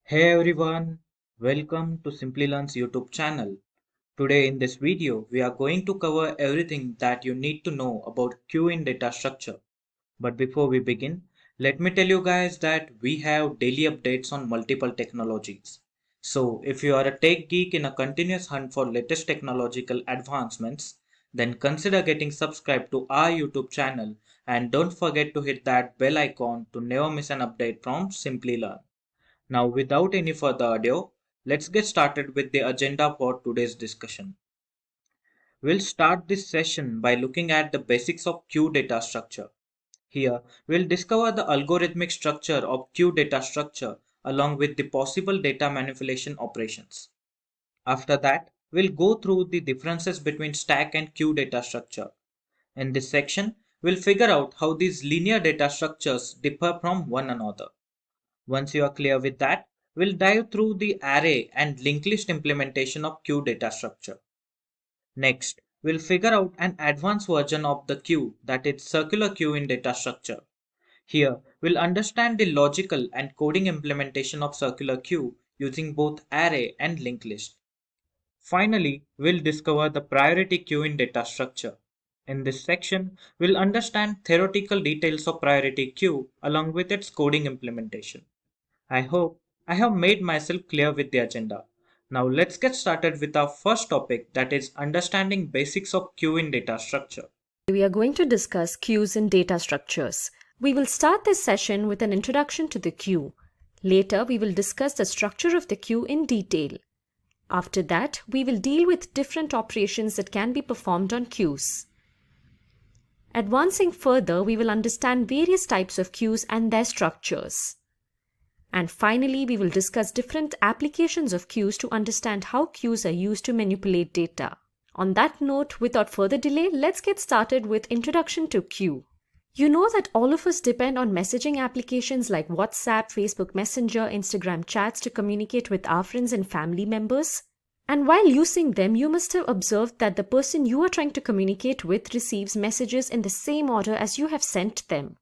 Hey everyone, welcome to Simplilearn's YouTube channel. Today in this video, we are going to cover everything that you need to know about queue in data structure. But before we begin, let me tell you guys that we have daily updates on multiple technologies. So if you are a tech geek in a continuous hunt for latest technological advancements, then consider getting subscribed to our YouTube channel and don't forget to hit that bell icon to never miss an update from Simplilearn. Now, without any further ado, let's get started with the agenda for today's discussion. We'll start this session by looking at the basics of queue data structure. Here, we'll discover the algorithmic structure of queue data structure along with the possible data manipulation operations. After that, we'll go through the differences between stack and queue data structure. In this section, we'll figure out how these linear data structures differ from one another. Once you are clear with that, we'll dive through the array and linked list implementation of queue data structure. Next, we'll figure out an advanced version of the queue, that is circular queue in data structure. Here, we'll understand the logical and coding implementation of circular queue using both array and linked list. Finally, we'll discover the priority queue in data structure. In this section, we'll understand theoretical details of priority queue along with its coding implementation. I hope I have made myself clear with the agenda. Now let's get started with our first topic, that is understanding basics of queue in data structure. We are going to discuss queues in data structures. We will start this session with an introduction to the queue. Later, we will discuss the structure of the queue in detail. After that, we will deal with different operations that can be performed on queues. Advancing further, we will understand various types of queues and their structures. And finally, we will discuss different applications of queues to understand how queues are used to manipulate data. On that note, without further delay, let's get started with Introduction to Queue. You know that all of us depend on messaging applications like WhatsApp, Facebook Messenger, Instagram chats to communicate with our friends and family members. And while using them, you must have observed that the person you are trying to communicate with receives messages in the same order as you have sent them.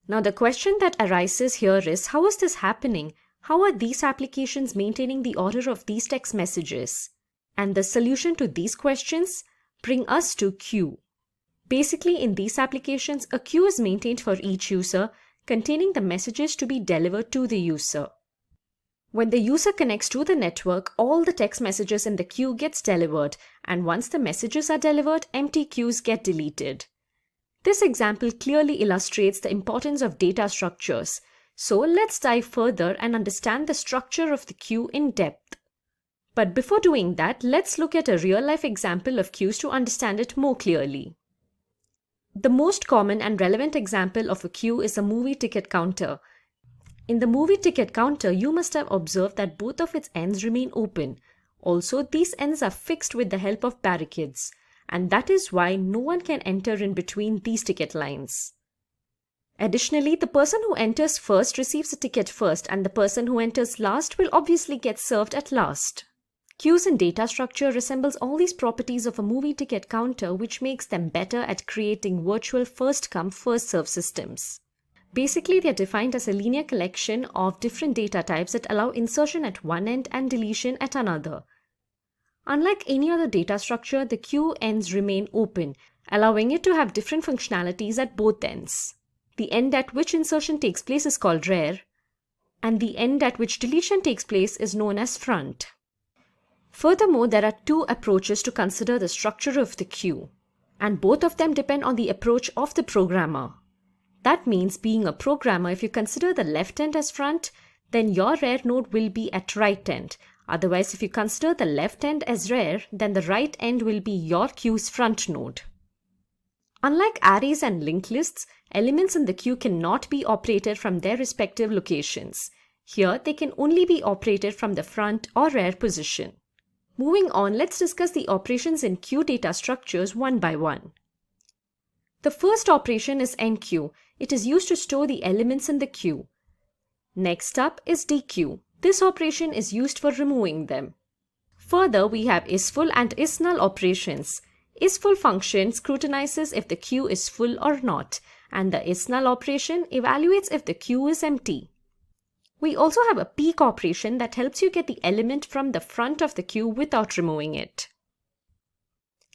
Now the question that arises here is, how is this happening? How are these applications maintaining the order of these text messages? And the solution to these questions bring us to queue. Basically, in these applications, a queue is maintained for each user, containing the messages to be delivered to the user. When the user connects to the network, all the text messages in the queue gets delivered, and once the messages are delivered, empty queues get deleted. This example clearly illustrates the importance of data structures. So let's dive further and understand the structure of the queue in depth. But before doing that, let's look at a real-life example of queues to understand it more clearly. The most common and relevant example of a queue is a movie ticket counter. In the movie ticket counter, you must have observed that both of its ends remain open. Also, these ends are fixed with the help of barricades. And that is why no one can enter in between these ticket lines. Additionally, the person who enters first receives a ticket first, and the person who enters last will obviously get served at last. Queues in data structure resembles all these properties of a movie ticket counter, which makes them better at creating virtual first-come, first-served systems. Basically, they are defined as a linear collection of different data types that allow insertion at one end and deletion at another. Unlike any other data structure, the queue ends remain open, allowing it to have different functionalities at both ends. The end at which insertion takes place is called rear, and the end at which deletion takes place is known as front. Furthermore, there are two approaches to consider the structure of the queue, and both of them depend on the approach of the programmer. That means, being a programmer, if you consider the left end as front, then your rear node will be at right end. Otherwise, if you consider the left end as rear, then the right end will be your queue's front node. Unlike arrays and linked lists, elements in the queue cannot be operated from their respective locations. Here, they can only be operated from the front or rear position. Moving on, let's discuss the operations in queue data structures one by one. The first operation is enqueue. It is used to store the elements in the queue. Next up is dequeue. This operation is used for removing them. Further, we have isFull and isNull operations. IsFull function scrutinizes if the queue is full or not, and the isNull operation evaluates if the queue is empty. We also have a peek operation that helps you get the element from the front of the queue without removing it.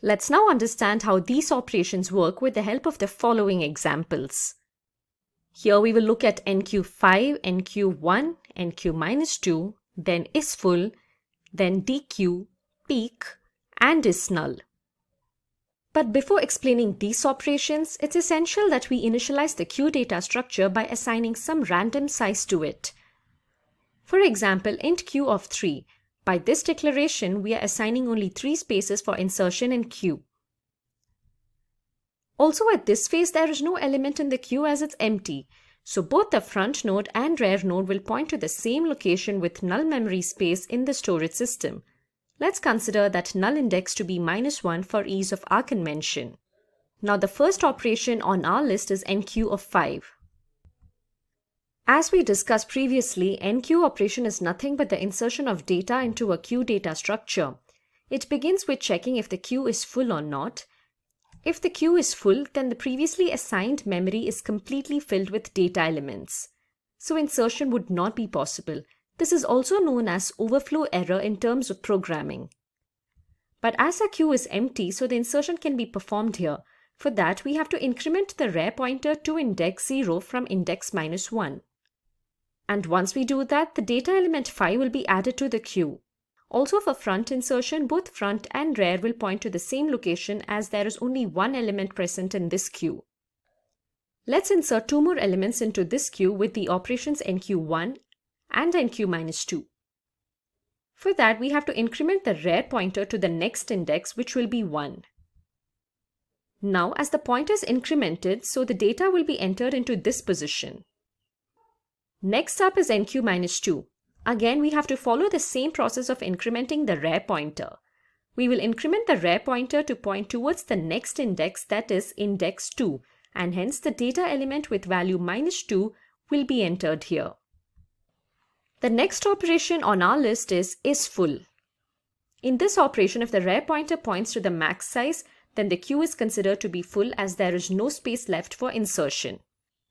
Let's now understand how these operations work with the help of the following examples. Here we will look at NQ5, NQ1, NQ-2, then isFull, then DQ, peek, and isNull. But before explaining these operations, it's essential that we initialize the queue data structure by assigning some random size to it. For example, int q of 3. By this declaration, we are assigning only 3 spaces for insertion in queue. Also at this phase, there is no element in the queue as it's empty. So both the front node and rear node will point to the same location with null memory space in the storage system. Let's consider that null index to be -1 for ease of our convention. Now the first operation on our list is NQ of 5. As we discussed previously, NQ operation is nothing but the insertion of data into a queue data structure. It begins with checking if the queue is full or not. If the queue is full, then the previously assigned memory is completely filled with data elements. So insertion would not be possible. This is also known as overflow error in terms of programming. But as our queue is empty, so the insertion can be performed here. For that, we have to increment the rear pointer to index 0 from index -1. And once we do that, the data element 5 will be added to the queue. Also for front insertion, both front and rear will point to the same location as there is only one element present in this queue. Let's insert 2 more elements into this queue with the operations NQ1 and NQ-2. For that, we have to increment the rear pointer to the next index, which will be 1. Now, as the pointer is incremented, so the data will be entered into this position. Next up is NQ-2. Again, we have to follow the same process of incrementing the rear pointer. We will increment the rear pointer to point towards the next index, that is index 2, and hence the data element with value -2 will be entered here. The next operation on our list is isFull. In this operation, if the rear pointer points to the max size, then the queue is considered to be full as there is no space left for insertion.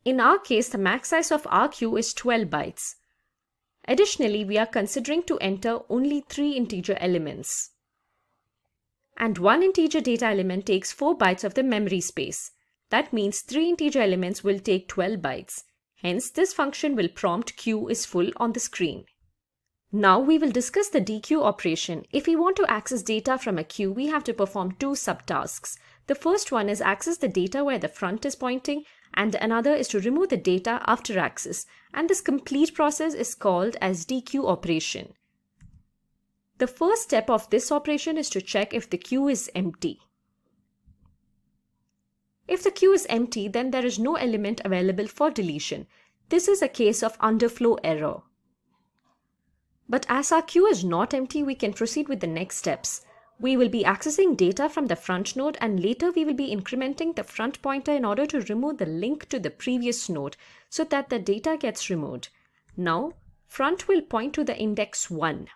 In our case, the max size of our queue is 12 bytes. Additionally, we are considering to enter only 3 integer elements. And one integer data element takes 4 bytes of the memory space. That means 3 integer elements will take 12 bytes. Hence, this function will prompt queue is full on the screen. Now we will discuss the DQ operation. If we want to access data from a queue, we have to perform 2 subtasks. The first one is access the data where the front is pointing, and another is to remove the data after access. And this complete process is called as DQ operation. The first step of this operation is to check if the queue is empty. If the queue is empty, then there is no element available for deletion. This is a case of underflow error. But as our queue is not empty, we can proceed with the next steps. We will be accessing data from the front node, and later we will be incrementing the front pointer in order to remove the link to the previous node so that the data gets removed. Now, front will point to the index 1.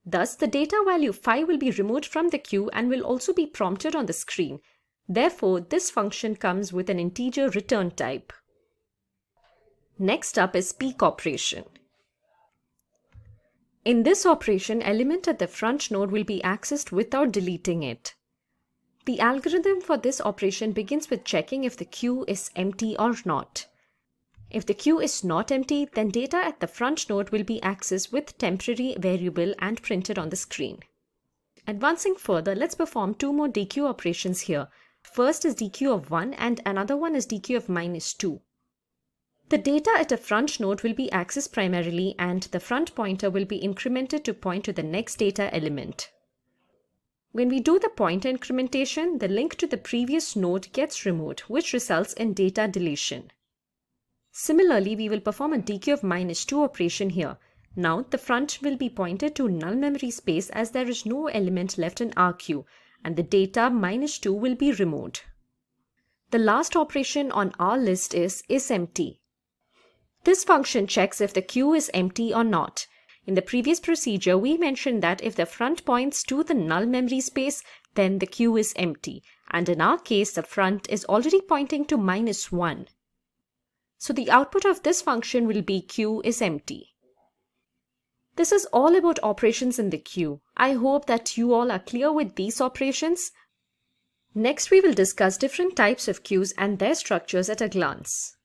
Thus, the data value 5 will be removed from the queue and will also be prompted on the screen. Therefore, this function comes with an integer return type. Next up is peek operation. In this operation, element at the front node will be accessed without deleting it. The algorithm for this operation begins with checking if the queue is empty or not. If the queue is not empty, then data at the front node will be accessed with temporary variable and printed on the screen. Advancing further, let's perform 2 more DQ operations here. First is DQ of 1 and another one is DQ of -2. The data at a front node will be accessed primarily, and the front pointer will be incremented to point to the next data element. When we do the pointer incrementation, the link to the previous node gets removed, which results in data deletion. Similarly, we will perform a DQ of -2 operation here. Now, the front will be pointed to null memory space as there is no element left in our queue, and the data -2 will be removed. The last operation on our list is isEmpty. This function checks if the queue is empty or not. In the previous procedure, we mentioned that if the front points to the null memory space, then the queue is empty. And in our case, the front is already pointing to -1. So the output of this function will be queue is empty. This is all about operations in the queue. I hope that you all are clear with these operations. Next, we will discuss different types of queues and their structures at a glance.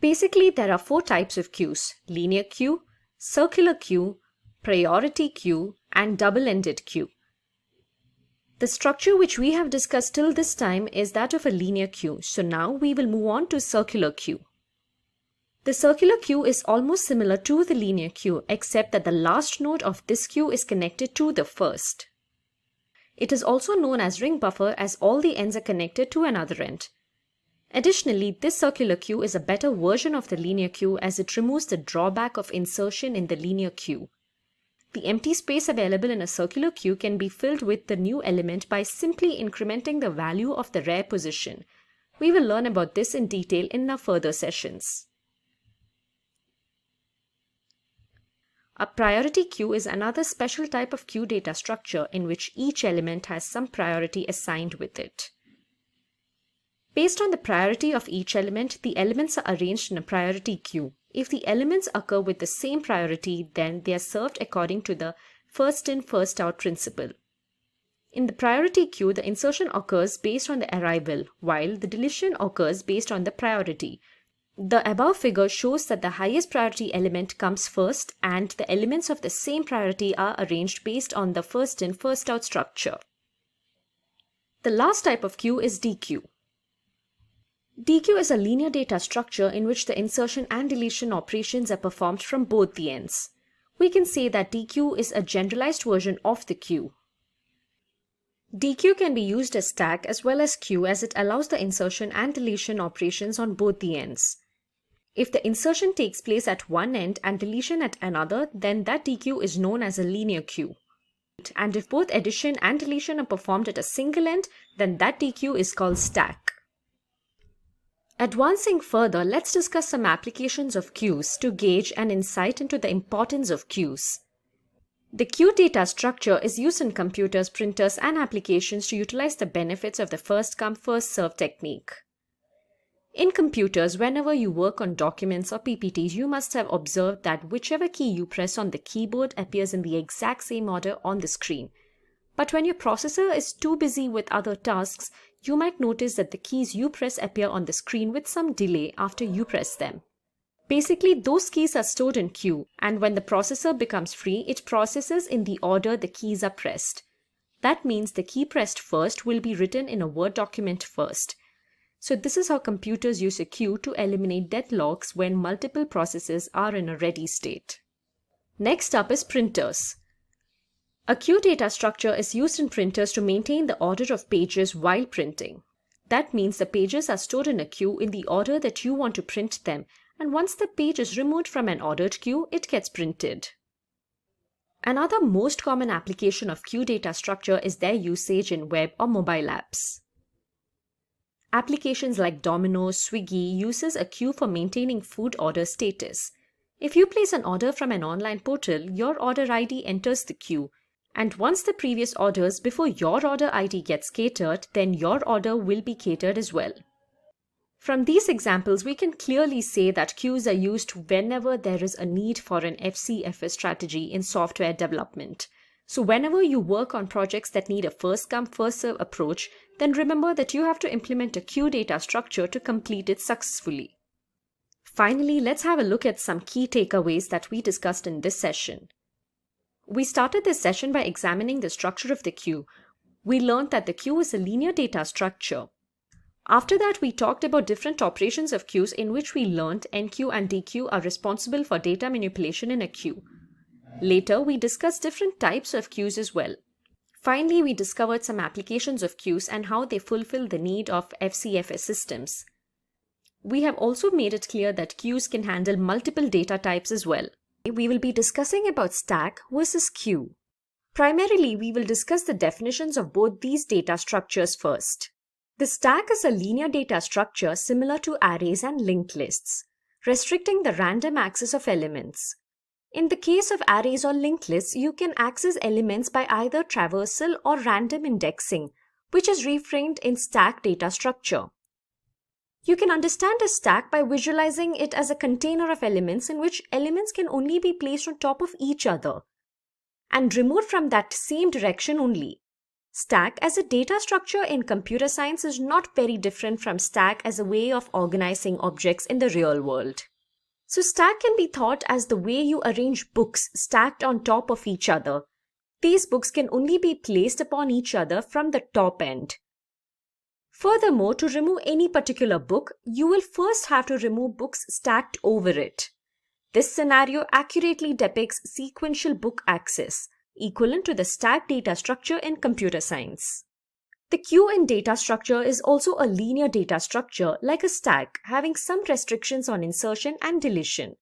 Basically, there are 4 types of queues: linear queue, circular queue, priority queue, and double-ended queue. The structure which we have discussed till this time is that of a linear queue. So now we will move on to circular queue. The circular queue is almost similar to the linear queue, except that the last node of this queue is connected to the first. It is also known as ring buffer, as all the ends are connected to another end. Additionally, this circular queue is a better version of the linear queue, as it removes the drawback of insertion in the linear queue. The empty space available in a circular queue can be filled with the new element by simply incrementing the value of the rare position. We will learn about this in detail in our further sessions. A priority queue is another special type of queue data structure in which each element has some priority assigned with it. Based on the priority of each element, the elements are arranged in a priority queue. If the elements occur with the same priority, then they are served according to the first in, first out principle. In the priority queue, the insertion occurs based on the arrival, while the deletion occurs based on the priority. The above figure shows that the highest priority element comes first, and the elements of the same priority are arranged based on the first in, first out structure. The last type of queue is DQ. DQ is a linear data structure in which the insertion and deletion operations are performed from both the ends. We can say that DQ is a generalized version of the queue. DQ can be used as stack as well as queue, as it allows the insertion and deletion operations on both the ends. If the insertion takes place at one end and deletion at another, then that DQ is known as a linear queue. And if both addition and deletion are performed at a single end, then that DQ is called stack. Advancing further, let's discuss some applications of queues to gauge an insight into the importance of queues. The queue data structure is used in computers, printers, and applications to utilize the benefits of the first come, first served technique. In computers, whenever you work on documents or PPTs, you must have observed that whichever key you press on the keyboard appears in the exact same order on the screen. But when your processor is too busy with other tasks, you might notice that the keys you press appear on the screen with some delay after you press them. Basically, those keys are stored in queue, and when the processor becomes free, it processes in the order the keys are pressed. That means the key pressed first will be written in a Word document first. So this is how computers use a queue to eliminate deadlocks when multiple processes are in a ready state. Next up is printers. A queue data structure is used in printers to maintain the order of pages while printing. That means the pages are stored in a queue in the order that you want to print them, and once the page is removed from an ordered queue, it gets printed. Another most common application of queue data structure is their usage in web or mobile apps. Applications like Domino's, Swiggy uses a queue for maintaining food order status. If you place an order from an online portal, your order ID enters the queue, and once the previous orders before your order ID gets catered, then your order will be catered as well. From these examples, we can clearly say that queues are used whenever there is a need for an FCFS strategy in software development. So whenever you work on projects that need a first come, first serve approach, then remember that you have to implement a queue data structure to complete it successfully. Finally, let's have a look at some key takeaways that we discussed in this session. We started this session by examining the structure of the queue. We learned that the queue is a linear data structure. After that, we talked about different operations of queues, in which we learned NQ and DQ are responsible for data manipulation in a queue. Later, we discussed different types of queues as well. Finally, we discovered some applications of queues and how they fulfill the need of FCFS systems. We have also made it clear that queues can handle multiple data types as well. We will be discussing about stack versus queue. Primarily, we will discuss the definitions of both these data structures first. The stack is a linear data structure similar to arrays and linked lists, restricting the random access of elements. In the case of arrays or linked lists, you can access elements by either traversal or random indexing, which is reframed in stack data structure. You can understand a stack by visualizing it as a container of elements in which elements can only be placed on top of each other and removed from that same direction only. Stack as a data structure in computer science is not very different from stack as a way of organizing objects in the real world. So stack can be thought as the way you arrange books stacked on top of each other. These books can only be placed upon each other from the top end. Furthermore, to remove any particular book, you will first have to remove books stacked over it. This scenario accurately depicts sequential book access, equivalent to the stack data structure in computer science. The queue in data structure is also a linear data structure like a stack, having some restrictions on insertion and deletion.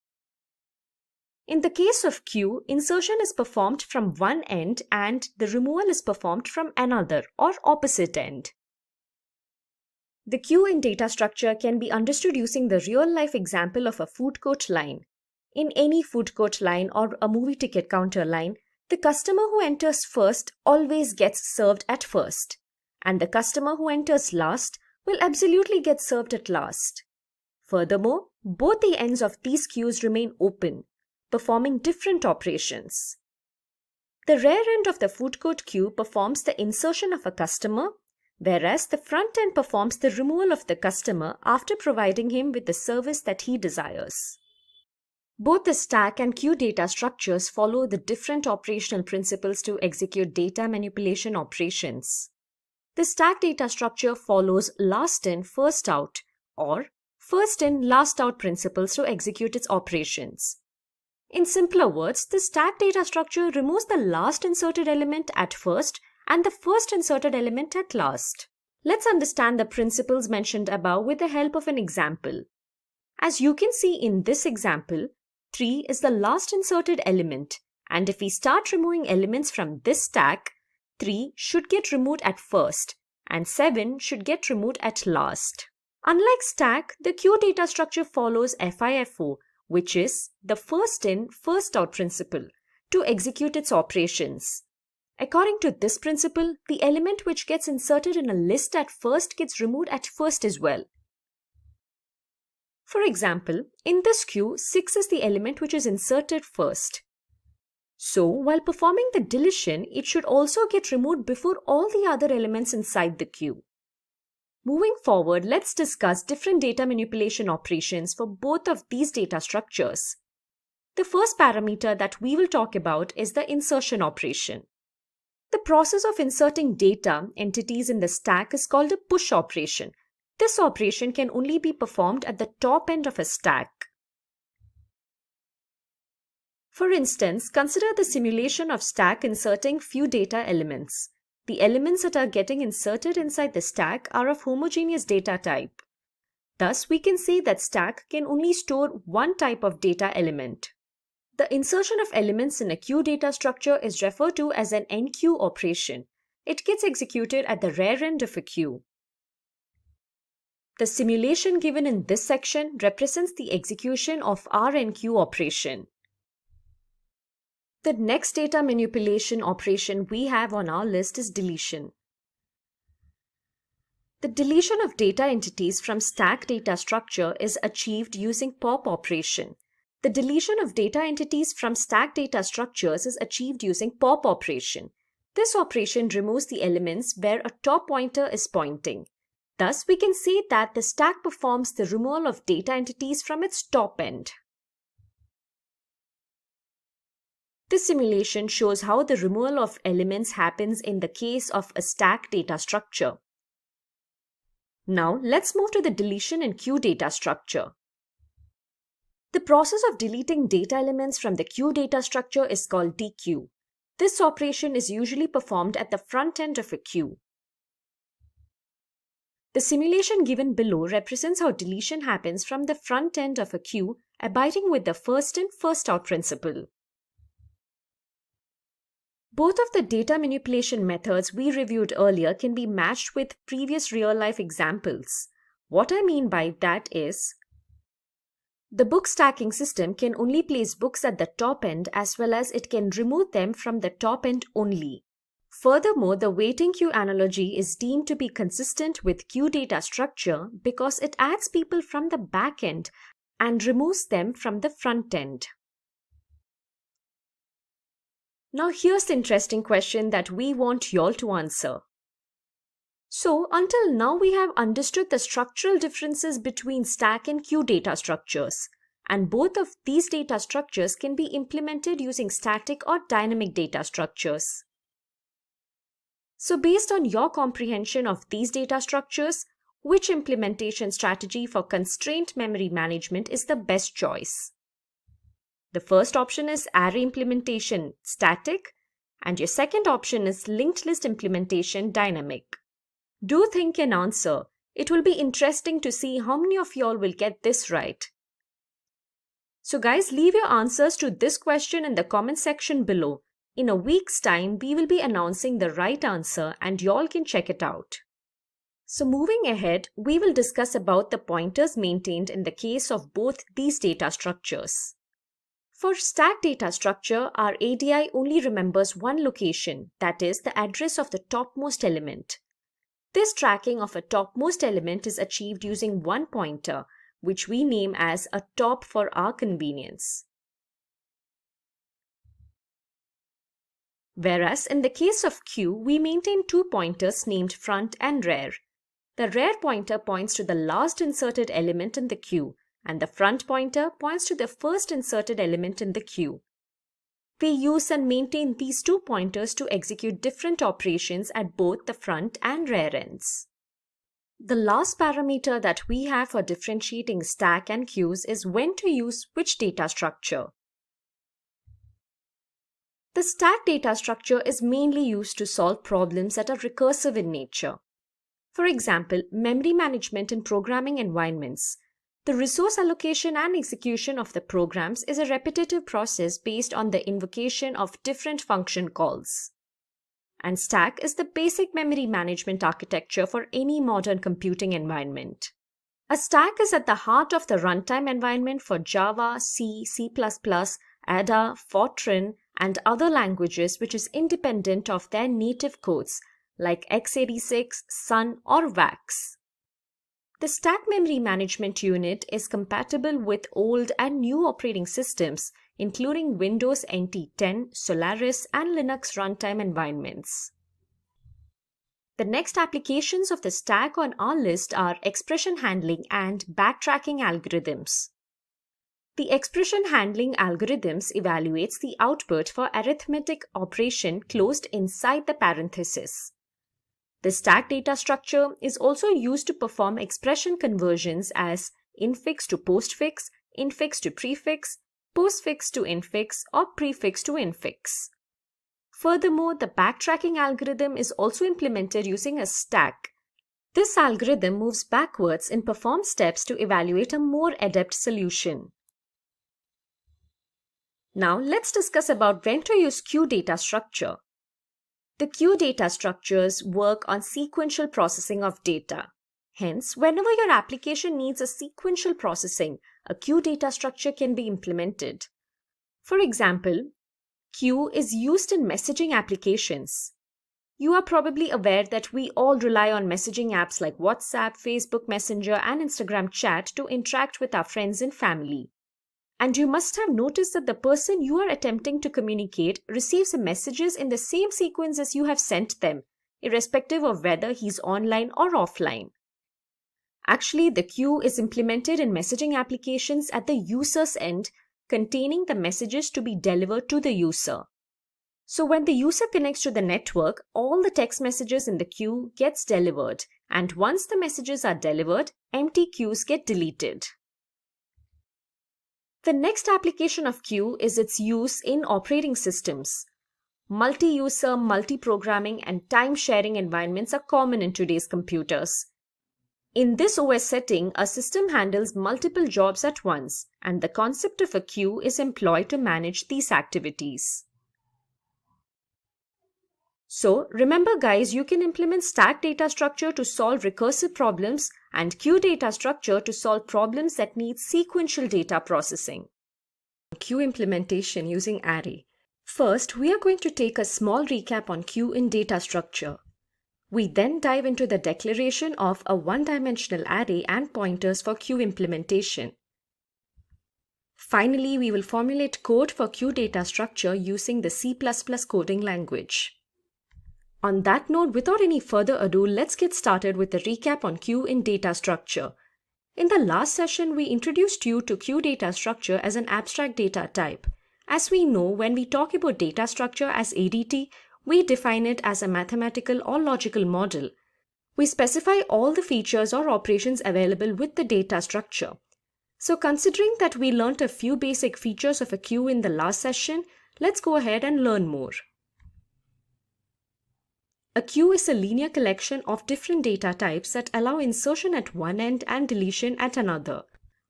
In the case of queue, insertion is performed from one end and the removal is performed from another or opposite end. The queue in data structure can be understood using the real-life example of a food court line. In any food court line or a movie ticket counter line, the customer who enters first always gets served at first, and the customer who enters last will absolutely get served at last. Furthermore, both the ends of these queues remain open, performing different operations. The rear end of the food court queue performs the insertion of a customer, whereas the front end performs the removal of the customer after providing him with the service that he desires. Both the stack and queue data structures follow the different operational principles to execute data manipulation operations. The stack data structure follows last in, first out, or first in, last out principles to execute its operations. In simpler words, the stack data structure removes the last inserted element at first and the first inserted element at last. Let's understand the principles mentioned above with the help of an example. As you can see in this example, 3 is the last inserted element, and if we start removing elements from this stack, 3 should get removed at first, and 7 should get removed at last. Unlike stack, the queue data structure follows FIFO, which is the first in, first out principle, to execute its operations. According to this principle, the element which gets inserted in a list at first gets removed at first as well. For example, in this queue, 6 is the element which is inserted first. So, while performing the deletion, it should also get removed before all the other elements inside the queue. Moving forward, let's discuss different data manipulation operations for both of these data structures. The first parameter that we will talk about is the insertion operation. The process of inserting data entities in the stack is called a push operation. This operation can only be performed at the top end of a stack. For instance, consider the simulation of stack inserting few data elements. The elements that are getting inserted inside the stack are of homogeneous data type. Thus, we can say that stack can only store one type of data element. The insertion of elements in a queue data structure is referred to as an enqueue operation. It gets executed at the rear end of a queue. The simulation given in this section represents the execution of our enqueue operation. The next data manipulation operation we have on our list is deletion. The deletion of data entities from stack data structure is achieved using pop operation. The deletion of data entities from stack data structures is achieved using pop operation. This operation removes the elements where a top pointer is pointing. Thus, we can say that the stack performs the removal of data entities from its top end. This simulation shows how the removal of elements happens in the case of a stack data structure. Now, let's move to the deletion in queue data structure. The process of deleting data elements from the queue data structure is called dequeue. This operation is usually performed at the front end of a queue. The simulation given below represents how deletion happens from the front end of a queue, abiding with the first in, first out principle. Both of the data manipulation methods we reviewed earlier can be matched with previous real-life examples. What I mean by that is, The book stacking system can only place books at the top end as well as it can remove them from the top end only. Furthermore, the waiting queue analogy is deemed to be consistent with queue data structure because it adds people from the back end and removes them from the front end. Now here's the interesting question that we want y'all to answer. So until now we have understood the structural differences between stack and queue data structures, and both of these data structures can be implemented using static or dynamic data structures. So based on your comprehension of these data structures, which implementation strategy for constraint memory management is the best choice? The first option is array implementation static, and your second option is linked list implementation dynamic. Do think and answer. It will be interesting to see how many of y'all will get this right. So guys, leave your answers to this question in the comment section below. In a week's time, we will be announcing the right answer and y'all can check it out. So moving ahead, we will discuss about the pointers maintained in the case of both these data structures. For stack data structure, our ADI only remembers one location, that is the address of the topmost element. This tracking of a topmost element is achieved using one pointer, which we name as a top for our convenience. Whereas in the case of queue, we maintain two pointers named front and rear. The rear pointer points to the last inserted element in the queue, and the front pointer points to the first inserted element in the queue. We use and maintain these two pointers to execute different operations at both the front and rear ends. The last parameter that we have for differentiating stack and queues is when to use which data structure. The stack data structure is mainly used to solve problems that are recursive in nature. For example, memory management in programming environments. The resource allocation and execution of the programs is a repetitive process based on the invocation of different function calls. And stack is the basic memory management architecture for any modern computing environment. A stack is at the heart of the runtime environment for Java, C, C++, Ada, Fortran, and other languages which is independent of their native codes like x86, Sun, or VAX. The Stack Memory Management Unit is compatible with old and new operating systems, including Windows NT 10, Solaris, and Linux runtime environments. The next applications of the stack on our list are expression handling and backtracking algorithms. The expression handling algorithms evaluates the output for arithmetic operation closed inside the parenthesis. The stack data structure is also used to perform expression conversions as infix to postfix, infix to prefix, postfix to infix, or prefix to infix. Furthermore, the backtracking algorithm is also implemented using a stack. This algorithm moves backwards and performs steps to evaluate a more adept solution. Now let's discuss about when to use queue data structure. The queue data structures work on sequential processing of data. Hence, whenever your application needs a sequential processing, a queue data structure can be implemented. For example, queue is used in messaging applications. You are probably aware that we all rely on messaging apps like WhatsApp, Facebook Messenger, and Instagram Chat to interact with our friends and family. And you must have noticed that the person you are attempting to communicate receives the messages in the same sequence as you have sent them, irrespective of whether he's online or offline. Actually, the queue is implemented in messaging applications at the user's end, containing the messages to be delivered to the user. So when the user connects to the network, all the text messages in the queue gets delivered, and once the messages are delivered, empty queues get deleted. The next application of queue is its use in operating systems. Multi-user, multi-programming, and time-sharing environments are common in today's computers. In this OS setting, a system handles multiple jobs at once, and the concept of a queue is employed to manage these activities. So remember guys, you can implement stack data structure to solve recursive problems and queue data structure to solve problems that need sequential data processing. Queue implementation using array. First, we are going to take a small recap on queue in data structure. We then dive into the declaration of a one-dimensional array and pointers for queue implementation. Finally, we will formulate code for queue data structure using the C++ coding language. On that note, without any further ado, let's get started with a recap on queue in data structure. In the last session, we introduced you to queue data structure as an abstract data type. As we know, when we talk about data structure as ADT, we define it as a mathematical or logical model. We specify all the features or operations available with the data structure. So considering that we learnt a few basic features of a queue in the last session, let's go ahead and learn more. A queue is a linear collection of different data types that allow insertion at one end and deletion at another.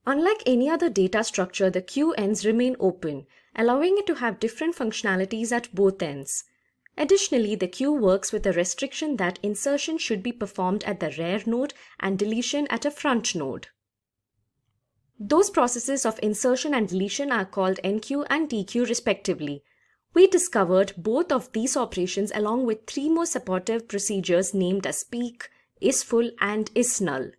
Unlike any other data structure, the queue ends remain open, allowing it to have different functionalities at both ends. Additionally, the queue works with a restriction that insertion should be performed at the rear node and deletion at a front node. Those processes of insertion and deletion are called enqueue and dequeue respectively. We discovered both of these operations along with three more supportive procedures named as peek, isFull, and isNull.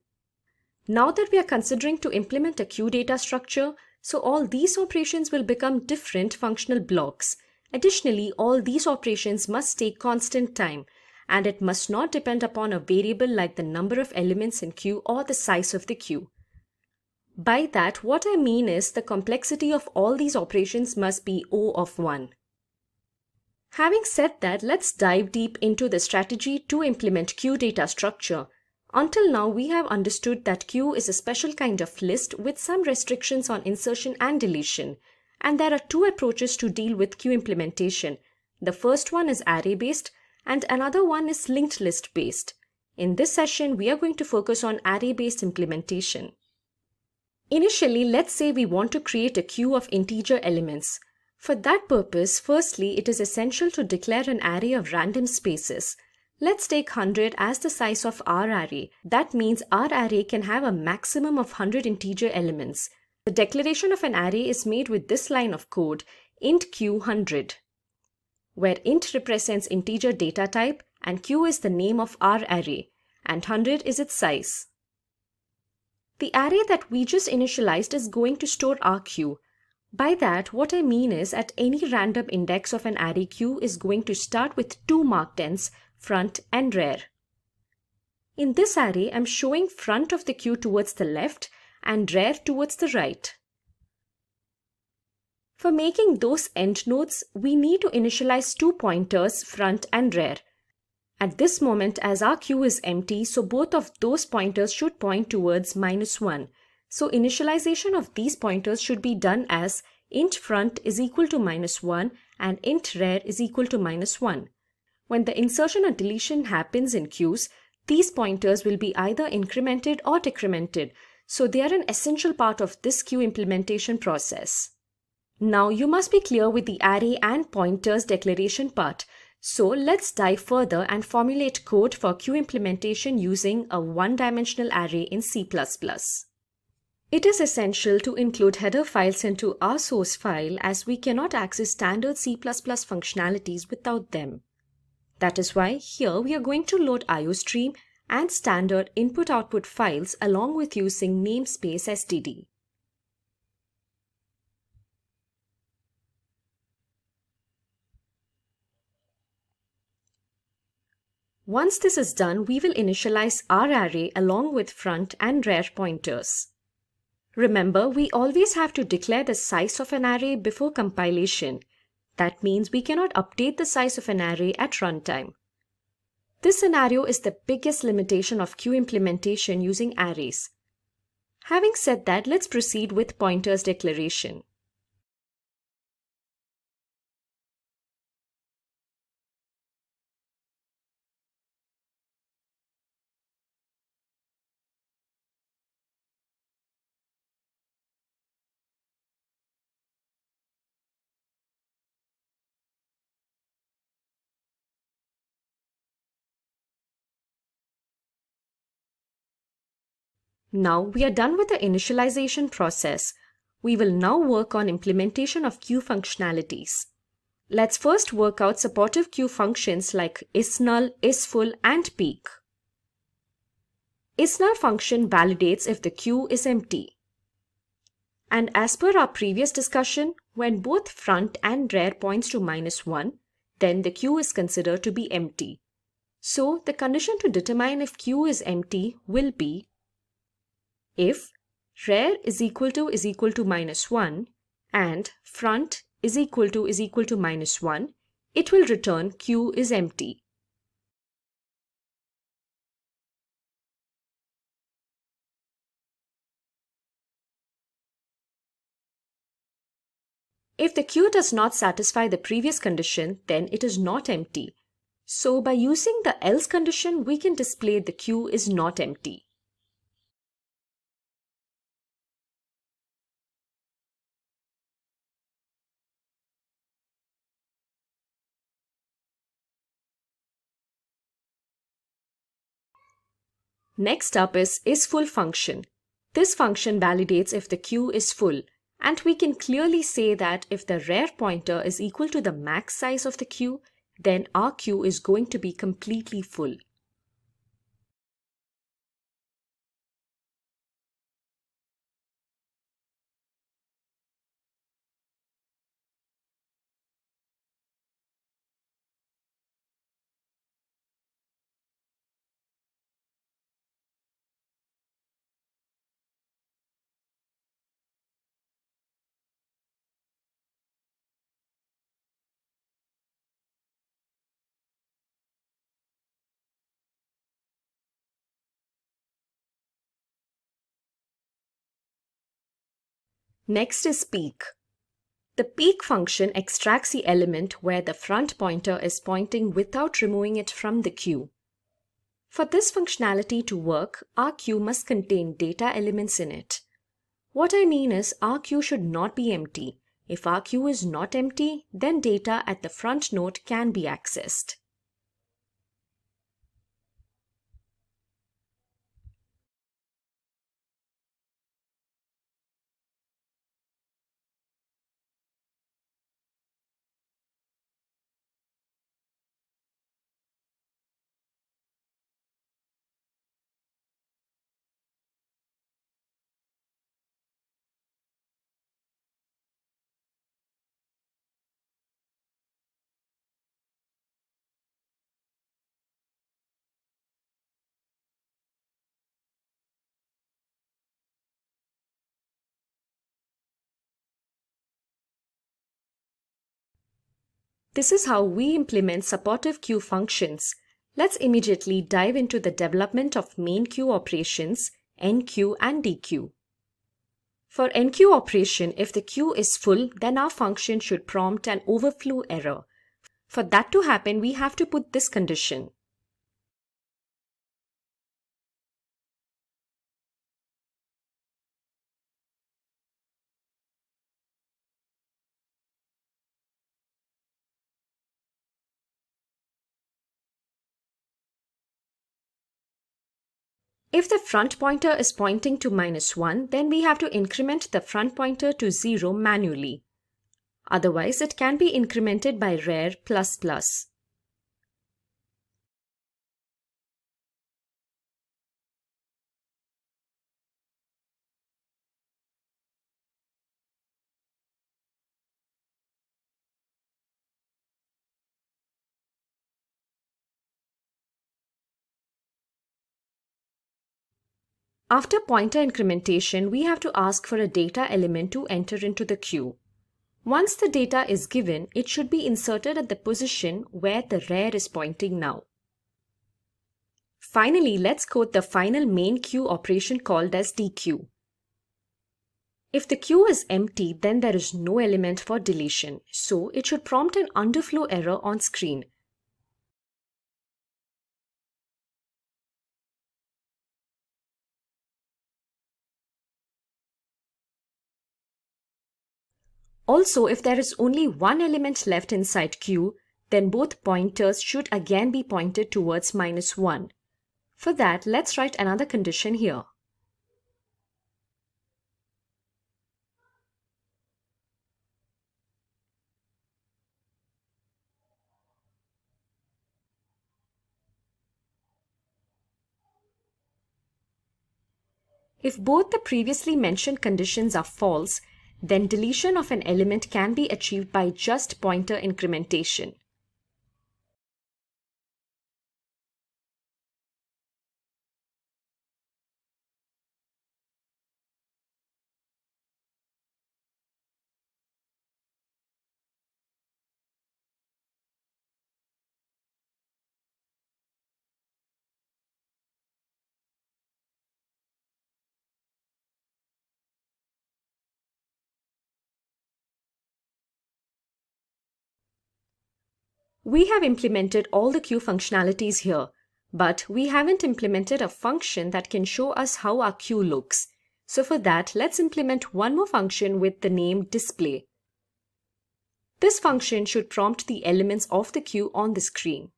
Now that we are considering to implement a queue data structure, so all these operations will become different functional blocks. Additionally, all these operations must take constant time, and it must not depend upon a variable like the number of elements in queue or the size of the queue. By that, what I mean is the complexity of all these operations must be O of 1. Having said that, let's dive deep into the strategy to implement queue data structure. Until now, we have understood that queue is a special kind of list with some restrictions on insertion and deletion. And there are two approaches to deal with queue implementation. The first one is array-based and another one is linked list-based. In this session, we are going to focus on array-based implementation. Initially, let's say we want to create a queue of integer elements. For that purpose, firstly, it is essential to declare an array of random spaces. Let's take 100 as the size of our array. That means our array can have a maximum of 100 integer elements. The declaration of an array is made with this line of code, int q100, where int represents integer data type and q is the name of our array, and 100 is its size. The array that we just initialized is going to store our queue. By that, what I mean is at any random index of an array queue is going to start with two marked ends, front and rear. In this array, I'm showing front of the queue towards the left and rear towards the right. For making those end nodes, we need to initialize two pointers, front and rear. At this moment, as our queue is empty, so both of those pointers should point towards -1. So initialization of these pointers should be done as int front is equal to -1 and int rear is equal to -1. When the insertion or deletion happens in queues, these pointers will be either incremented or decremented, so they are an essential part of this queue implementation process. Now you must be clear with the array and pointers declaration part. So let's dive further and formulate code for queue implementation using a one-dimensional array in C++. It is essential to include header files into our source file as we cannot access standard C++ functionalities without them. That is why here we are going to load IOStream and standard input-output files along with using namespace std. Once this is done, we will initialize our array along with front and rear pointers. Remember, we always have to declare the size of an array before compilation. That means we cannot update the size of an array at runtime. This scenario is the biggest limitation of queue implementation using arrays. Having said that, let's proceed with pointers declaration. Now we are done with the initialization process. We will now work on implementation of queue functionalities. Let's first work out supportive queue functions like isNull, isFull, and peek. isNull function validates if the queue is empty. And as per our previous discussion, when both front and rear points to -1, then the queue is considered to be empty. So the condition to determine if queue is empty will be if rear is equal to -1 and front is equal to -1, it will return queue is empty. If the queue does not satisfy the previous condition, then it is not empty. So by using the else condition, we can display the queue is not empty. Next up is isFull function. This function validates if the queue is full, and we can clearly say that if the rear pointer is equal to the max size of the queue, then our queue is going to be completely full. Next is peek. The peek function extracts the element where the front pointer is pointing without removing it from the queue. For this functionality to work, our queue must contain data elements in it. What I mean is our queue should not be empty. If our queue is not empty, then data at the front node can be accessed. This is how we implement supportive queue functions. Let's immediately dive into the development of main queue operations, enqueue and dequeue. For enqueue operation, if the queue is full, then our function should prompt an overflow error. For that to happen, we have to put this condition. If the front pointer is pointing to -1, then we have to increment the front pointer to 0 manually. Otherwise, it can be incremented by rear ++. After pointer incrementation, we have to ask for a data element to enter into the queue. Once the data is given, it should be inserted at the position where the rear is pointing now. Finally, let's code the final main queue operation called as dequeue. If the queue is empty, then there is no element for deletion, so it should prompt an underflow error on screen. Also, if there is only one element left inside queue, then both pointers should again be pointed towards -1. For that, let's write another condition here. If both the previously mentioned conditions are false, then deletion of an element can be achieved by just pointer incrementation. We have implemented all the queue functionalities here, but we haven't implemented a function that can show us how our queue looks. So for that, let's implement one more function with the name display. This function should prompt the elements of the queue on the screen.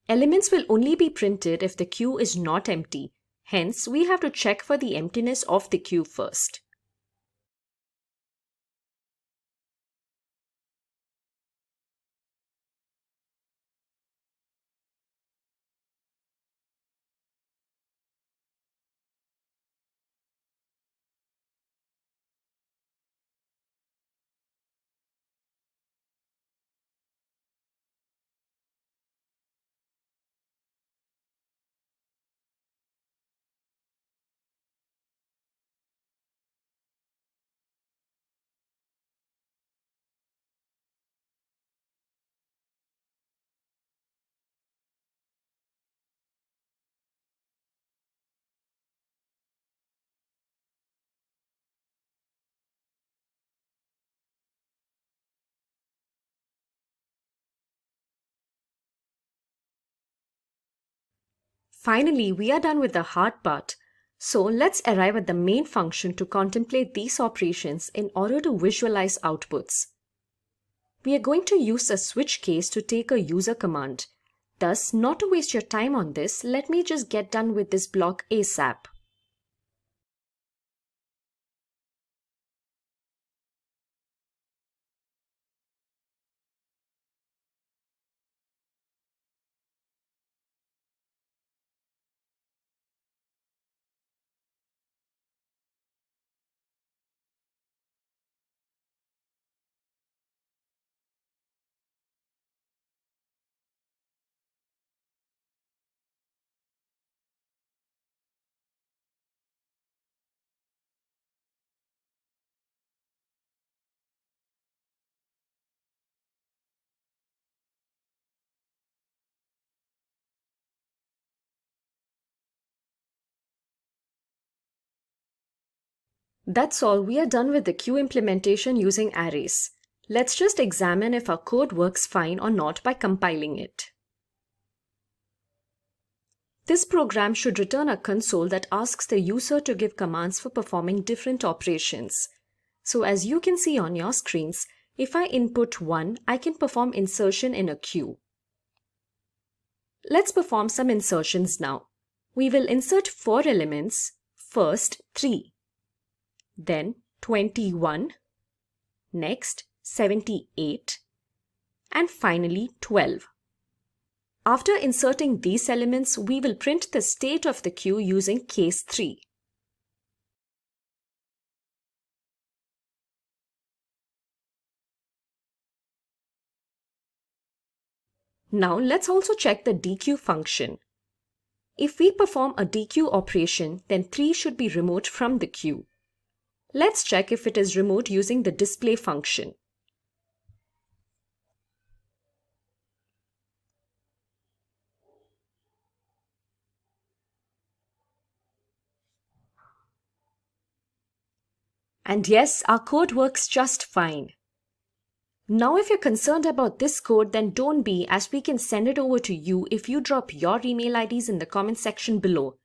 Elements will only be printed if the queue is not empty. Hence, we have to check for the emptiness of the queue first. Finally, we are done with the hard part. So let's arrive at the main function to contemplate these operations in order to visualize outputs. We are going to use a switch case to take a user command. Thus, not to waste your time on this, let me just get done with this block ASAP. That's all, we are done with the queue implementation using arrays. Let's just examine if our code works fine or not by compiling it. This program should return a console that asks the user to give commands for performing different operations. So as you can see on your screens, if I input 1, I can perform insertion in a queue. Let's perform some insertions now. We will insert 4 elements, first 3, then 21, next 78, and finally 12. After inserting these elements, we will print the state of the queue using case 3. Now let's also check the dequeue function. If we perform a dequeue operation, then 3 should be removed from the queue. Let's check if it is removed using the display function. And yes, our code works just fine. Now if you're concerned about this code, then don't be, as we can send it over to you if you drop your email IDs in the comment section below.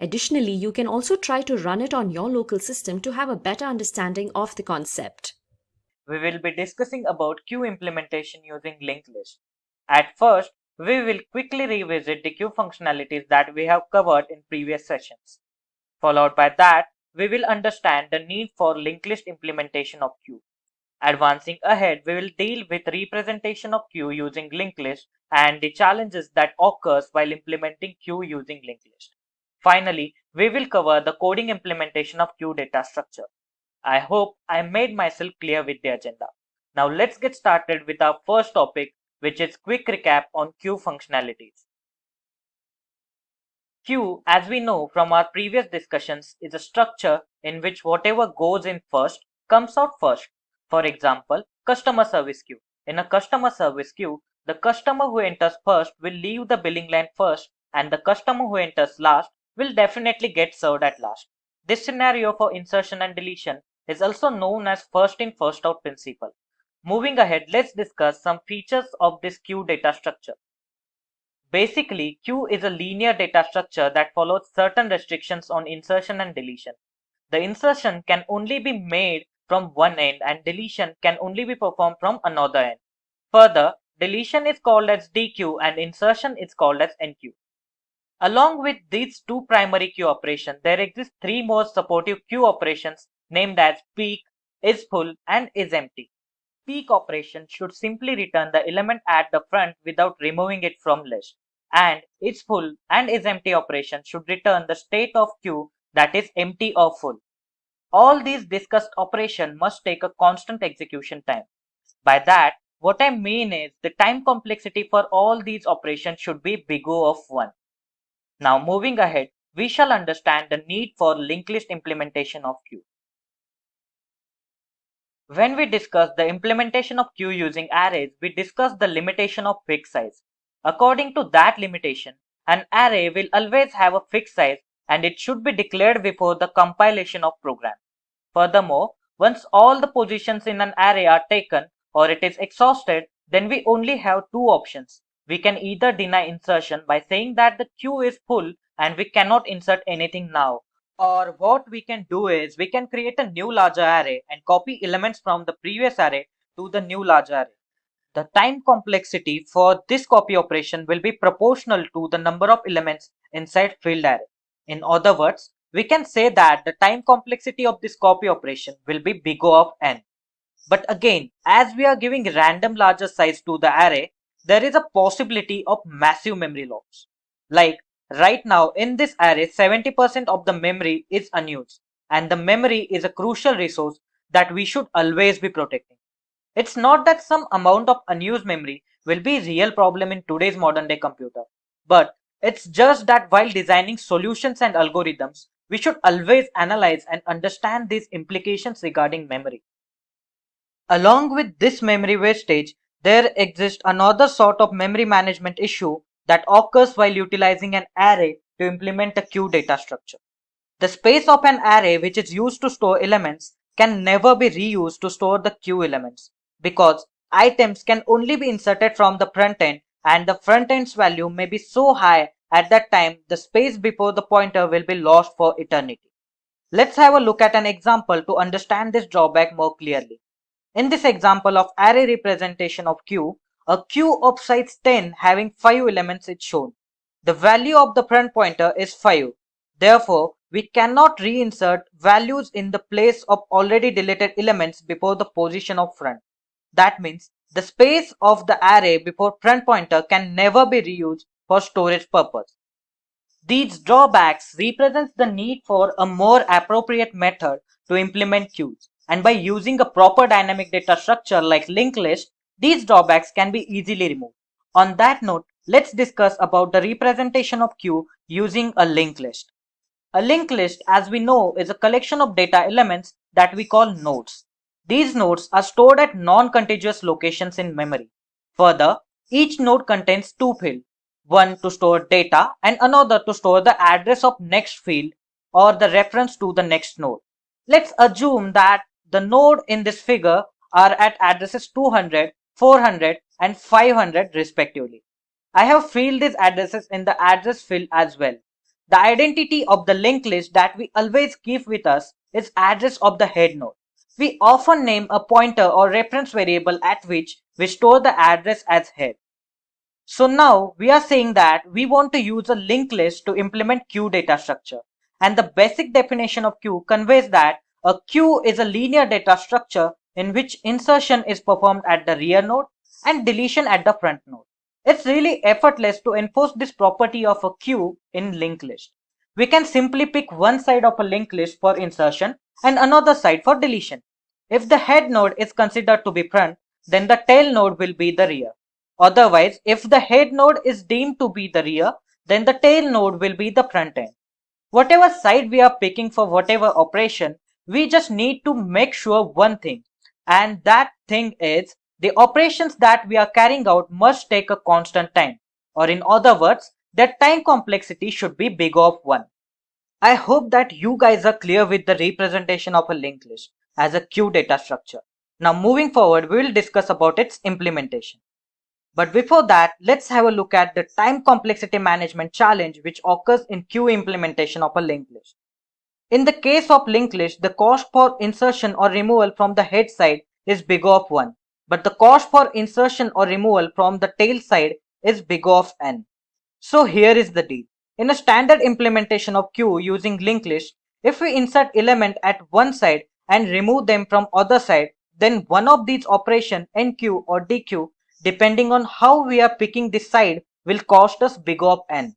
Additionally, you can also try to run it on your local system to have a better understanding of the concept. We will be discussing about queue implementation using linked list. At first, we will quickly revisit the queue functionalities that we have covered in previous sessions. Followed by that, we will understand the need for linked list implementation of queue. Advancing ahead, we will deal with representation of queue using linked list and the challenges that occurs while implementing queue using linked list. Finally, we will cover the coding implementation of queue data structure. I hope I made myself clear with the agenda. Now let's get started with our first topic, which is quick recap on queue functionalities. Queue, as we know from our previous discussions, is a structure in which whatever goes in first comes out first. For example, customer service queue. In a customer service queue, the customer who enters first will leave the billing line first, and the customer who enters last will definitely get served at last. This scenario for insertion and deletion is also known as first in first out principle. Moving ahead, let's discuss some features of this queue data structure. Basically, queue is a linear data structure that follows certain restrictions on insertion and deletion. The insertion can only be made from one end and deletion can only be performed from another end. Further, deletion is called as DQ and insertion is called as NQ. Along with these two primary queue operations, there exist three more supportive queue operations named as peek, is full, and is empty. Peek operation should simply return the element at the front without removing it from list, and its full and is empty operation should return the state of queue that is empty or full. All these discussed operations must take a constant execution time. By that, what I mean is the time complexity for all these operations should be big O of 1. Now moving ahead, we shall understand the need for linked list implementation of queue. When we discuss the implementation of queue using arrays, we discuss the limitation of fixed size. According to that limitation, an array will always have a fixed size and it should be declared before the compilation of program. Furthermore, once all the positions in an array are taken or it is exhausted, then we only have two options. We can either deny insertion by saying that the queue is full and we cannot insert anything now, or what we can do is we can create a new larger array and copy elements from the previous array to the new larger array. The time complexity for this copy operation will be proportional to the number of elements inside field array. In other words, we can say that the time complexity of this copy operation will be big O of n. But again, as we are giving random larger size to the array, there is a possibility of massive memory loss. Like right now in this array, 70% of the memory is unused, and the memory is a crucial resource that we should always be protecting. It's not that some amount of unused memory will be a real problem in today's modern day computer, but it's just that while designing solutions and algorithms, we should always analyze and understand these implications regarding memory. Along with this memory wastage, there exists another sort of memory management issue that occurs while utilizing an array to implement a queue data structure. The space of an array which is used to store elements can never be reused to store the queue elements, because items can only be inserted from the front end and the front end's value may be so high at that time the space before the pointer will be lost for eternity. Let's have a look at an example to understand this drawback more clearly. In this example of array representation of queue, a queue of size 10 having 5 elements is shown. The value of the front pointer is 5. Therefore, we cannot reinsert values in the place of already deleted elements before the position of front. That means the space of the array before front pointer can never be reused for storage purpose. These drawbacks represent the need for a more appropriate method to implement queues. And by using a proper dynamic data structure like linked list, these drawbacks can be easily removed. On that note, let's discuss about the representation of queue using a linked list. A linked list, as we know, is a collection of data elements that we call nodes. These nodes are stored at non-contiguous locations in memory. Further, each node contains two fields, one to store data and another to store the address of next field or the reference to the next node. Let's assume that the node in this figure are at addresses 200, 400 and 500 respectively. I have filled these addresses in the address field as well. The identity of the linked list that we always keep with us is address of the head node. We often name a pointer or reference variable at which we store the address as head. So now we are saying that we want to use a linked list to implement queue data structure. And the basic definition of queue conveys that a queue is a linear data structure in which insertion is performed at the rear node and deletion at the front node. It's really effortless to enforce this property of a queue in linked list. We can simply pick one side of a linked list for insertion and another side for deletion. If the head node is considered to be front, then the tail node will be the rear. Otherwise, if the head node is deemed to be the rear, then the tail node will be the front end. Whatever side we are picking for whatever operation, we just need to make sure one thing, and that thing is the operations that we are carrying out must take a constant time, or in other words, their time complexity should be big of 1. I hope that you guys are clear with the representation of a linked list as a queue data structure. Now moving forward, we will discuss about its implementation. But before that, let's have a look at the time complexity management challenge which occurs in queue implementation of a linked list. In the case of linked list, the cost for insertion or removal from the head side is big of 1, but the cost for insertion or removal from the tail side is big of n. So here is the deal. In a standard implementation of queue using linked list, if we insert element at one side and remove them from other side, then one of these operation NQ or DQ, depending on how we are picking this side, will cost us big of n.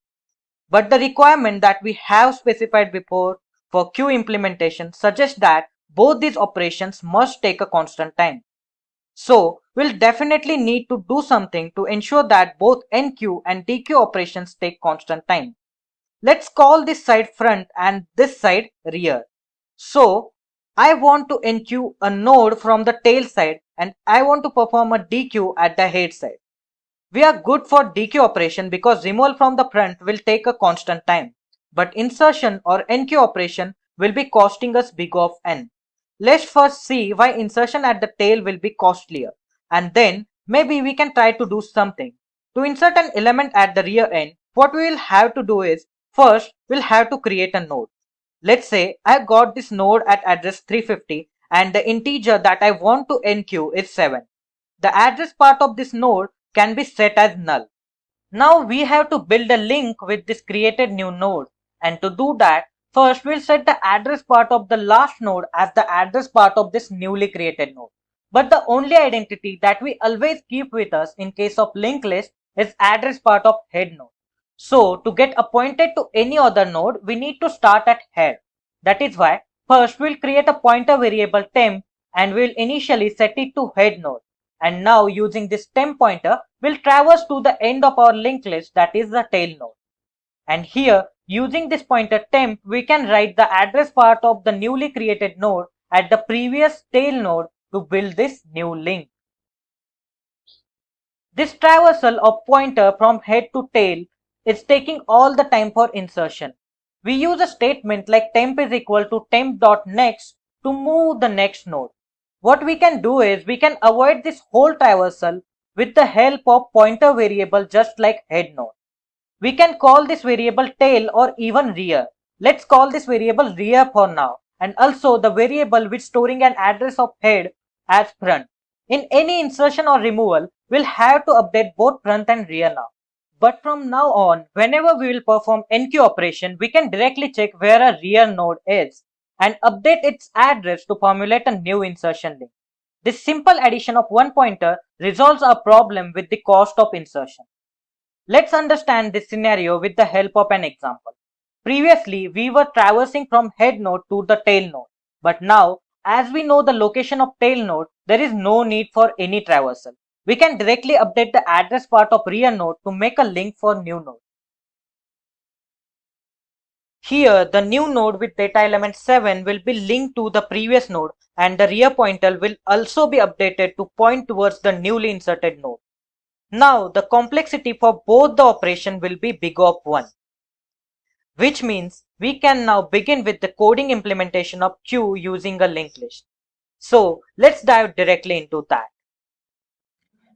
But the requirement that we have specified before for queue implementation suggests that both these operations must take a constant time. So we'll definitely need to do something to ensure that both NQ and DQ operations take constant time. Let's call this side front and this side rear. So I want to NQ a node from the tail side and I want to perform a DQ at the head side. We are good for DQ operation because removal from the front will take a constant time, but insertion or NQ operation will be costing us big of n. Let's first see why insertion at the tail will be costlier, and then maybe we can try to do something. To insert an element at the rear end, what we will have to do is, first we'll have to create a node. Let's say I got this node at address 350 and the integer that I want to NQ is 7. The address part of this node can be set as null. Now we have to build a link with this created new node, and to do that, first we'll set the address part of the last node as the address part of this newly created node. But the only identity that we always keep with us in case of linked list is address part of head node. So to get appointed to any other node, we need to start at head. That is why first we'll create a pointer variable temp and we'll initially set it to head node. And now using this temp pointer, we'll traverse to the end of our linked list, that is the tail node. And here using this pointer temp, we can write the address part of the newly created node at the previous tail node to build this new link. This traversal of pointer from head to tail is taking all the time for insertion. We use a statement like temp is equal to temp.next to move the next node. What we can do is we can avoid this whole traversal with the help of pointer variable just like head node. We can call this variable tail or even rear. Let's call this variable rear for now, and also the variable which storing an address of head as front. In any insertion or removal, we'll have to update both front and rear now. But from now on, whenever we will perform NQ operation, we can directly check where a rear node is and update its address to formulate a new insertion link. This simple addition of one pointer resolves our problem with the cost of insertion. Let's understand this scenario with the help of an example. Previously, we were traversing from head node to the tail node, but now, as we know the location of tail node, there is no need for any traversal. We can directly update the address part of rear node to make a link for new node. Here, the new node with data element 7 will be linked to the previous node and the rear pointer will also be updated to point towards the newly inserted node. Now, the complexity for both the operation will be big of 1, which means we can now begin with the coding implementation of queue using a linked list. So, let's dive directly into that.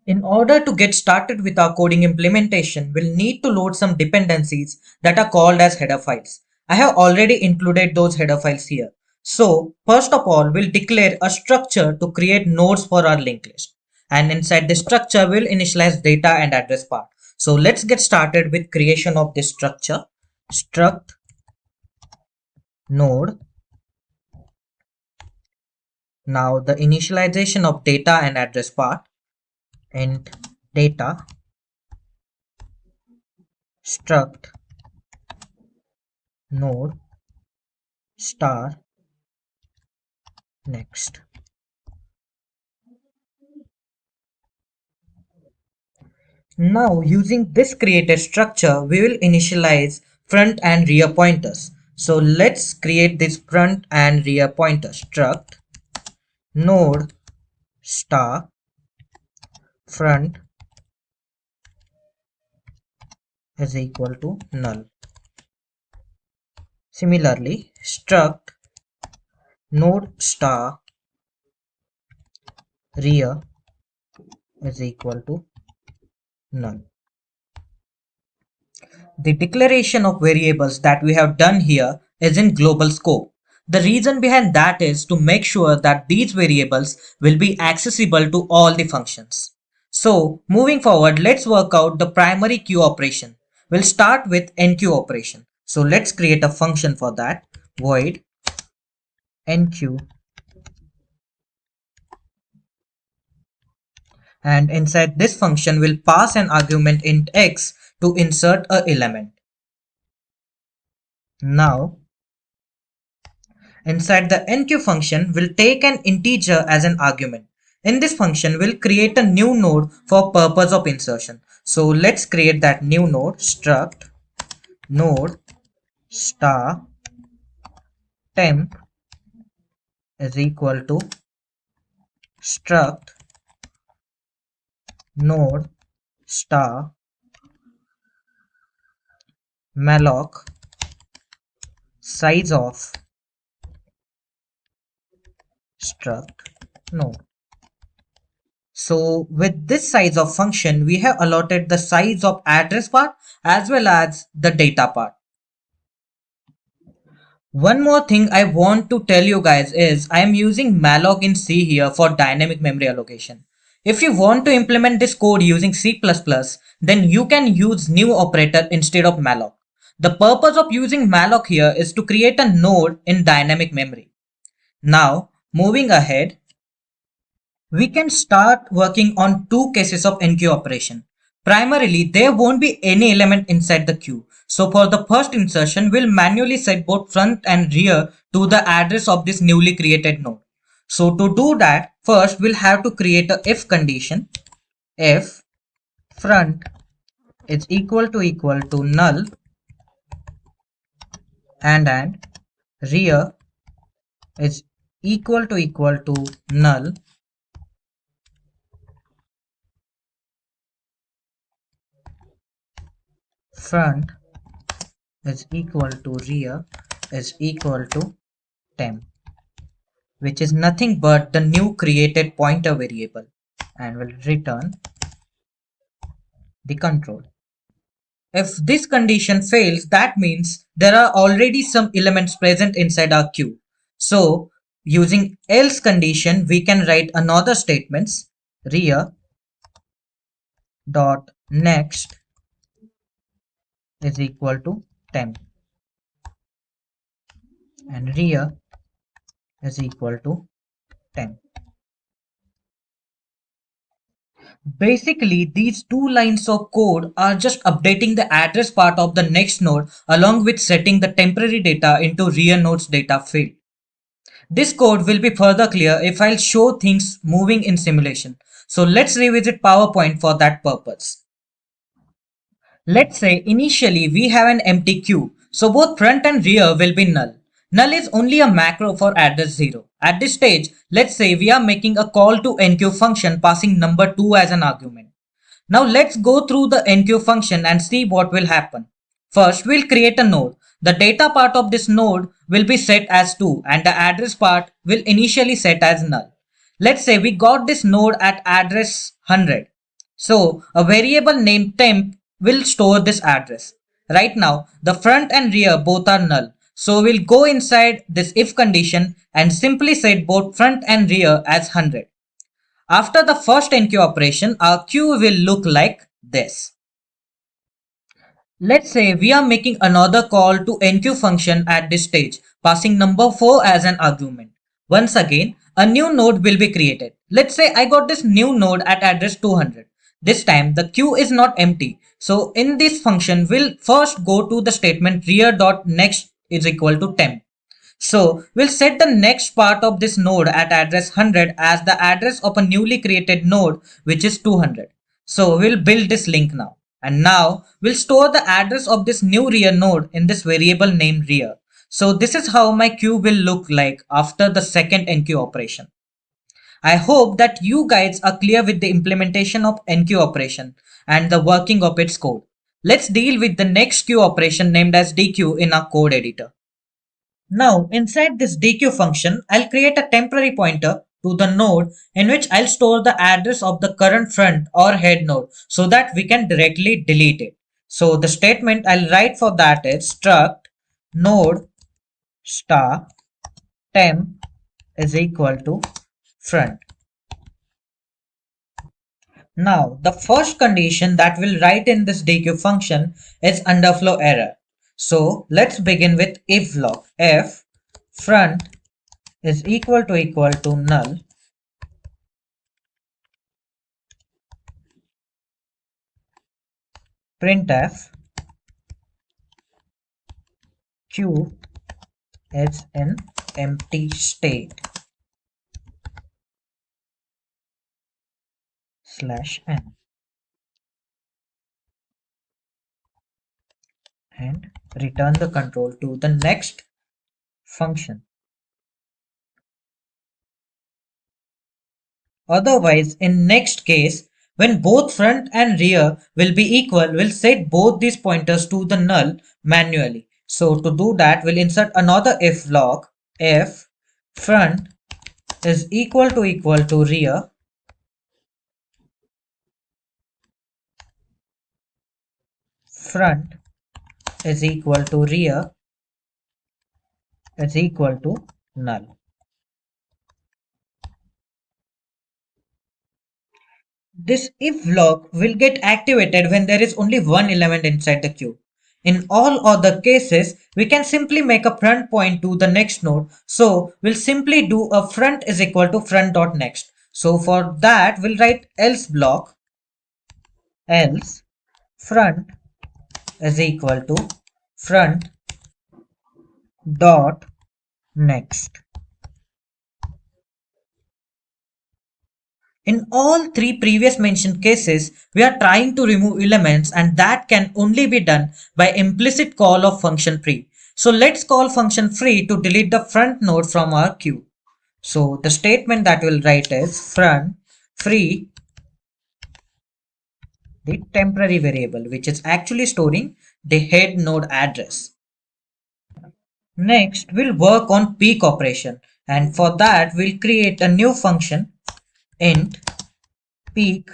In order to get started with our coding implementation, we'll need to load some dependencies that are called as header files. I have already included those header files here. So, first of all, we'll declare a structure to create nodes for our linked list. And inside this structure, we'll initialize data and address part. So, let's get started with creation of this structure. Struct node Now the initialization of data and address part, int data struct node star next. Now using this created structure, we will initialize front and rear pointers. So let's create this front and rear pointer. Struct node star front is equal to null. Similarly, struct node star rear is equal to null. The declaration of variables that we have done here is in global scope. The reason behind that is to make sure that these variables will be accessible to all the functions. So moving forward, let's work out the primary queue operation. We'll start with enqueue operation. So let's create a function for that. Void enqueue, and inside this function we'll pass an argument int x to insert a element. Now inside the enqueue function, we'll take an integer as an argument. In this function, we'll create a new node for purpose of insertion. So let's create that new node. Struct node star temp is equal to struct node star malloc size of struct node. So with this size of function, we have allotted the size of address part as well as the data part. One more thing I want to tell you guys is I am using malloc in C here for dynamic memory allocation. If you want to implement this code using C++, then you can use new operator instead of malloc. The purpose of using malloc here is to create a node in dynamic memory. Now, moving ahead, we can start working on two cases of enqueue operation. Primarily, there won't be any element inside the queue. So for the first insertion, we'll manually set both front and rear to the address of this newly created node. So to do that, first we'll have to create a if condition. If front is equal to null and rear is equal to null, front is equal to rear is equal to temp, which is nothing but the new created pointer variable, and will return the control. If this condition fails, that means there are already some elements present inside our queue. So using else condition, we can write another statements. Rear dot next is equal to temp, and rear is equal to temp. Basically, these two lines of code are just updating the address part of the next node along with setting the temporary data into rear node's data field. This code will be further clear if I'll show things moving in simulation. So let's revisit PowerPoint for that purpose. Let's say initially we have an empty queue, so both front and rear will be null. Null is only a macro for address 0. At this stage, let's say we are making a call to enqueue function passing number 2 as an argument. Now let's go through the enqueue function and see what will happen. First, we'll create a node. The data part of this node will be set as 2 and the address part will initially set as null. Let's say we got this node at address 100. So a variable named temp will store this address. Right now, the front and rear both are null. So we'll go inside this if condition and simply set both front and rear as 100. After the first enqueue operation, our queue will look like this. Let's say we are making another call to enqueue function at this stage, passing number 4 as an argument. Once again, a new node will be created. Let's say I got this new node at address 200. This time the queue is not empty. So in this function, we'll first go to the statement rear.next is equal to temp. So we'll set the next part of this node at address 100 as the address of a newly created node, which is 200. So we'll build this link now. And now we'll store the address of this new rear node in this variable named rear. So this is how my queue will look like after the second enqueue operation. I hope that you guys are clear with the implementation of enqueue operation and the working of its code. Let's deal with the next queue operation named as dequeue in our code editor. Now, inside this dequeue function, I'll create a temporary pointer to the node in which I'll store the address of the current front or head node so that we can directly delete it. So the statement I'll write for that is struct node star temp is equal to front. Now, the first condition that we'll write in this dequeue function is underflow error. So let's begin with if block. If front is equal to null, printf queue is in empty state /n and return the control to the next function. Otherwise, in next case, when both front and rear will be equal, we'll set both these pointers to the null manually. So to do that, we'll insert another if block. If front is equal to rear, front is equal to rear is equal to null. This if block will get activated when there is only one element inside the queue. In all other cases, we can simply make a front point to the next node. So we'll simply do a front is equal to front.next. So for that, we'll write else block, else front is equal to front dot next. In all three previous mentioned cases, we are trying to remove elements and that can only be done by implicit call of function free. So let's call function free to delete the front node from our queue. So the statement that we'll write is front free the temporary variable, which is actually storing the head node address. Next, we'll work on peek operation, and for that we'll create a new function int peek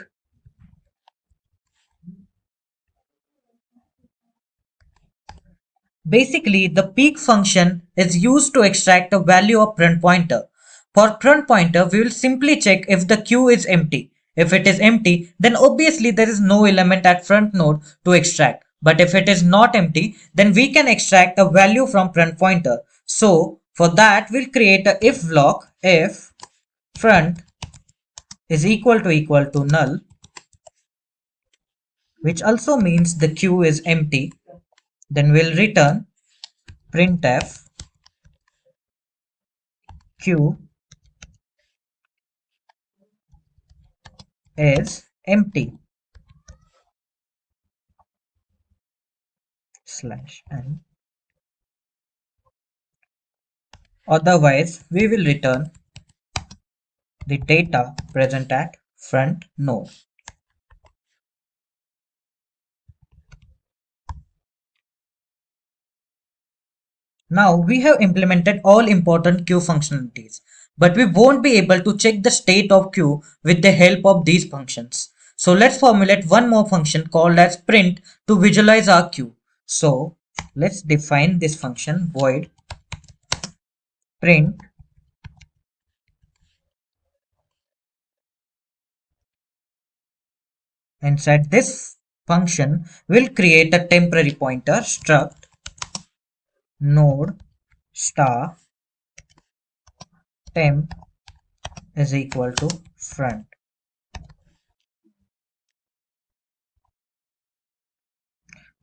Basically, the peek function is used to extract a value of front pointer. For front pointer, we will simply check if the queue is empty. If it is empty, then obviously there is no element at front node to extract. But if it is not empty, then we can extract a value from front pointer. So for that, we'll create a if block if front is equal to null, which also means the queue is empty. Then we'll return printf queue is empty /n. Otherwise, we will return the data present at front node. Now we have implemented all important queue functionalities, but we won't be able to check the state of queue with the help of these functions. So let's formulate one more function called as print to visualize our queue. So let's define this function void print Inside this function, we'll create a temporary pointer struct node star temp is equal to front.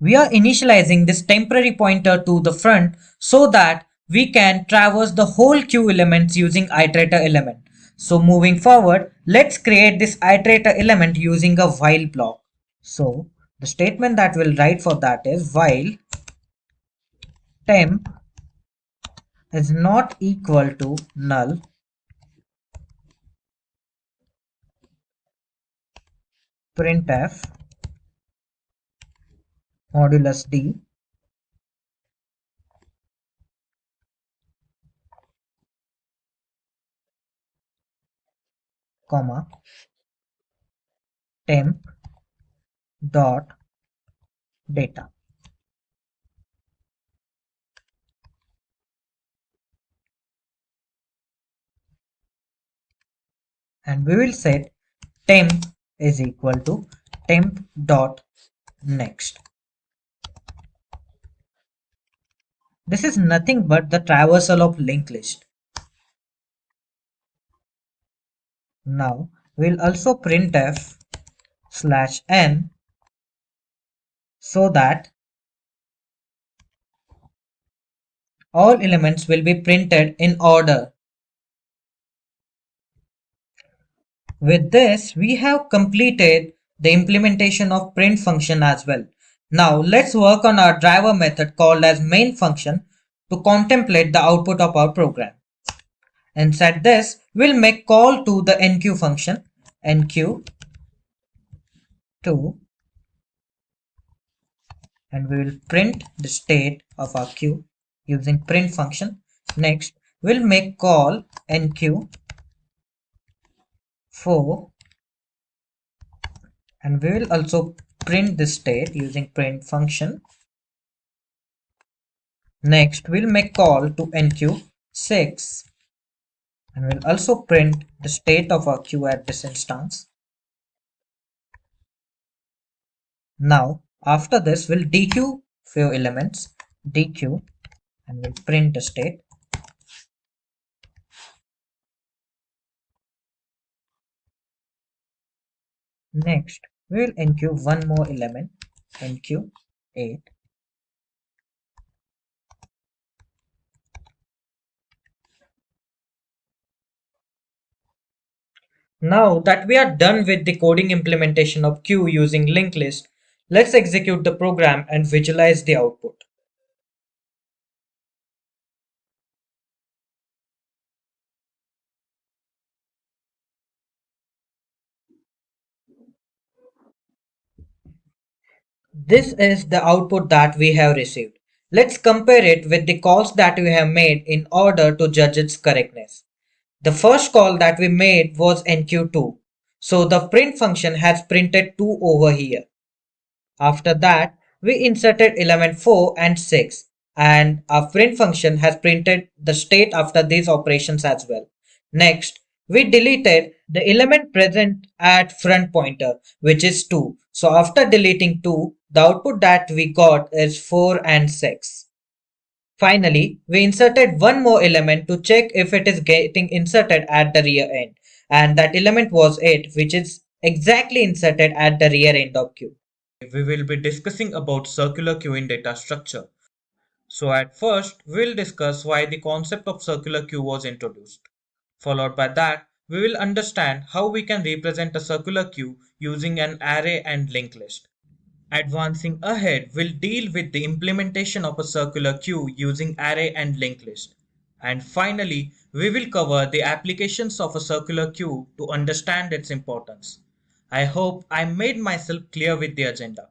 We are initializing this temporary pointer to the front so that we can traverse the whole queue elements using iterator element. So moving forward, let's create this iterator element using a while block. So the statement that we'll write for that is while temp is not equal to null, printf modulus d, comma temp dot data. And we will set temp is equal to temp dot next. This is nothing but the traversal of linked list. Now we'll also printf slash n so that all elements will be printed in order. With this, we have completed the implementation of print function as well. Now let's work on our driver method called as main function to contemplate the output of our program. Inside this, we'll make call to the enqueue function, enqueue to, and we will print the state of our queue using print function. Next, we'll make call enqueue for, and we will also print the state using print function. Next, we'll make call to enqueue 6, and we'll also print the state of our queue at this instance. Now, after this, we'll dequeue few elements, dequeue, and we'll print the state. Next, we will enqueue one more element, enqueue 8. Now that we are done with the coding implementation of queue using linked list, let's execute the program and visualize the output. This is the output that we have received. Let's compare it with the calls that we have made in order to judge its correctness. The first call that we made was enqueue2. So the print function has printed 2 over here. After that, we inserted element 4 and 6, and our print function has printed the state after these operations as well. Next, we deleted the element present at front pointer, which is 2. So after deleting 2, the output that we got is 4 and 6. Finally, we inserted one more element to check if it is getting inserted at the rear end, and that element was 8, which is exactly inserted at the rear end of queue. We will be discussing about circular queuing data structure. So at first, we'll discuss why the concept of circular queue was introduced. Followed by that, we will understand how we can represent a circular queue using an array and linked list. Advancing ahead, we'll deal with the implementation of a circular queue using array and linked list. And finally, we will cover the applications of a circular queue to understand its importance. I hope I made myself clear with the agenda.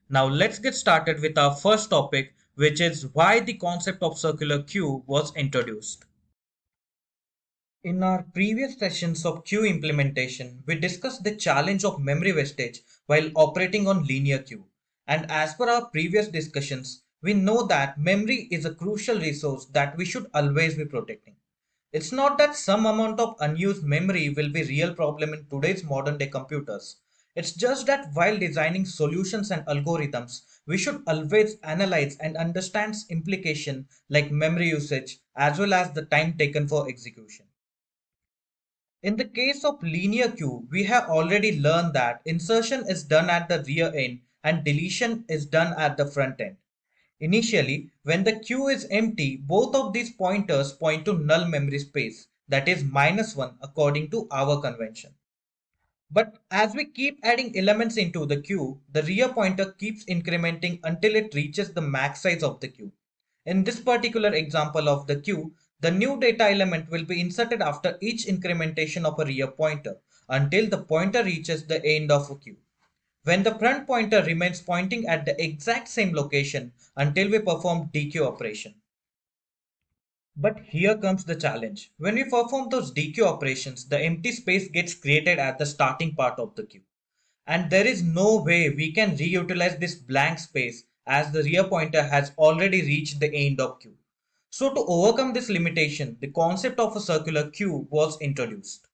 Now let's get started with our first topic, which is why the concept of circular queue was introduced. In our previous sessions of queue implementation, we discussed the challenge of memory wastage while operating on linear queue. And as per our previous discussions, we know that memory is a crucial resource that we should always be protecting. It's not that some amount of unused memory will be a real problem in today's modern day computers. It's just that while designing solutions and algorithms, we should always analyze and understand implication like memory usage as well as the time taken for execution. In the case of linear queue, we have already learned that insertion is done at the rear end and deletion is done at the front end. Initially, when the queue is empty, both of these pointers point to null memory space, that is -1 according to our convention. But as we keep adding elements into the queue, the rear pointer keeps incrementing until it reaches the max size of the queue. In this particular example of the queue, the new data element will be inserted after each incrementation of a rear pointer until the pointer reaches the end of a queue. When the front pointer remains pointing at the exact same location until we perform dequeue operation. But here comes the challenge. When we perform those dequeue operations, the empty space gets created at the starting part of the queue. And there is no way we can reutilize this blank space as the rear pointer has already reached the end of queue. So to overcome this limitation, the concept of a circular queue was introduced.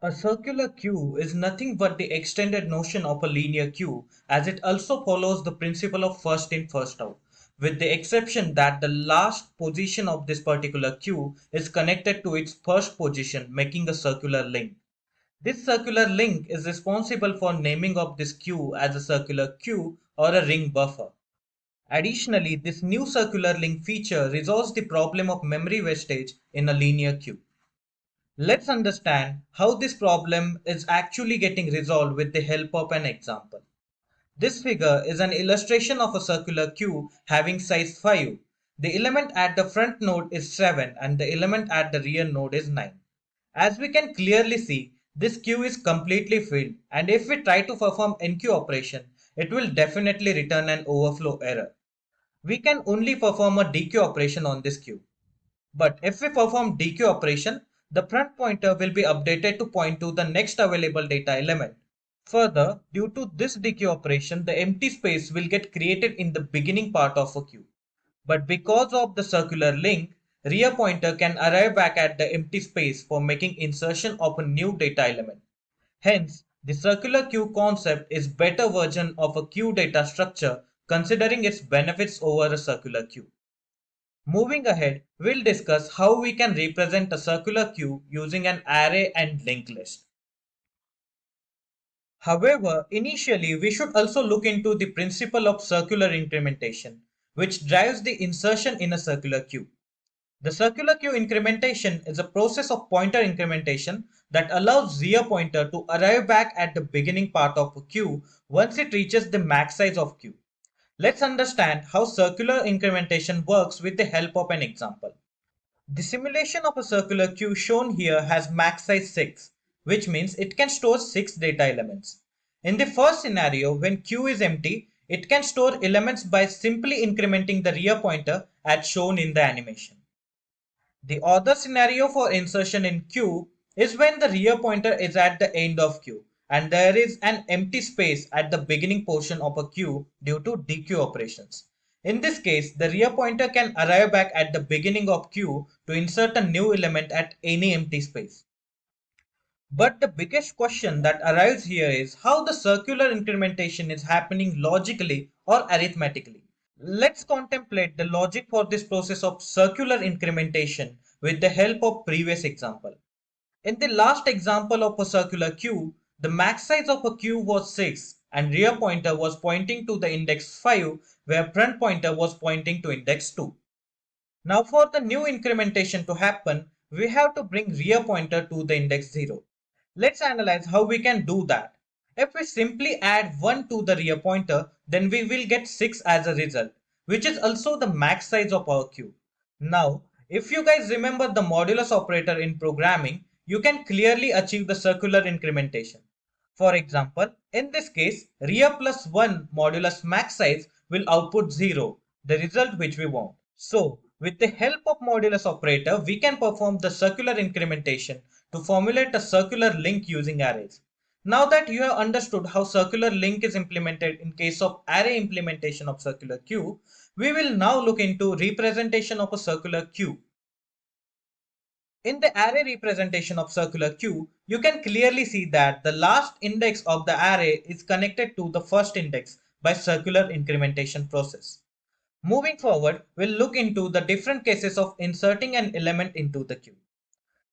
A circular queue is nothing but the extended notion of a linear queue, as it also follows the principle of first in first out, with the exception that the last position of this particular queue is connected to its first position, making a circular link. This circular link is responsible for naming of this queue as a circular queue or a ring buffer. Additionally, this new circular link feature resolves the problem of memory wastage in a linear queue. Let's understand how this problem is actually getting resolved with the help of an example. This figure is an illustration of a circular queue having size 5. The element at the front node is 7 and the element at the rear node is 9. As we can clearly see, this queue is completely filled, and if we try to perform enqueue operation, it will definitely return an overflow error. We can only perform a dequeue operation on this queue. But if we perform dequeue operation, the front pointer will be updated to point to the next available data element. Further, due to this dequeue operation, the empty space will get created in the beginning part of a queue. But because of the circular link, rear pointer can arrive back at the empty space for making insertion of a new data element. Hence, the circular queue concept is better version of a queue data structure considering its benefits over a circular queue. Moving ahead, we'll discuss how we can represent a circular queue using an array and linked list. However, initially we should also look into the principle of circular incrementation, which drives the insertion in a circular queue. The circular queue incrementation is a process of pointer incrementation that allows rear pointer to arrive back at the beginning part of a queue once it reaches the max size of queue. Let's understand how circular incrementation works with the help of an example. The simulation of a circular queue shown here has max size 6, which means it can store 6 data elements. In the first scenario, when queue is empty, it can store elements by simply incrementing the rear pointer as shown in the animation. The other scenario for insertion in queue is when the rear pointer is at the end of queue and there is an empty space at the beginning portion of a queue due to dequeue operations. In this case, the rear pointer can arrive back at the beginning of queue to insert a new element at any empty space. But the biggest question that arises here is how the circular incrementation is happening logically or arithmetically. Let's contemplate the logic for this process of circular incrementation with the help of previous example. In the last example of a circular queue, the max size of a queue was 6 and rear pointer was pointing to the index 5 where front pointer was pointing to index 2. Now for the new incrementation to happen, we have to bring rear pointer to the index 0. Let's analyze how we can do that. If we simply add 1 to the rear pointer, then we will get 6 as a result, which is also the max size of our queue. Now, if you guys remember the modulus operator in programming, you can clearly achieve the circular incrementation. For example, in this case, rear plus 1 modulus max size will output 0, the result which we want. So, with the help of modulus operator, we can perform the circular incrementation to formulate a circular link using arrays. Now that you have understood how circular link is implemented in case of array implementation of circular queue, we will now look into representation of a circular queue. In the array representation of circular queue, you can clearly see that the last index of the array is connected to the first index by circular incrementation process. Moving forward, we'll look into the different cases of inserting an element into the queue.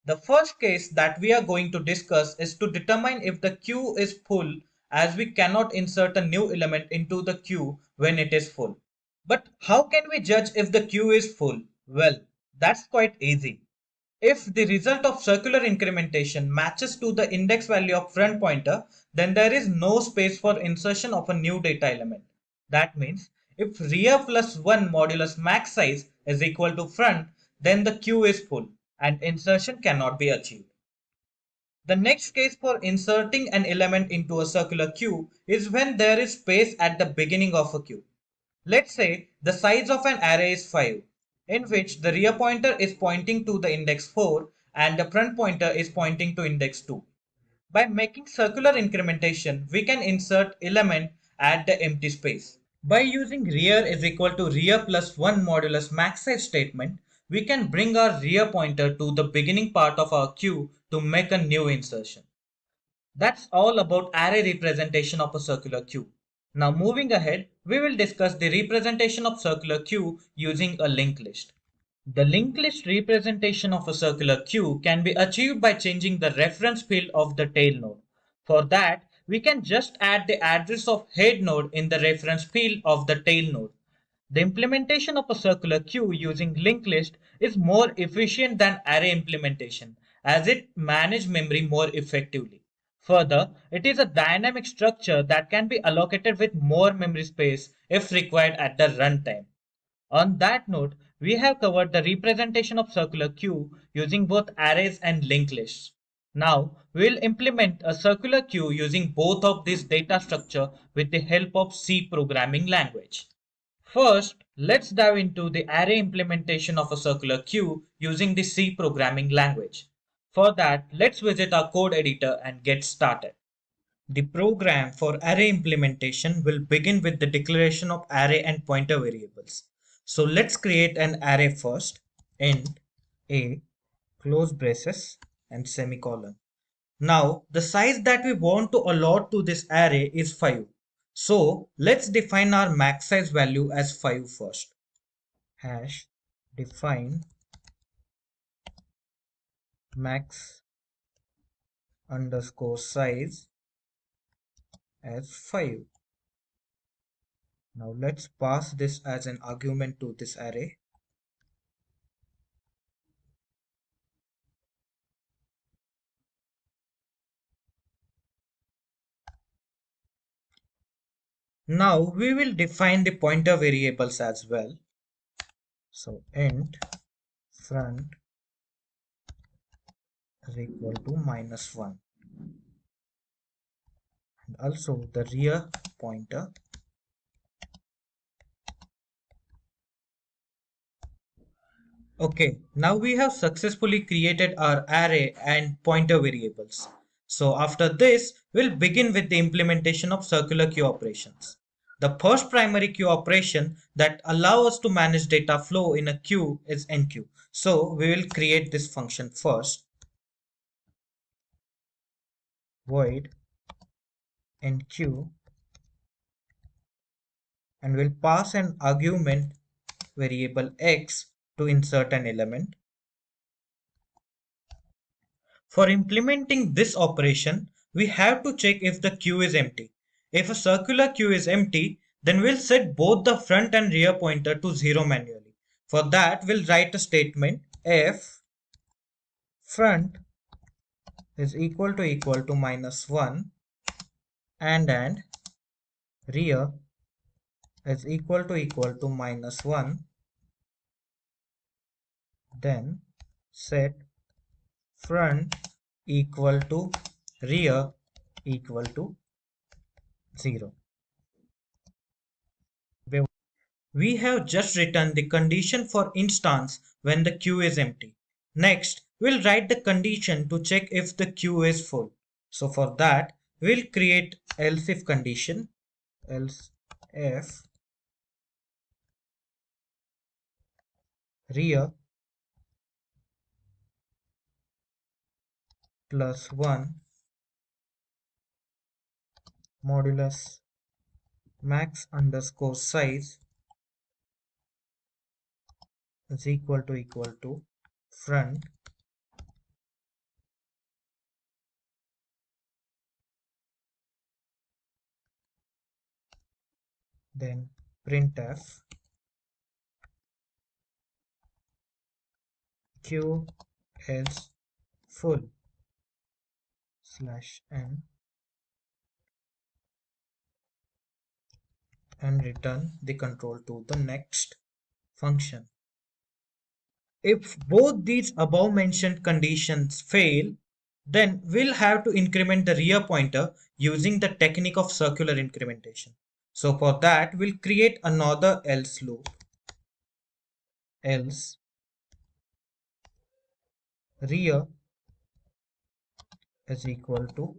The first case that we are going to discuss is to determine if the queue is full, as we cannot insert a new element into the queue when it is full. But how can we judge if the queue is full? Well, that's quite easy. If the result of circular incrementation matches to the index value of front pointer, then there is no space for insertion of a new data element. That means if rear plus 1 modulus max size is equal to front, then the queue is full and insertion cannot be achieved. The next case for inserting an element into a circular queue is when there is space at the beginning of a queue. Let's say the size of an array is 5, in which the rear pointer is pointing to the index 4 and the front pointer is pointing to index 2. By making circular incrementation, we can insert element at the empty space. By using rear is equal to rear plus 1 modulus max size statement, we can bring our rear pointer to the beginning part of our queue to make a new insertion. That's all about array representation of a circular queue. Now moving ahead, we will discuss the representation of circular queue using a linked list. The linked list representation of a circular queue can be achieved by changing the reference field of the tail node. For that, we can just add the address of head node in the reference field of the tail node. The implementation of a circular queue using linked list is more efficient than array implementation as it manages memory more effectively. Further, it is a dynamic structure that can be allocated with more memory space if required at the runtime. On that note, we have covered the representation of circular queue using both arrays and linked lists. Now, we will implement a circular queue using both of these data structure with the help of C programming language. First, let's dive into the array implementation of a circular queue using the C programming language. For that, let's visit our code editor and get started. The program for array implementation will begin with the declaration of array and pointer variables. So let's create an array first, int a, close braces and semicolon. Now the size that we want to allot to this array is 5. So let's define our max size value as 5 first. Hash define max underscore size as 5. Now let's pass this as an argument to this array. Now we will define the pointer variables as well. So int front is equal to -1 and also the rear pointer. Okay, now we have successfully created our array and pointer variables. So after this, we'll begin with the implementation of circular queue operations. The first primary queue operation that allows us to manage data flow in a queue is enqueue. So we will create this function first. Void enqueue, and we'll pass an argument variable x to insert an element. For implementing this operation, we have to check if the queue is empty. If a circular queue is empty, then we'll set both the front and rear pointer to 0 manually. For that, we'll write a statement if front is equal to -1 and rear is equal to -1, then set front equal to rear equal to 0. We have just written the condition for instance when the queue is empty. Next, we'll write the condition to check if the queue is full. So for that, we'll create else if condition, else if rear plus 1 modulus max underscore size is equal to front then printf q is full /n and return the control to the next function. If both these above mentioned conditions fail, then we'll have to increment the rear pointer using the technique of circular incrementation. So for that, we'll create another else loop, else rear is equal to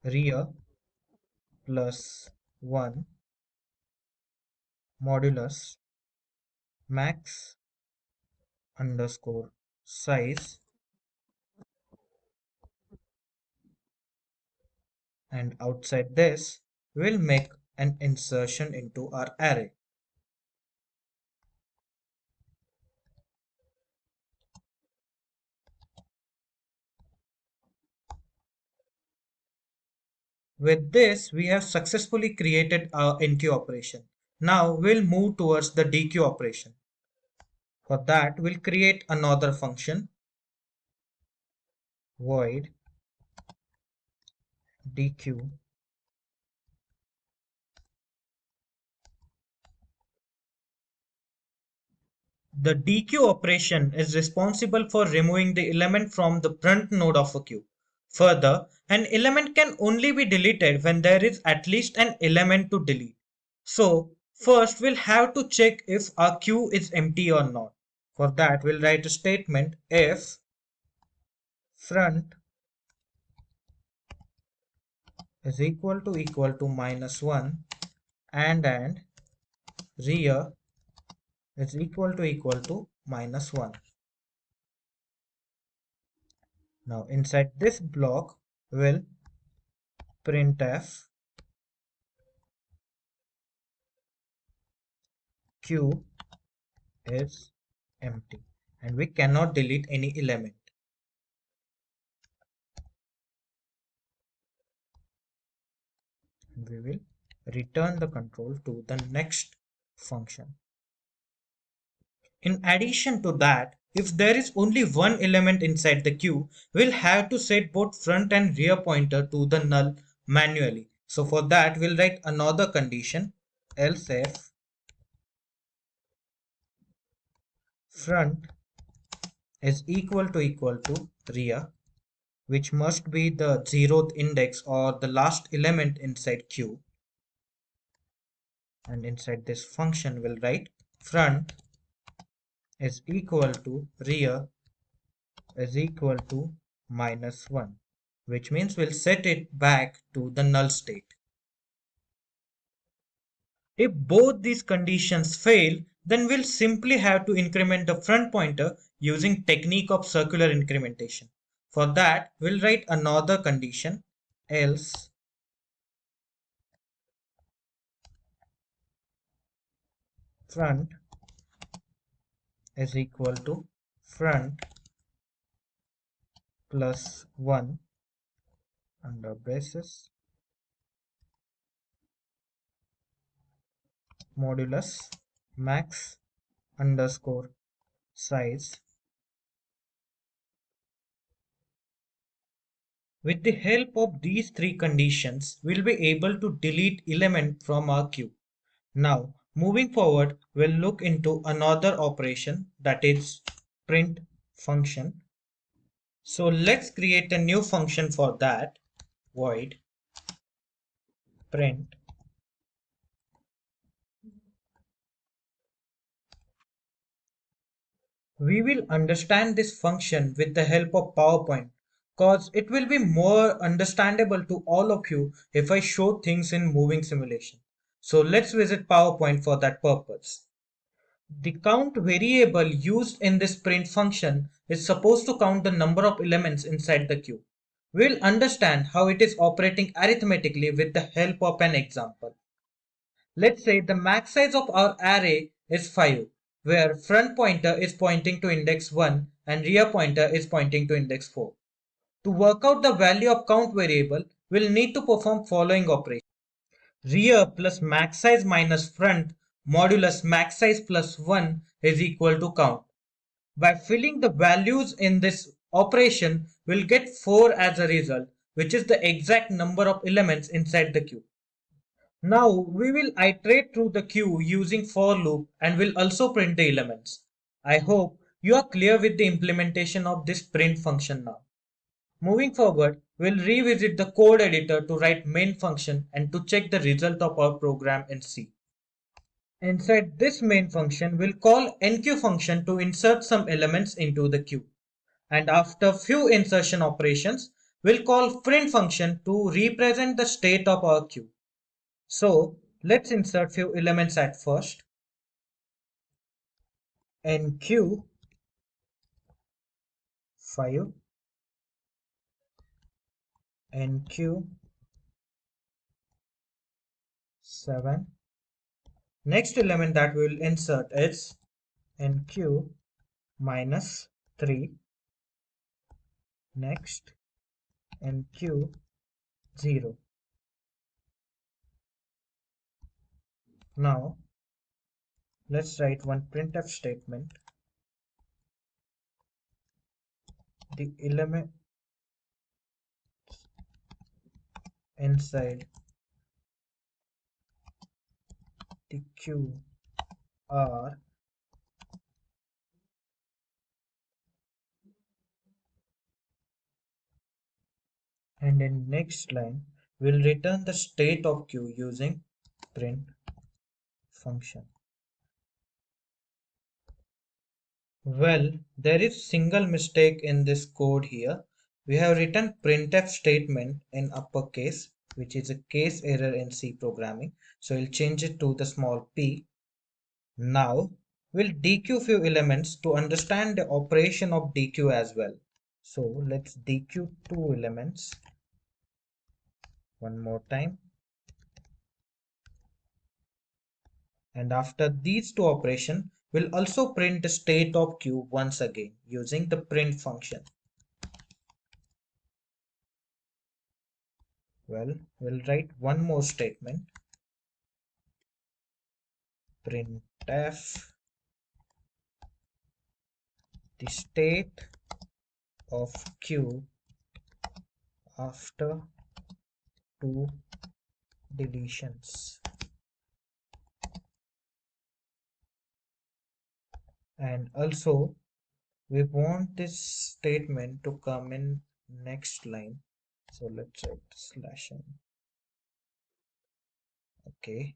rear plus 1 modulus max underscore size, and outside this we'll make an insertion into our array. With this, we have successfully created our NQ operation. Now we'll move towards the DQ operation. For that, we'll create another function, void DQ. The DQ operation is responsible for removing the element from the front node of a queue. Further, an element can only be deleted when there is at least an element to delete. So, first we'll have to check if our queue is empty or not. For that, we'll write a statement if front is equal to -1 and rear is equal to -1. Now inside this block will printf q is empty and we cannot delete any element. And we will return the control to the next function. In addition to that, if there is only one element inside the queue, we'll have to set both front and rear pointer to the null manually. So for that, we'll write another condition, else if front is equal to rear, which must be the 0th index or the last element inside queue. And inside this function, we'll write front is equal to rear is equal to -1, which means we'll set it back to the null state. If both these conditions fail, then we'll simply have to increment the front pointer using technique of circular incrementation. For that, we'll write another condition, else front is equal to front plus 1 under braces modulus max underscore size. With the help of these three conditions, we'll be able to delete element from our queue. Now, moving forward, we'll look into another operation, that is print function. So let's create a new function for that, void print We will understand this function with the help of PowerPoint, cause it will be more understandable to all of you if I show things in moving simulation. So let's visit PowerPoint for that purpose. The count variable used in this print function is supposed to count the number of elements inside the queue. We'll understand how it is operating arithmetically with the help of an example. Let's say the max size of our array is 5, where front pointer is pointing to index 1 and rear pointer is pointing to index 4. To work out the value of count variable, we'll need to perform following operation. Rear plus max size minus front modulus max size plus 1 is equal to count. By filling the values in this operation, we'll get 4 as a result, which is the exact number of elements inside the queue. Now we will iterate through the queue using for loop and will also print the elements. I hope you are clear with the implementation of this print function now. Moving forward, we'll revisit the code editor to write main function and to check the result of our program in C. Inside this main function, we'll call enqueue function to insert some elements into the queue. And after few insertion operations, we'll call print function to represent the state of our queue. So let's insert few elements at first. Enqueue 5, enqueue 7. Next element that we will insert is enqueue minus 3. Next enqueue 0. Now let's write one printf statement. The element inside the queue are and in next line we'll return the state of queue using print function. Well, there is single mistake in this code here. We have written printf statement in uppercase, which is a case error in C programming. So we'll change it to the small p. Now we'll dequeue few elements to understand the operation of dequeue as well. So let's dequeue two elements one more time. And after these two operations, we'll also print the state of queue once again using the print function. Well, we'll write one more statement. Printf the state of queue after two deletions. And also we want this statement to come in next line. So let's write /n. Okay.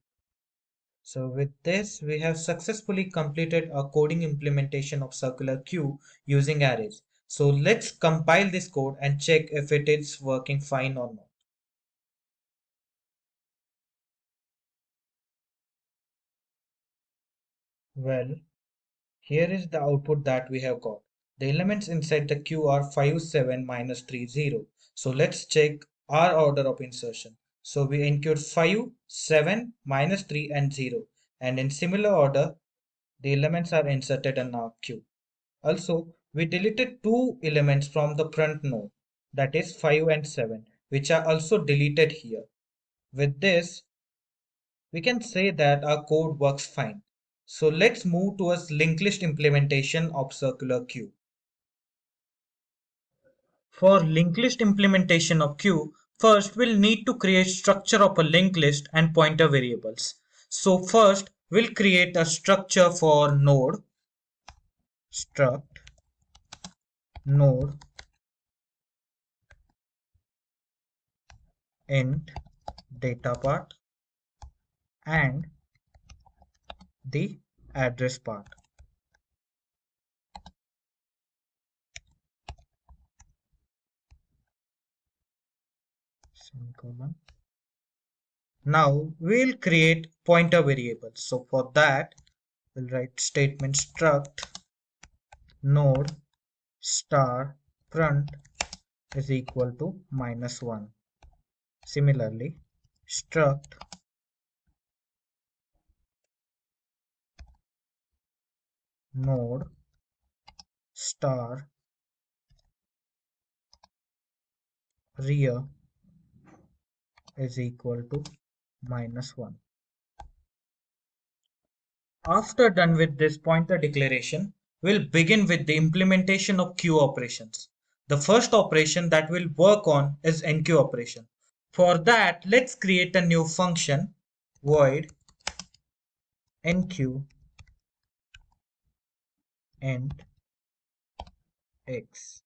So with this, we have successfully completed our coding implementation of circular queue using arrays. So let's compile this code and check if it is working fine or not. Well, here is the output that we have got. The elements inside the queue are 5, 7, minus 3, 0. So let's check our order of insertion. So we include 5, 7, minus 3 and 0. And in similar order, the elements are inserted in our queue. Also, we deleted two elements from the front node, that is 5 and 7, which are also deleted here. With this, we can say that our code works fine. So let's move towards linked list implementation of circular queue. For linked list implementation of queue, first we'll need to create structure of a linked list and pointer variables. So first we'll create a structure for node struct node int data part and the address part. Semicolon. Now we'll create pointer variables. So for that, we'll write statement struct node star front is equal to -1. Similarly, struct node star rear is equal to minus 1. After done with this pointer declaration, we'll begin with the implementation of queue operations. The first operation that we'll work on is enqueue operation. For that, let's create a new function, void enqueue int x.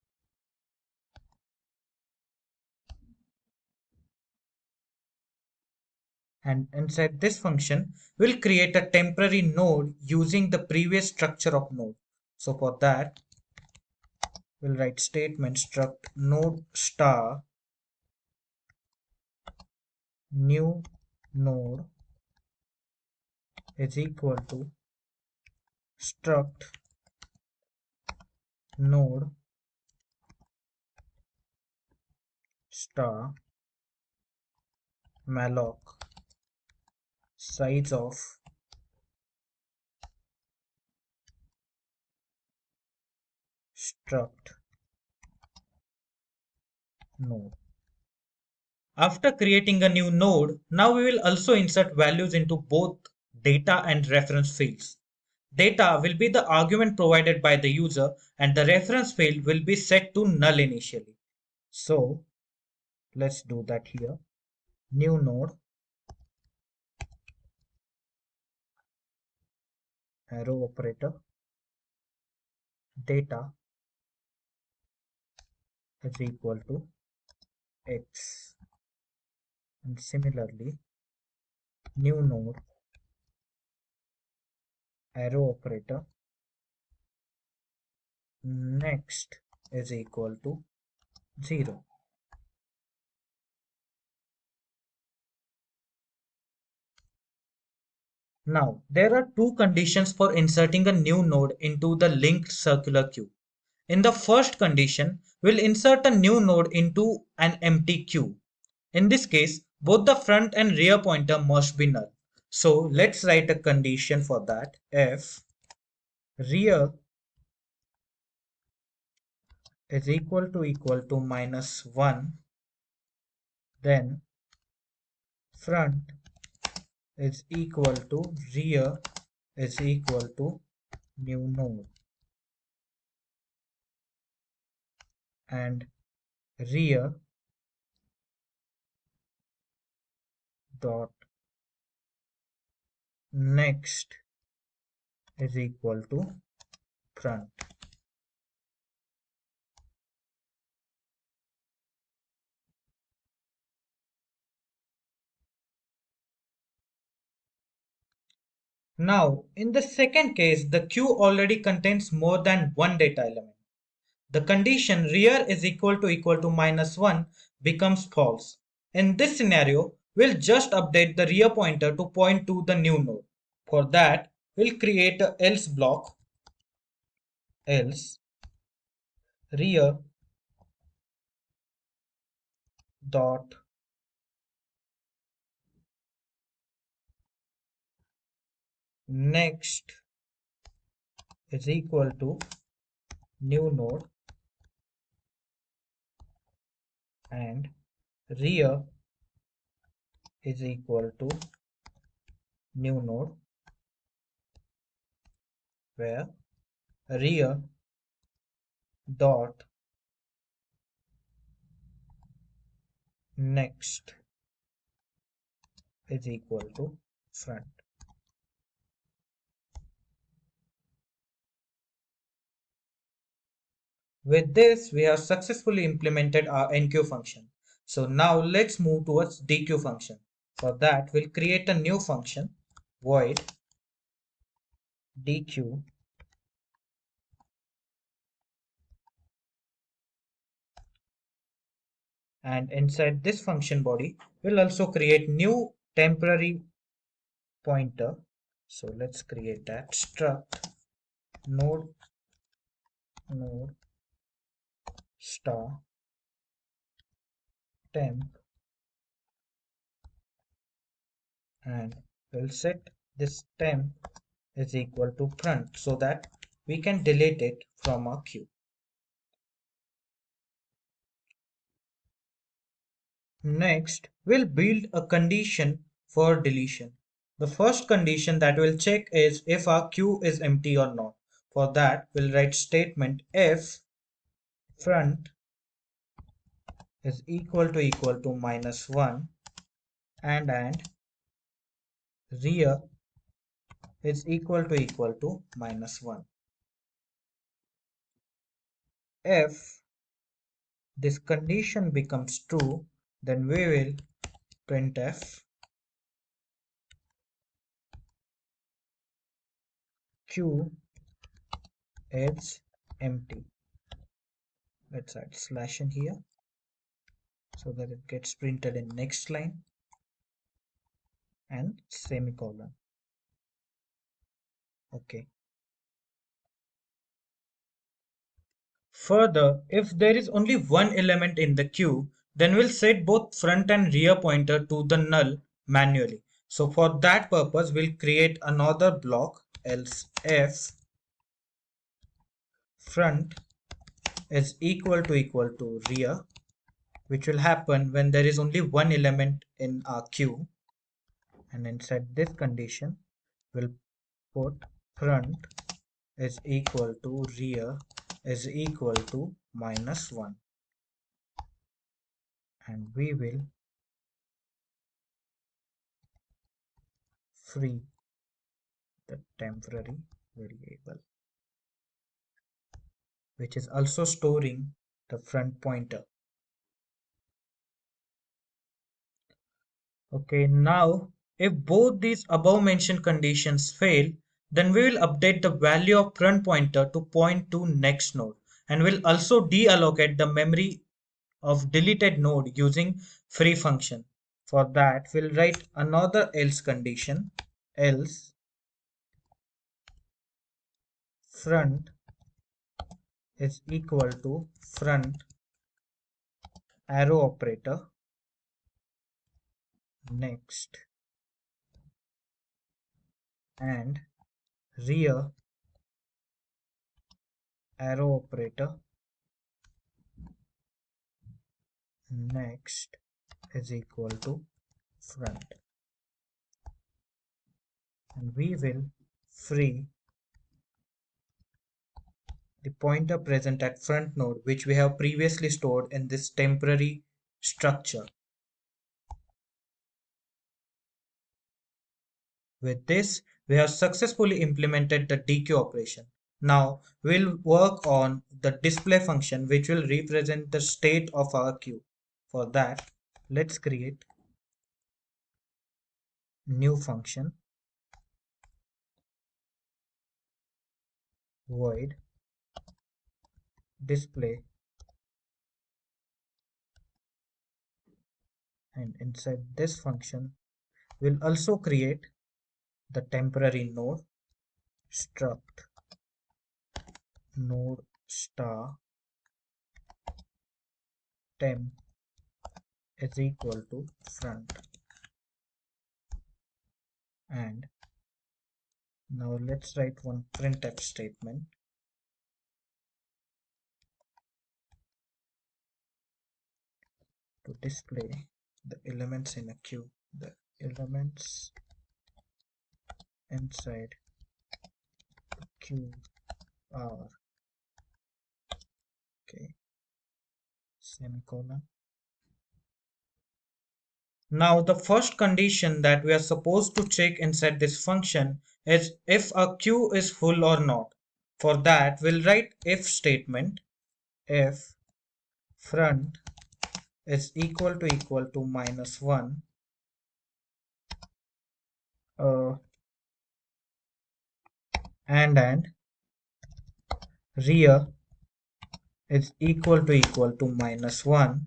And inside this function, we'll create a temporary node using the previous structure of node. So for that, we'll write statement struct node star new node is equal to struct node star malloc size of struct node. After creating a new node, now we will also insert values into both data and reference fields. Data will be the argument provided by the user and the reference field will be set to null initially. So let's do that here. New node, arrow operator, data is equal to x. And similarly, new node, arrow operator, next is equal to 0. Now, there are two conditions for inserting a new node into the linked circular queue. In the first condition, we'll insert a new node into an empty queue. In this case, both the front and rear pointer must be null. So let's write a condition for that. If rear is equal to minus 1, then front is equal to rear is equal to new node, and rear dot next is equal to front. Now, in the second case, the queue already contains more than one data element. The condition rear is equal to minus 1 becomes false. In this scenario, we'll just update the rear pointer to point to the new node. For that, we'll create a else block, else rear dot next is equal to new node, and rear is equal to new node, where rear dot next is equal to front. With this, we have successfully implemented our enqueue function. So now let's move towards dequeue function. For that, we'll create a new function, void dequeue, and inside this function body, we'll also create new temporary pointer. So let's create that struct node star temp, and we'll set this temp is equal to front so that we can delete it from our queue. Next, we'll build a condition for deletion. The first condition that we'll check is if our queue is empty or not. For that, we'll write statement if front is equal to -1 and rear is equal to -1. If this condition becomes true, then we will printf queue is empty. Let's add slash in here so that it gets printed in next line and semicolon. Okay. Further, if there is only one element in the queue, then we'll set both front and rear pointer to the null manually. So for that purpose, we'll create another block else if front is equal to rear, which will happen when there is only one element in our queue, and inside this condition we'll put front is equal to rear is equal to -1, and we will free the temporary variable, which is also storing the front pointer. Okay, now if both these above mentioned conditions fail, then we will update the value of front pointer to point to next node, and we'll also deallocate the memory of deleted node using free function. For that, we'll write another else condition, else front is equal to front arrow operator next and rear arrow operator next is equal to front, and we will free the pointer present at front node, which we have previously stored in this temporary structure. With this, we have successfully implemented the dequeue operation. Now we'll work on the display function, which will represent the state of our queue. For that, let's create new function void display, and inside this function we'll also create the temporary node struct node star temp is equal to front. And now let's write one printf statement to display the elements in a queue. The elements inside the queue are okay, semicolon. Now the first condition that we are supposed to check inside this function is if a queue is full or not. For that, we'll write if statement if front is equal to -1 and rear is equal to -1,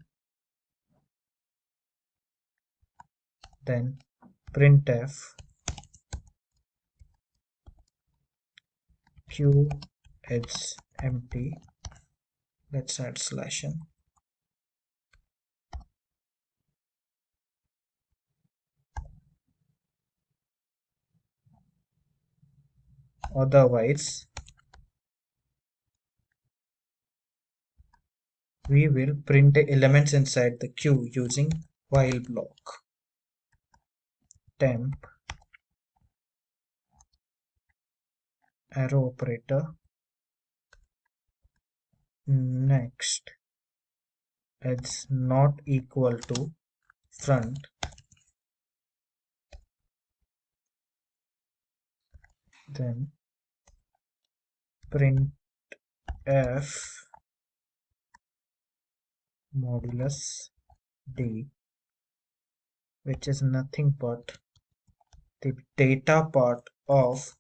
then printf queue is empty. Let's add slash in. Otherwise, we will print the elements inside the queue using while block. temp arrow operator. Next, it's not equal to front. Then print f modulus d, which is nothing but the data part of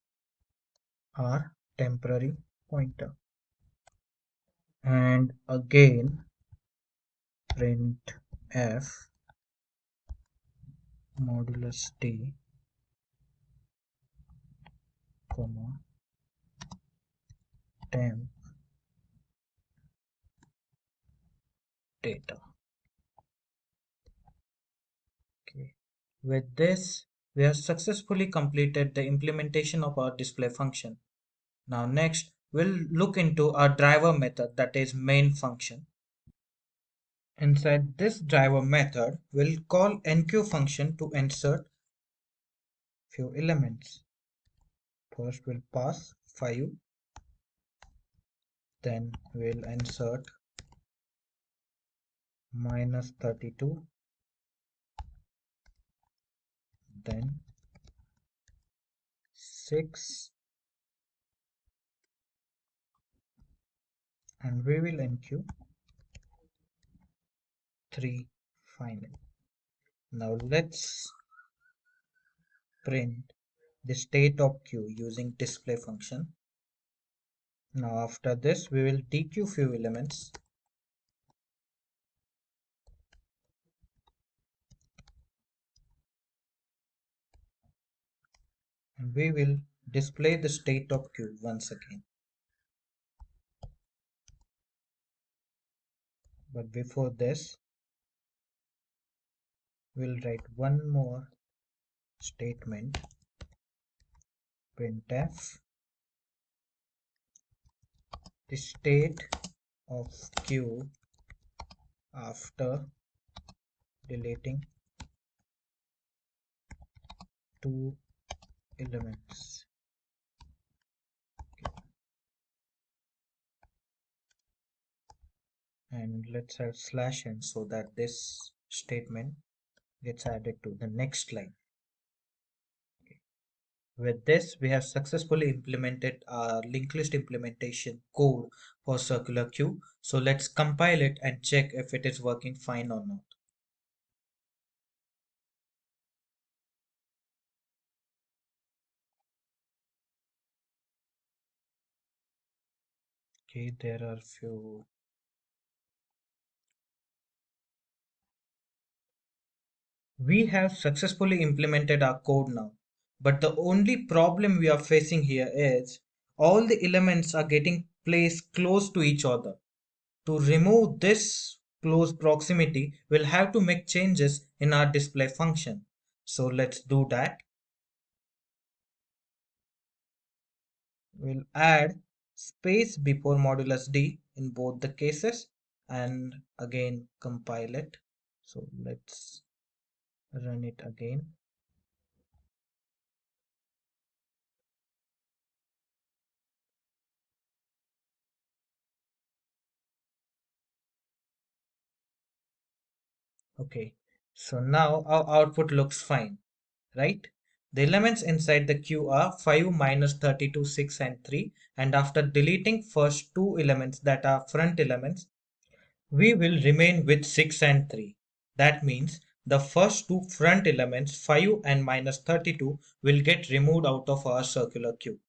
our temporary pointer. And again print f modulus d, comma temp data. Okay. With this, we have successfully completed the implementation of our display function. Now next, we'll look into our driver method, that is main function. Inside this driver method, we'll call enqueue function to insert few elements. First we'll pass 5, then we'll insert minus 32, then 6, and we will enqueue 3 finally. Now let's print the state of queue using display function. Now after this we will dequeue few elements. And we will display the state of queue once again. But before this, we'll write one more statement, printf the state of queue after deleting 2 elements. And let's add slash n so that this statement gets added to the next line. With this, we have successfully implemented our linked list implementation code for circular queue. So let's compile it and check if it is working fine or not. Okay, there are few we have successfully implemented our code now, but the only problem we are facing here is all the elements are getting placed close to each other. To remove this close proximity, we'll have to make changes in our display function. So let's do that. We'll add space before modulus d in both the cases and again compile it. So let's run it again. Okay, so now our output looks fine, right? The elements inside the queue are 5 minus 32, 6 and 3, and after deleting first 2 elements that are front elements, we will remain with 6 and 3. That means the first 2 front elements 5 and minus 32 will get removed out of our circular queue.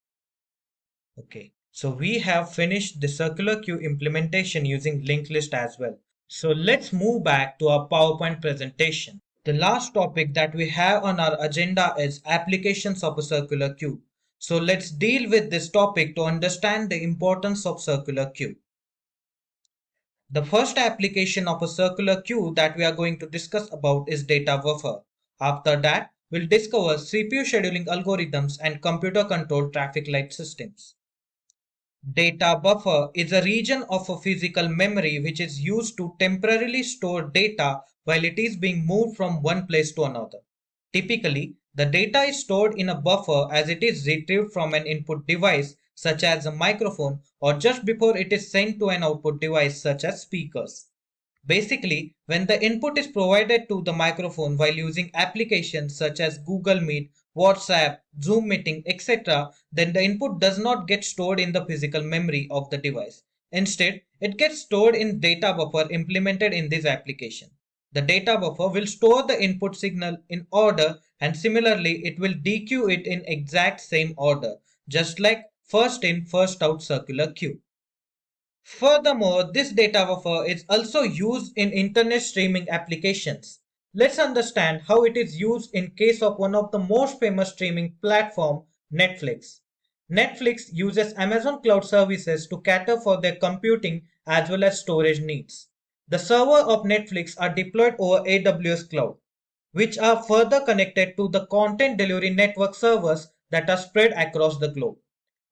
Okay, so we have finished the circular queue implementation using linked list as well. So let's move back to our PowerPoint presentation. The last topic that we have on our agenda is applications of a circular queue. So let's deal with this topic to understand the importance of circular queue. The first application of a circular queue that we are going to discuss about is data buffer. After that, we'll discover CPU scheduling algorithms and computer controlled traffic light systems. Data buffer is a region of a physical memory which is used to temporarily store data while it is being moved from one place to another. Typically, The data is stored in a buffer as it is retrieved from an input device such as a microphone or just before it is sent to an output device such as speakers. Basically, when the input is provided to the microphone while using applications such as Google Meet, WhatsApp, Zoom meeting, etc., then the input does not get stored in the physical memory of the device. Instead, it gets stored in data buffer implemented in this application. The data buffer will store the input signal in order and similarly it will dequeue it in exact same order, just like first in first out circular queue. Furthermore, this data buffer is also used in internet streaming applications. Let's understand how it is used in case of one of the most famous streaming platform, Netflix. Netflix uses Amazon Cloud Services to cater for their computing as well as storage needs. The server of Netflix are deployed over AWS Cloud, which are further connected to the content delivery network servers that are spread across the globe.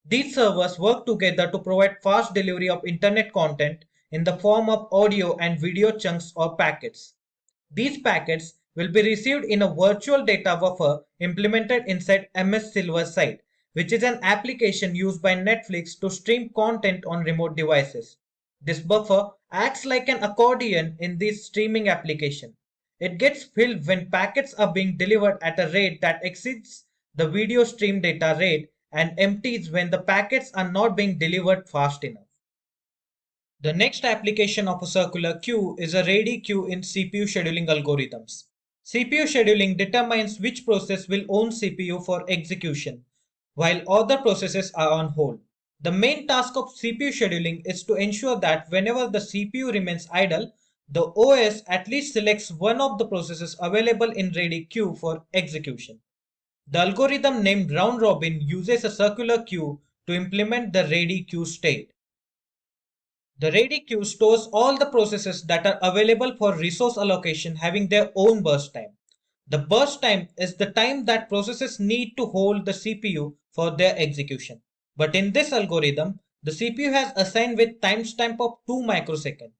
These servers work together to provide fast delivery of internet content in the form of audio and video chunks or packets. These packets will be received in a virtual data buffer implemented inside MS Silverside, which is an application used by Netflix to stream content on remote devices. This buffer acts like an accordion in this streaming application. It gets filled when packets are being delivered at a rate that exceeds the video stream data rate and empties when the packets are not being delivered fast enough. The next application of a circular queue is a ready queue in CPU scheduling algorithms. CPU scheduling determines which process will own CPU for execution, while other processes are on hold. The main task of CPU scheduling is to ensure that whenever the CPU remains idle, the OS at least selects one of the processes available in ready queue for execution. The algorithm named round robin uses a circular queue to implement the ready queue state. The ready queue stores all the processes that are available for resource allocation having their own burst time. The burst time is the time that processes need to hold the CPU for their execution. But in this algorithm, the CPU has assigned with timestamp of 2 microseconds.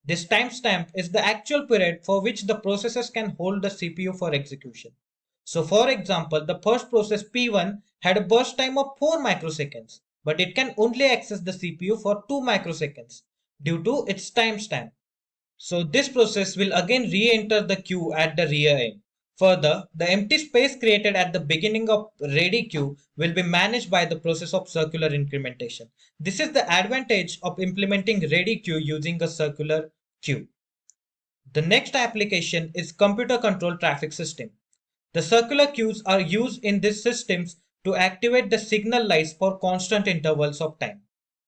This timestamp is the actual period for which the processes can hold the CPU for execution. So for example, the first process P1 had a burst time of 4 microseconds, but it can only access the CPU for 2 microseconds due to its timestamp. So this process will again re-enter the queue at the rear end. Further, the empty space created at the beginning of ready queue will be managed by the process of circular incrementation. This is the advantage of implementing ready queue using a circular queue. The next application is computer control traffic system. The circular queues are used in these systems to activate the signal lights for constant intervals of time.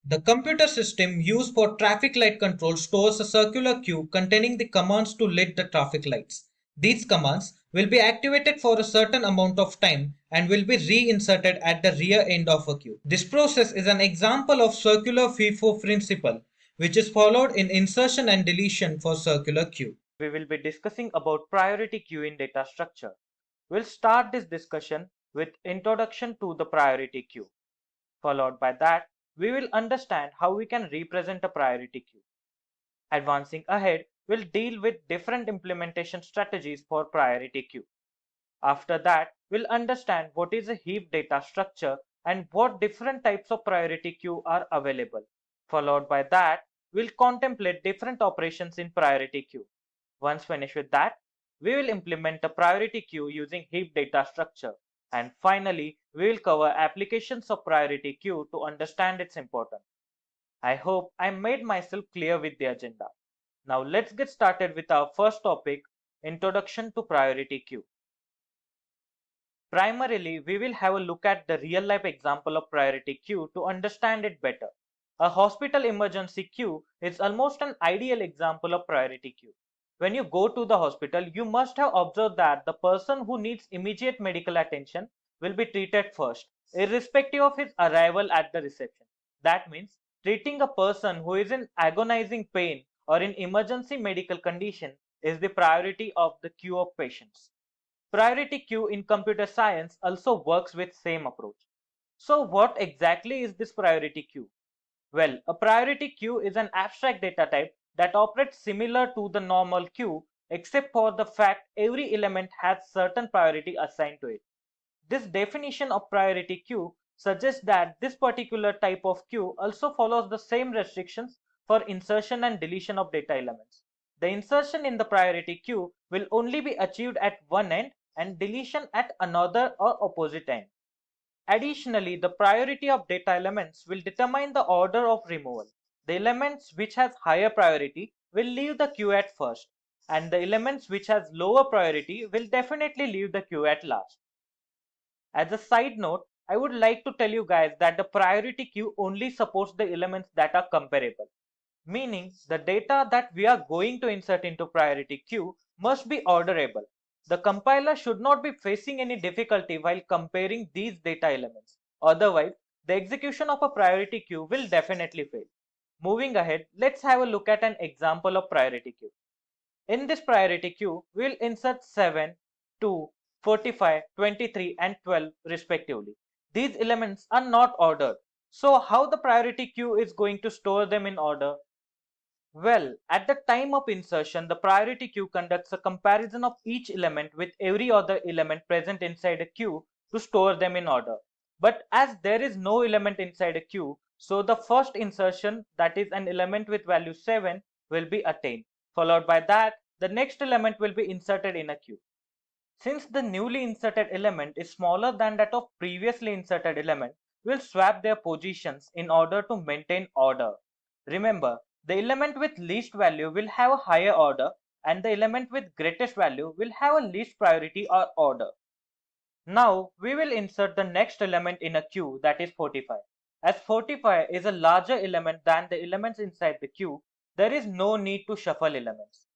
The computer system used for traffic light control stores a circular queue containing the commands to lit the traffic lights. These commands will be activated for a certain amount of time and will be reinserted at the rear end of a queue. This process is an example of circular FIFO principle, which is followed in insertion and deletion for circular queue. We will be discussing about priority queue in data structure. We'll start this discussion with introduction to the priority queue. Followed by that, we will understand how we can represent a priority queue. Advancing ahead, we'll deal with different implementation strategies for priority queue. After that, we'll understand what is a heap data structure and what different types of priority queue are available. Followed by that, we'll contemplate different operations in priority queue. Once finished with that, we will implement a priority queue using heap data structure. And finally, we will cover applications of priority queue to understand its importance. I hope I made myself clear with the agenda. Now let's get started with our first topic, Introduction to Priority Queue. Primarily, we will have a look at the real-life example of priority queue to understand it better. A hospital emergency queue is almost an ideal example of priority queue. When you go to the hospital, you must have observed that the person who needs immediate medical attention will be treated first, irrespective of his arrival at the reception. That means treating a person who is in agonizing pain or in emergency medical condition is the priority of the queue of patients. Priority queue in computer science also works with same approach. So what exactly is this priority queue? Well, a priority queue is an abstract data type that operates similar to the normal queue except for the fact every element has certain priority assigned to it. This definition of priority queue suggests that this particular type of queue also follows the same restrictions for insertion and deletion of data elements. The insertion in the priority queue will only be achieved at one end and deletion at another or opposite end. Additionally, the priority of data elements will determine the order of removal. The elements which has higher priority will leave the queue at first, and the elements which has lower priority will definitely leave the queue at last. As a side note, I would like to tell you guys that the priority queue only supports the elements that are comparable, meaning the data that we are going to insert into priority queue must be orderable. The compiler should not be facing any difficulty while comparing these data elements. Otherwise, the execution of a priority queue will definitely fail. Moving ahead, let's have a look at an example of priority queue. In this priority queue, we will insert 7, 2, 45, 23 and 12 respectively. These elements are not ordered. So how the priority queue is going to store them in order? Well, at the time of insertion, the priority queue conducts a comparison of each element with every other element present inside a queue to store them in order. But as there is no element inside a queue, so the first insertion, that is an element with value 7, will be attained. Followed by that, the next element will be inserted in a queue. Since the newly inserted element is smaller than that of previously inserted element, we'll swap their positions in order to maintain order. Remember, the element with least value will have a higher order and the element with greatest value will have a least priority or order. Now we will insert the next element in a queue, that is 45. As 45 is a larger element than the elements inside the queue, there is no need to shuffle elements.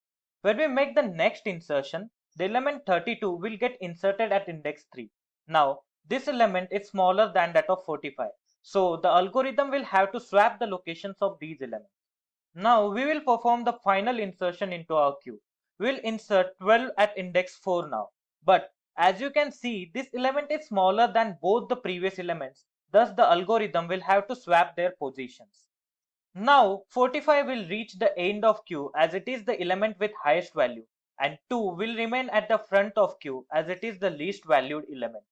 When we make the next insertion, the element 32 will get inserted at index 3. Now this element is smaller than that of 45, so the algorithm will have to swap the locations of these elements. Now we will perform the final insertion into our queue. We will insert 12 at index 4 now. But as you can see, this element is smaller than both the previous elements. Thus the algorithm will have to swap their positions. Now 45 will reach the end of queue as it is the element with highest value, and 2 will remain at the front of queue as it is the least valued element.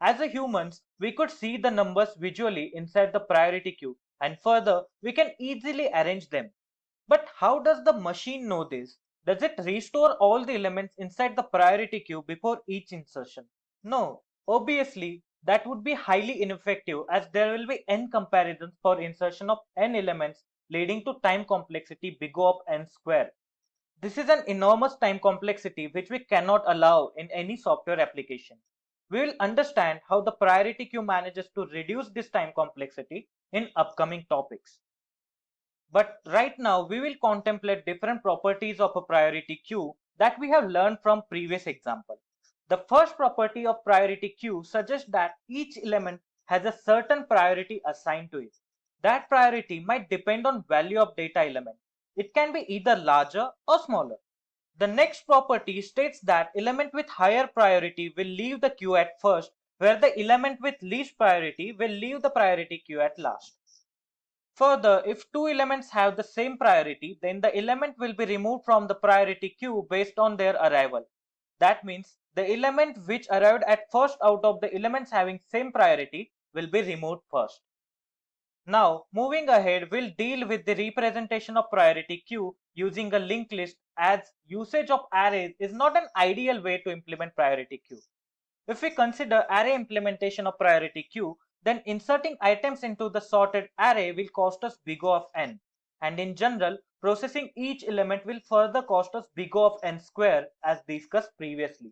As a humans, we could see the numbers visually inside the priority queue, and further, we can easily arrange them. But how does the machine know this? Does it restore all the elements inside the priority queue before each insertion? No. Obviously, that would be highly ineffective as there will be n comparisons for insertion of n elements, leading to time complexity big O of n square. This is an enormous time complexity which we cannot allow in any software application. We will understand how the priority queue manages to reduce this time complexity in upcoming topics. But right now we will contemplate different properties of a priority queue that we have learned from previous example. The first property of priority queue suggests that each element has a certain priority assigned to it. That priority might depend on value of data element. It can be either larger or smaller. The next property states that element with higher priority will leave the queue at first, where the element with least priority will leave the priority queue at last. Further, if two elements have the same priority, then the element will be removed from the priority queue based on their arrival. That means the element which arrived at first out of the elements having same priority will be removed first. Now, moving ahead, we'll deal with the representation of priority queue using a linked list, as usage of arrays is not an ideal way to implement priority queue. If we consider array implementation of priority queue, then inserting items into the sorted array will cost us big O of n. And in general, processing each element will further cost us big O of n square as discussed previously.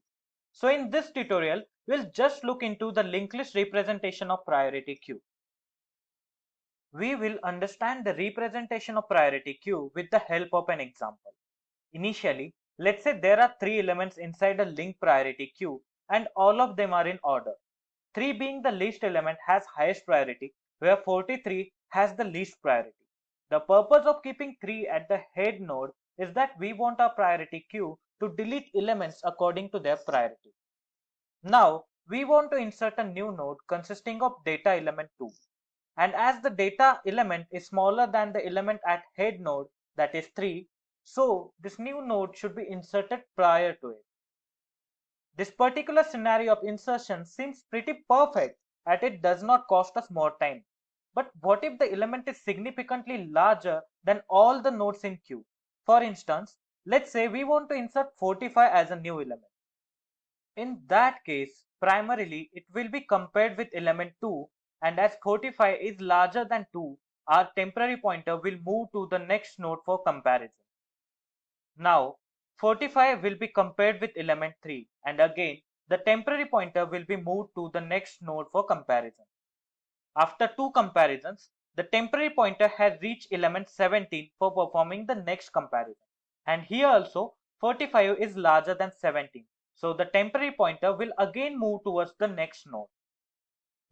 So in this tutorial, we'll just look into the linked list representation of priority queue. We will understand the representation of priority queue with the help of an example. Initially, let's say there are 3 elements inside a linked priority queue and all of them are in order. 3 being the least element has highest priority, where 43 has the least priority. The purpose of keeping 3 at the head node is that we want our priority queue to delete elements according to their priority. Now, we want to insert a new node consisting of data element 2. And as the data element is smaller than the element at head node, that is 3, so this new node should be inserted prior to it. This particular scenario of insertion seems pretty perfect as it does not cost us more time. But what if the element is significantly larger than all the nodes in queue? For instance, let's say we want to insert 45 as a new element. In that case, primarily it will be compared with element 2, and as 45 is larger than 2, our temporary pointer will move to the next node for comparison. Now, 45 will be compared with element 3, and again the temporary pointer will be moved to the next node for comparison. After two comparisons, the temporary pointer has reached element 17 for performing the next comparison. And here also 45 is larger than 17. So the temporary pointer will again move towards the next node.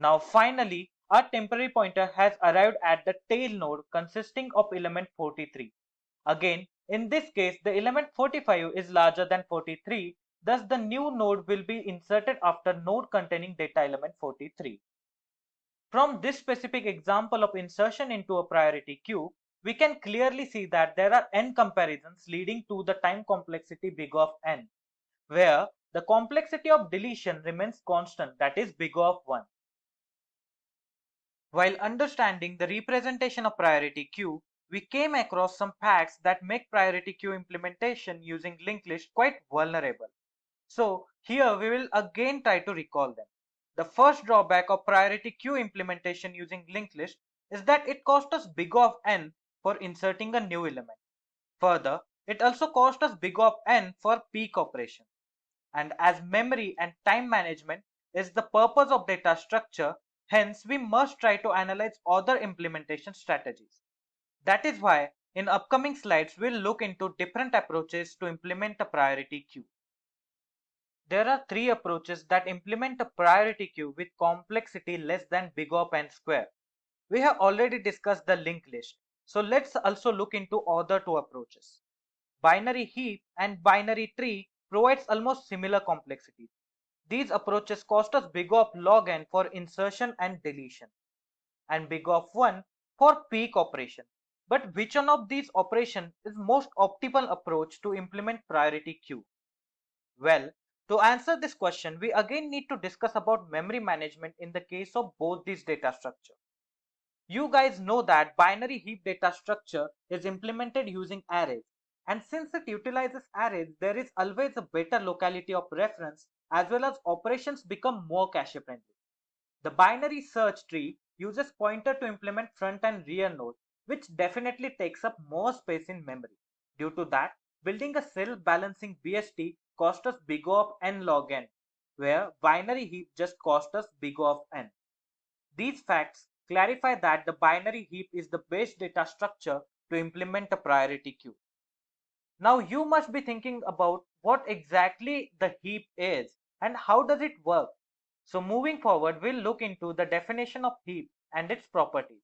Now finally, our temporary pointer has arrived at the tail node consisting of element 43. Again, in this case, the element 45 is larger than 43, thus the new node will be inserted after node containing data element 43. From this specific example of insertion into a priority queue, we can clearly see that there are n comparisons leading to the time complexity big of n, where the complexity of deletion remains constant, that is big of 1. While understanding the representation of priority queue, we came across some facts that make priority queue implementation using linked list quite vulnerable. So here we will again try to recall them. The first drawback of priority queue implementation using linked list is that it costs us big of n for inserting a new element. Further, it also costs us big of n for peak operation. And as memory and time management is the purpose of data structure, hence we must try to analyze other implementation strategies. That is why in upcoming slides we'll look into different approaches to implement a priority queue. There are three approaches that implement a priority queue with complexity less than big O of n square. We have already discussed the linked list, so let's also look into other two approaches. Binary heap and binary tree provides almost similar complexity. These approaches cost us big O of log n for insertion and deletion, and big O of 1 for peak operation. But which one of these operations is most optimal approach to implement priority queue? Well, to answer this question, we again need to discuss about memory management in the case of both these data structure. You guys know that binary heap data structure is implemented using arrays, and since it utilizes arrays, there is always a better locality of reference as well as operations become more cache friendly. The binary search tree uses pointer to implement front and rear node, which definitely takes up more space in memory. Due to that, building a self-balancing BST cost us big O of n log n, where binary heap just cost us big O of n. These facts clarify that the binary heap is the best data structure to implement a priority queue. Now you must be thinking about what exactly the heap is and how does it work. So moving forward, we'll look into the definition of heap and its properties.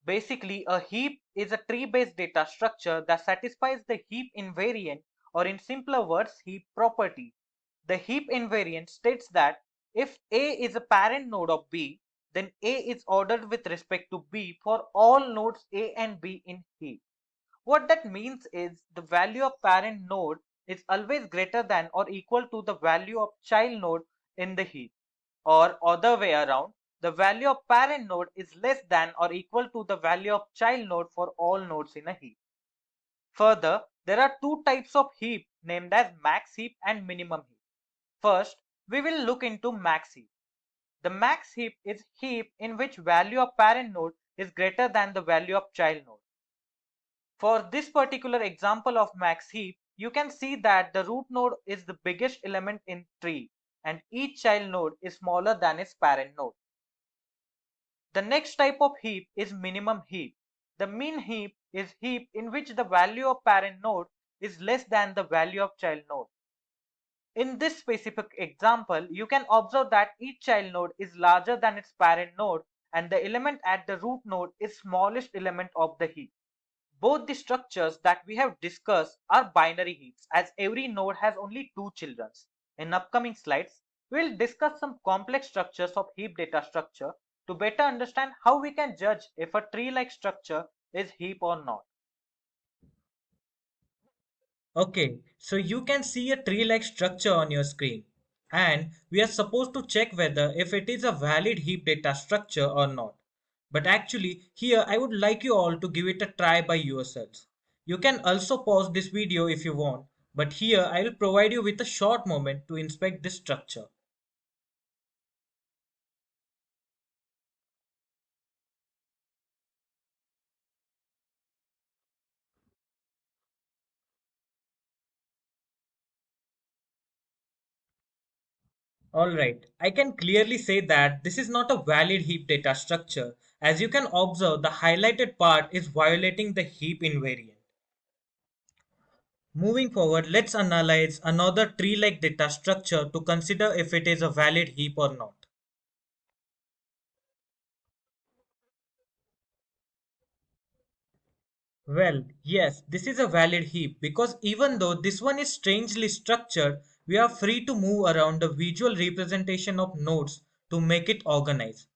Basically, a heap is a tree-based data structure that satisfies the heap invariant, or in simpler words, heap property. The heap invariant states that if A is a parent node of B, then A is ordered with respect to B for all nodes A and B in heap. What that means is the value of parent node is always greater than or equal to the value of child node in the heap, or other way around, the value of parent node is less than or equal to the value of child node for all nodes in a heap. Further, there are two types of heap named as max heap and minimum heap. First, we will look into max heap. The max heap is heap in which value of parent node is greater than the value of child node. For this particular example of max heap, you can see that the root node is the biggest element in tree and each child node is smaller than its parent node. The next type of heap is minimum heap. The min heap is heap in which the value of parent node is less than the value of child node. In this specific example, you can observe that each child node is larger than its parent node and the element at the root node is smallest element of the heap. Both the structures that we have discussed are binary heaps as every node has only two children. In upcoming slides, we will discuss some complex structures of heap data structure to better understand how we can judge if a tree-like structure is heap or not. Okay, so you can see a tree-like structure on your screen, and we are supposed to check whether if it is a valid heap data structure or not. But actually, here I would like you all to give it a try by yourselves. You can also pause this video if you want, but here I will provide you with a short moment to inspect this structure. Alright, I can clearly say that this is not a valid heap data structure. As you can observe, the highlighted part is violating the heap invariant. Moving forward, let's analyze another tree-like data structure to consider if it is a valid heap or not. Well, yes, this is a valid heap because even though this one is strangely structured, we are free to move around the visual representation of nodes to make it organized.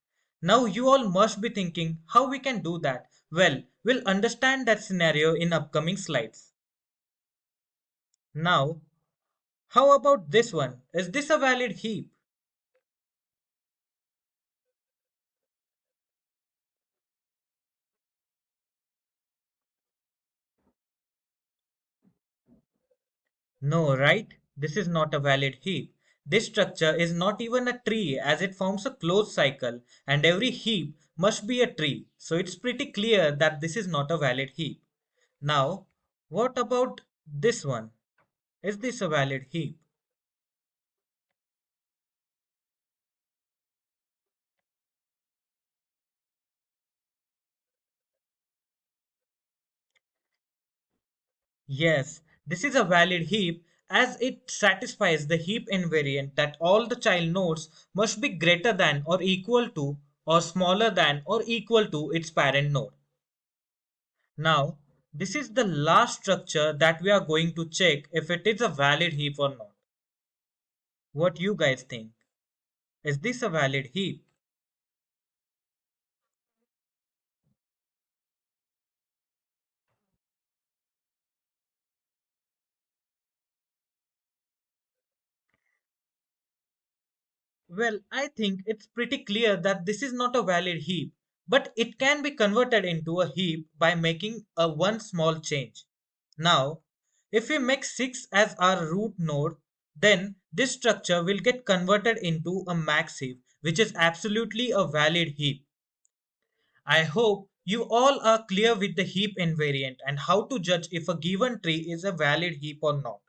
Now you all must be thinking how we can do that. Well, we'll understand that scenario in upcoming slides. Now, how about this one? Is this a valid heap? No, right? This is not a valid heap. This structure is not even a tree as it forms a closed cycle and every heap must be a tree. So it's pretty clear that this is not a valid heap. Now, what about this one? Is this a valid heap? Yes, this is a valid heap as it satisfies the heap invariant that all the child nodes must be greater than or equal to or smaller than or equal to its parent node. Now, this is the last structure that we are going to check if it is a valid heap or not. What you guys think? Is this a valid heap? Well, I think it's pretty clear that this is not a valid heap, but it can be converted into a heap by making a one small change. Now, if we make 6 as our root node, then this structure will get converted into a max heap, which is absolutely a valid heap. I hope you all are clear with the heap invariant and how to judge if a given tree is a valid heap or not.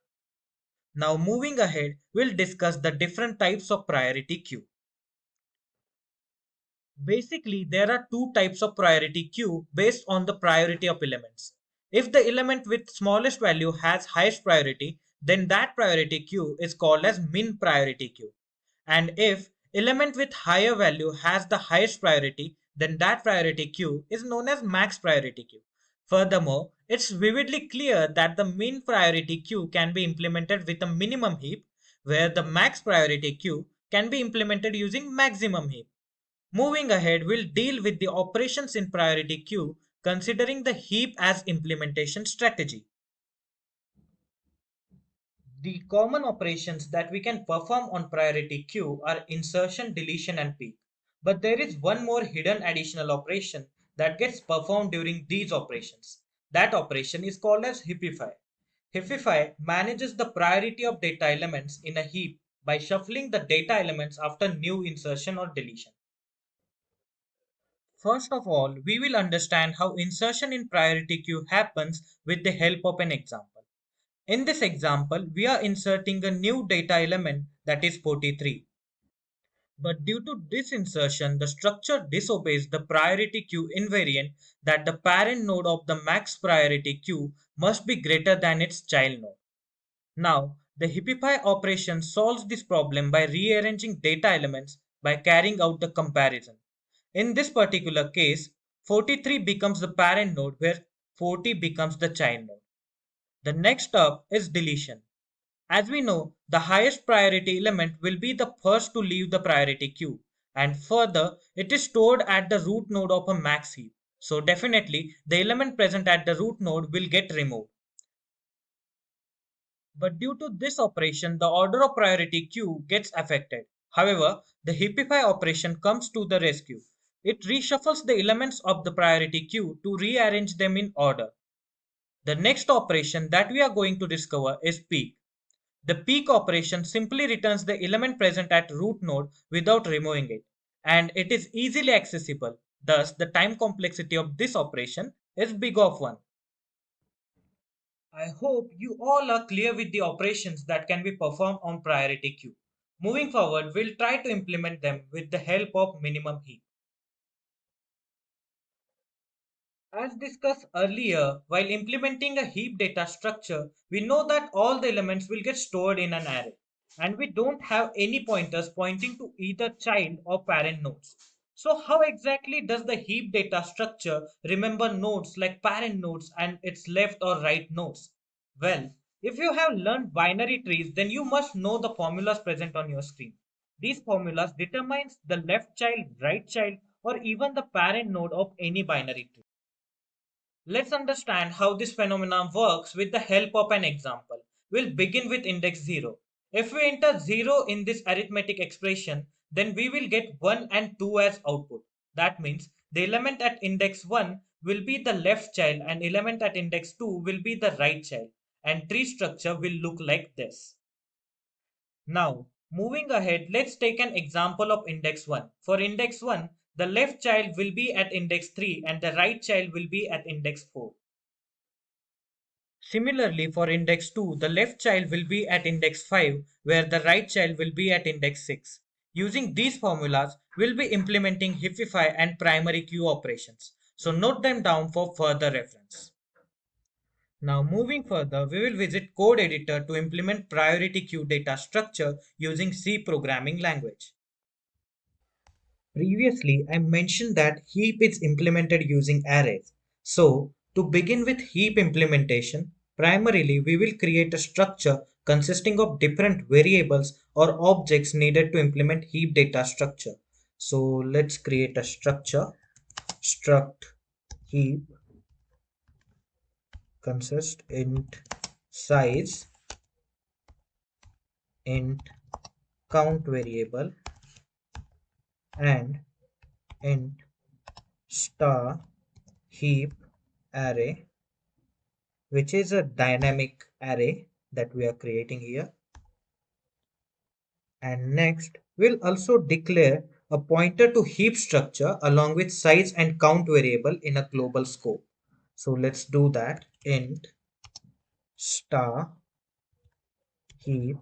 Now moving ahead, we'll discuss the different types of priority queue. Basically, there are two types of priority queue based on the priority of elements. If the element with smallest value has highest priority, then that priority queue is called as min priority queue. And if element with higher value has the highest priority, then that priority queue is known as max priority queue. Furthermore, it's vividly clear that the min priority queue can be implemented with a minimum heap, where the max priority queue can be implemented using maximum heap. Moving ahead, we'll deal with the operations in priority queue considering the heap as implementation strategy. The common operations that we can perform on priority queue are insertion, deletion, and peak. But there is one more hidden additional operation that gets performed during these operations. That operation is called as heapify. Heapify manages the priority of data elements in a heap by shuffling the data elements after new insertion or deletion. First of all, we will understand how insertion in priority queue happens with the help of an example. In this example, we are inserting a new data element that is 43. But due to this insertion, the structure disobeys the priority queue invariant that the parent node of the max priority queue must be greater than its child node. Now, the heapify operation solves this problem by rearranging data elements by carrying out the comparison. In this particular case, 43 becomes the parent node where 40 becomes the child node. The next up is deletion. As we know, the highest priority element will be the first to leave the priority queue, and further, it is stored at the root node of a max heap. So definitely, the element present at the root node will get removed. But due to this operation, the order of priority queue gets affected. However, the heapify operation comes to the rescue. It reshuffles the elements of the priority queue to rearrange them in order. The next operation that we are going to discover is peek. The peek operation simply returns the element present at root node without removing it, and it is easily accessible. Thus, the time complexity of this operation is big of 1. I hope you all are clear with the operations that can be performed on priority queue. Moving forward, we'll try to implement them with the help of minimum heap. As discussed earlier, while implementing a heap data structure, we know that all the elements will get stored in an array, and we don't have any pointers pointing to either child or parent nodes. So how exactly does the heap data structure remember nodes like parent nodes and its left or right nodes? Well, if you have learned binary trees, then you must know the formulas present on your screen. These formulas determines the left child, right child, or even the parent node of any binary tree. Let's understand how this phenomenon works with the help of an example. We'll begin with index 0. If we enter 0 in this arithmetic expression, then we will get 1 and 2 as output. That means the element at index 1 will be the left child and element at index 2 will be the right child. And tree structure will look like this. Now, moving ahead, let's take an example of index 1. For index 1, the left child will be at index 3 and the right child will be at index 4. Similarly, for index 2, the left child will be at index 5, where the right child will be at index 6. Using these formulas, we'll be implementing heapify and primary queue operations. So note them down for further reference. Now moving further, we will visit code editor to implement priority queue data structure using C programming language. Previously, I mentioned that heap is implemented using arrays. So, to begin with heap implementation, primarily we will create a structure consisting of different variables or objects needed to implement heap data structure. So, let's create a structure. Struct heap consist int size, int count variable, and int star heap array, which is a dynamic array that we are creating here. And next, we'll also declare a pointer to heap structure along with size and count variable in a global scope. So let's do that. Int star heap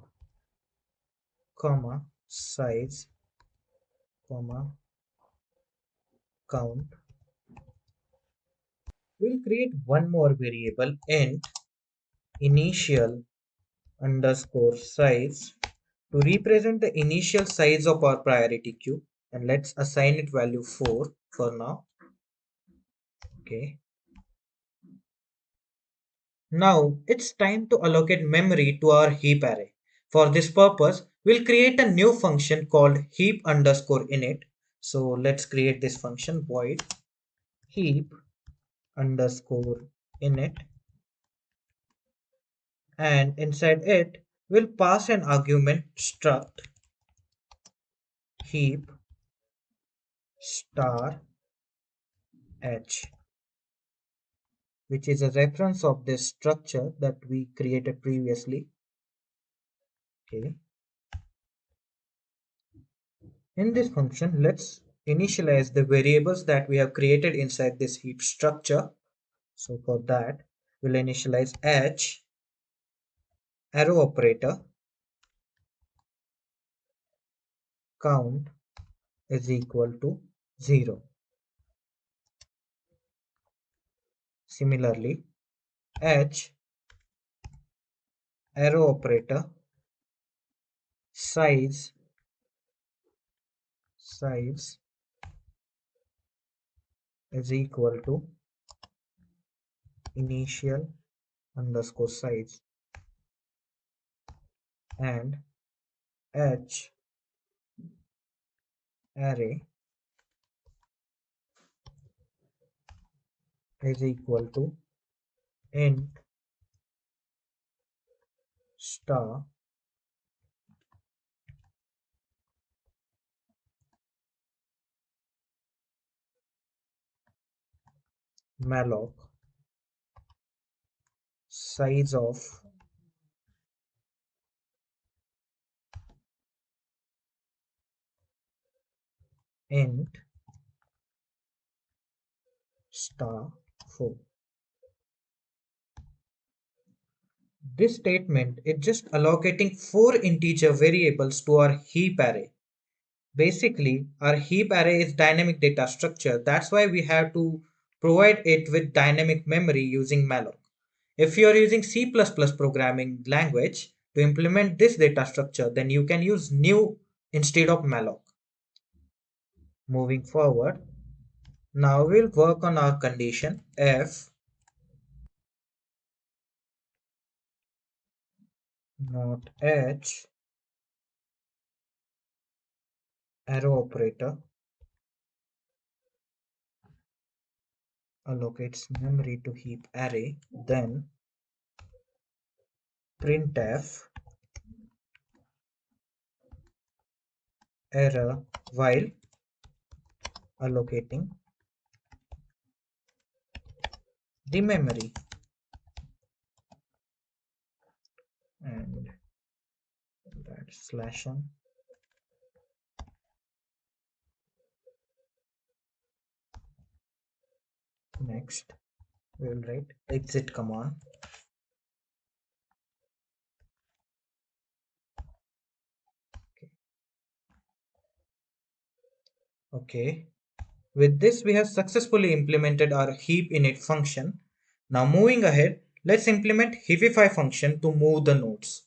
comma size comma count. We'll create one more variable, int initial underscore size, to represent the initial size of our priority queue, and let's assign it value 4 for now. Okay. Now it's time to allocate memory to our heap array. For this purpose, we'll create a new function called heap underscore init. So let's create this function, void heap underscore init, and inside it we'll pass an argument struct heap star h, which is a reference of this structure that we created previously. Okay. In this function, let's initialize the variables that we have created inside this heap structure. So for that, we'll initialize h, arrow operator, count is equal to 0. Similarly, h, arrow operator, size is equal to initial underscore size, and h array is equal to int star malloc size of int star 4. This statement is just allocating 4 integer variables to our heap array. Basically, our heap array is dynamic data structure. That's why we have to provide it with dynamic memory using malloc. If you are using C++ programming language to implement this data structure, then you can use new instead of malloc. Moving forward, now we'll work on our condition if not h arrow operator allocates memory to heap array, then printf error while allocating the memory, and that slash n. Next we'll write exit command. Okay, with this we have successfully implemented our heap init function. Now moving ahead, let's implement heapify function to move the nodes.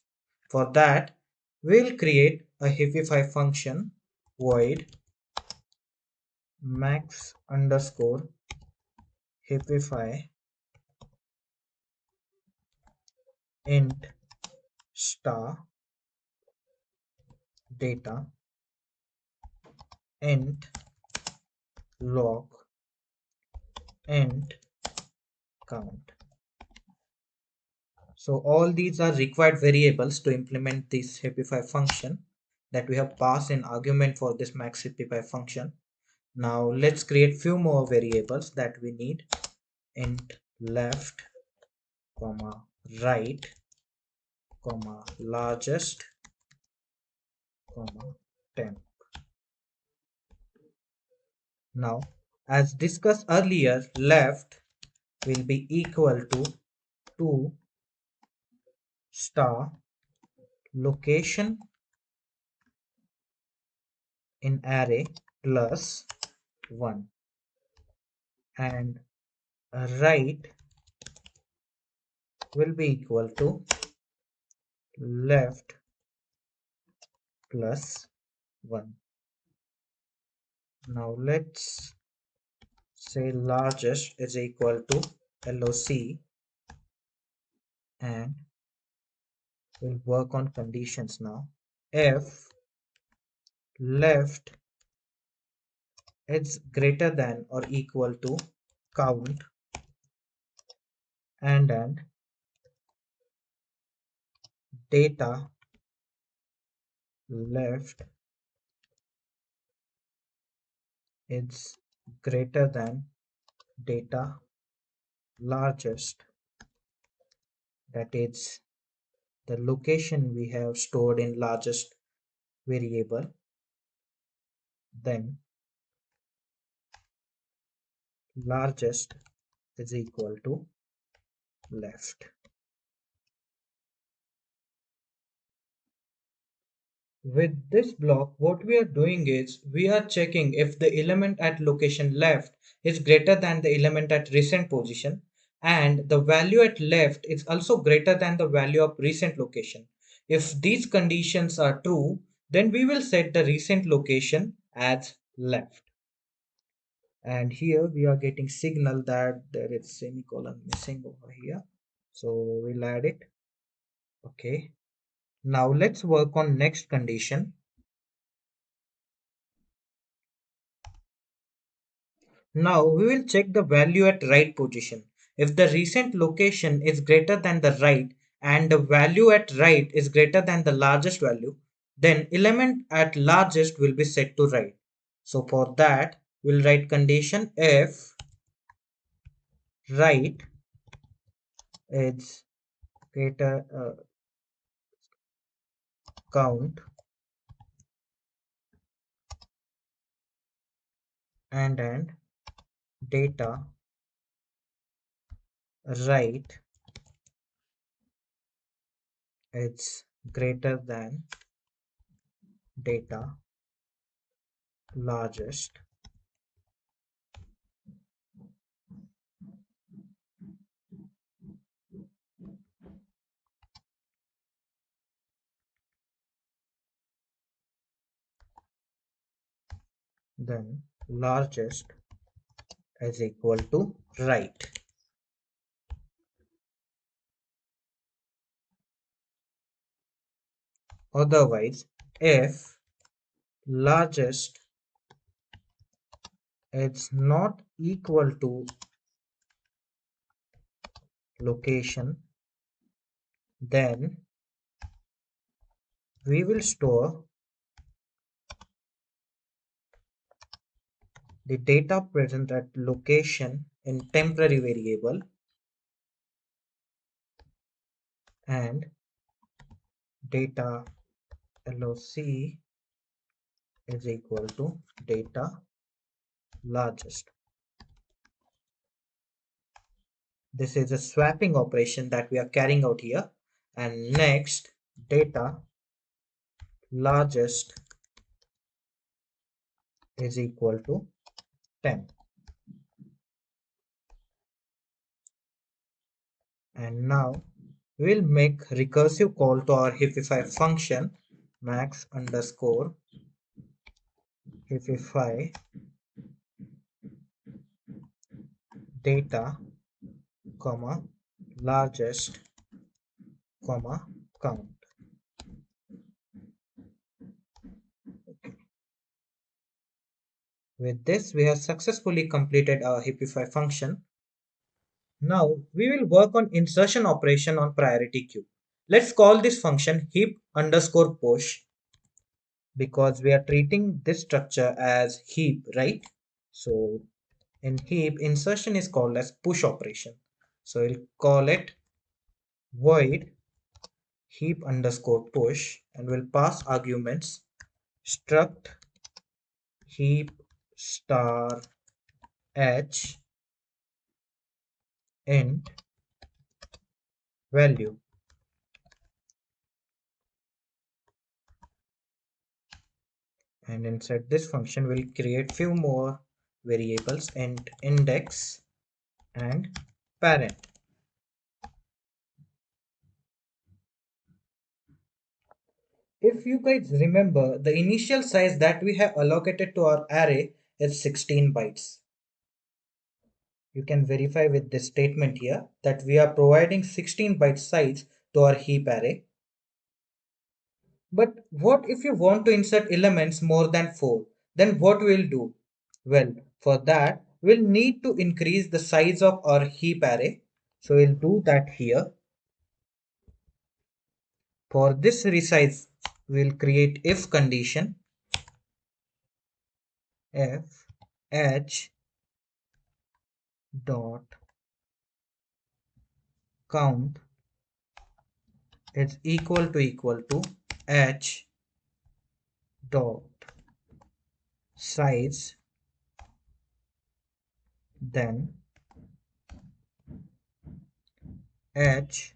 For that, we'll create a heapify function void max underscore heapify int star data int log int count. So all these are required variables to implement this heapify function that we have passed in argument for this max heapify function. Now let's create few more variables that we need. Int left comma right comma largest comma temp. Now as discussed earlier, left will be equal to 2 star location in array plus 1, and right will be equal to left plus 1. Now let's say largest is equal to LOC, and we'll work on conditions now. If left is greater than or equal to count, and data left is greater than data largest, that is the location we have stored in largest variable, then largest is equal to left. With this block, what we are doing is we are checking if the element at location left is greater than the element at recent position, and the value at left is also greater than the value of recent location. If these conditions are true, then we will set the recent location as left. And here we are getting signal that there is semicolon missing over here, so we'll add it. Okay, now let's work on next condition. Now we will check the value at right position. If the recent location is greater than the right and the value at right is greater than the largest value, then element at largest will be set to right. So for that, we'll write condition if right is greater count and data right is greater than data largest, then largest is equal to right. Otherwise, if largest is not equal to location, then we will store the data present at location in temporary variable and data loc is equal to data largest. This is a swapping operation that we are carrying out here. And next, data largest is equal to 10. And now we'll make recursive call to our heapify function max underscore heapify data comma largest comma count. With this, we have successfully completed our heapify function. Now we will work on insertion operation on priority queue. Let's call this function heap underscore push because we are treating this structure as heap, right? So in heap, insertion is called as push operation. So we'll call it void heap underscore push and we'll pass arguments struct heap star h int value. And inside this function we'll create few more variables int index and parent. If you guys remember, the initial size that we have allocated to our array is 16 bytes. You can verify with this statement here that we are providing 16 byte size to our heap array. But what if you want to insert elements more than 4? Then what we'll do? Well, for that, we'll need to increase the size of our heap array. So we'll do that here. For this resize, we'll create if condition if h dot count is equal to h dot size, then h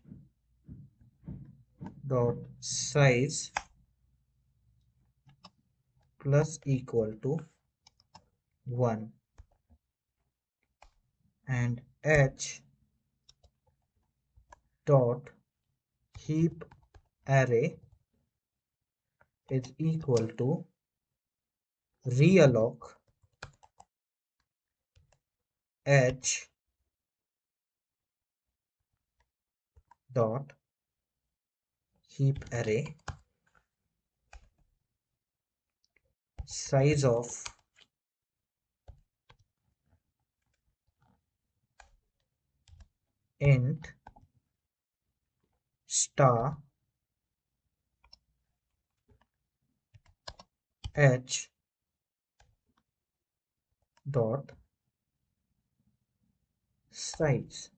dot size plus equal to 1 and h dot heap array is equal to realloc h dot heap array size of int star h dot size.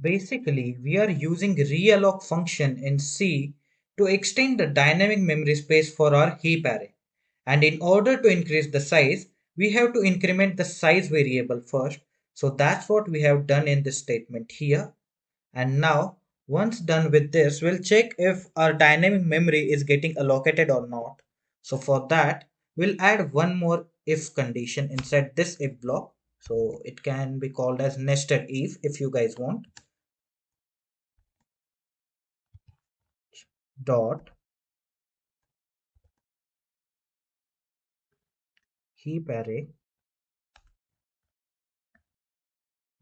Basically, we are using realloc function in C to extend the dynamic memory space for our heap array. And in order to increase the size, we have to increment the size variable first. So that's what we have done in this statement here. And now, once done with this, we'll check if our dynamic memory is getting allocated or not. So for that, we'll add one more if condition inside this if block. So it can be called as nested if you guys want. Dot heap array,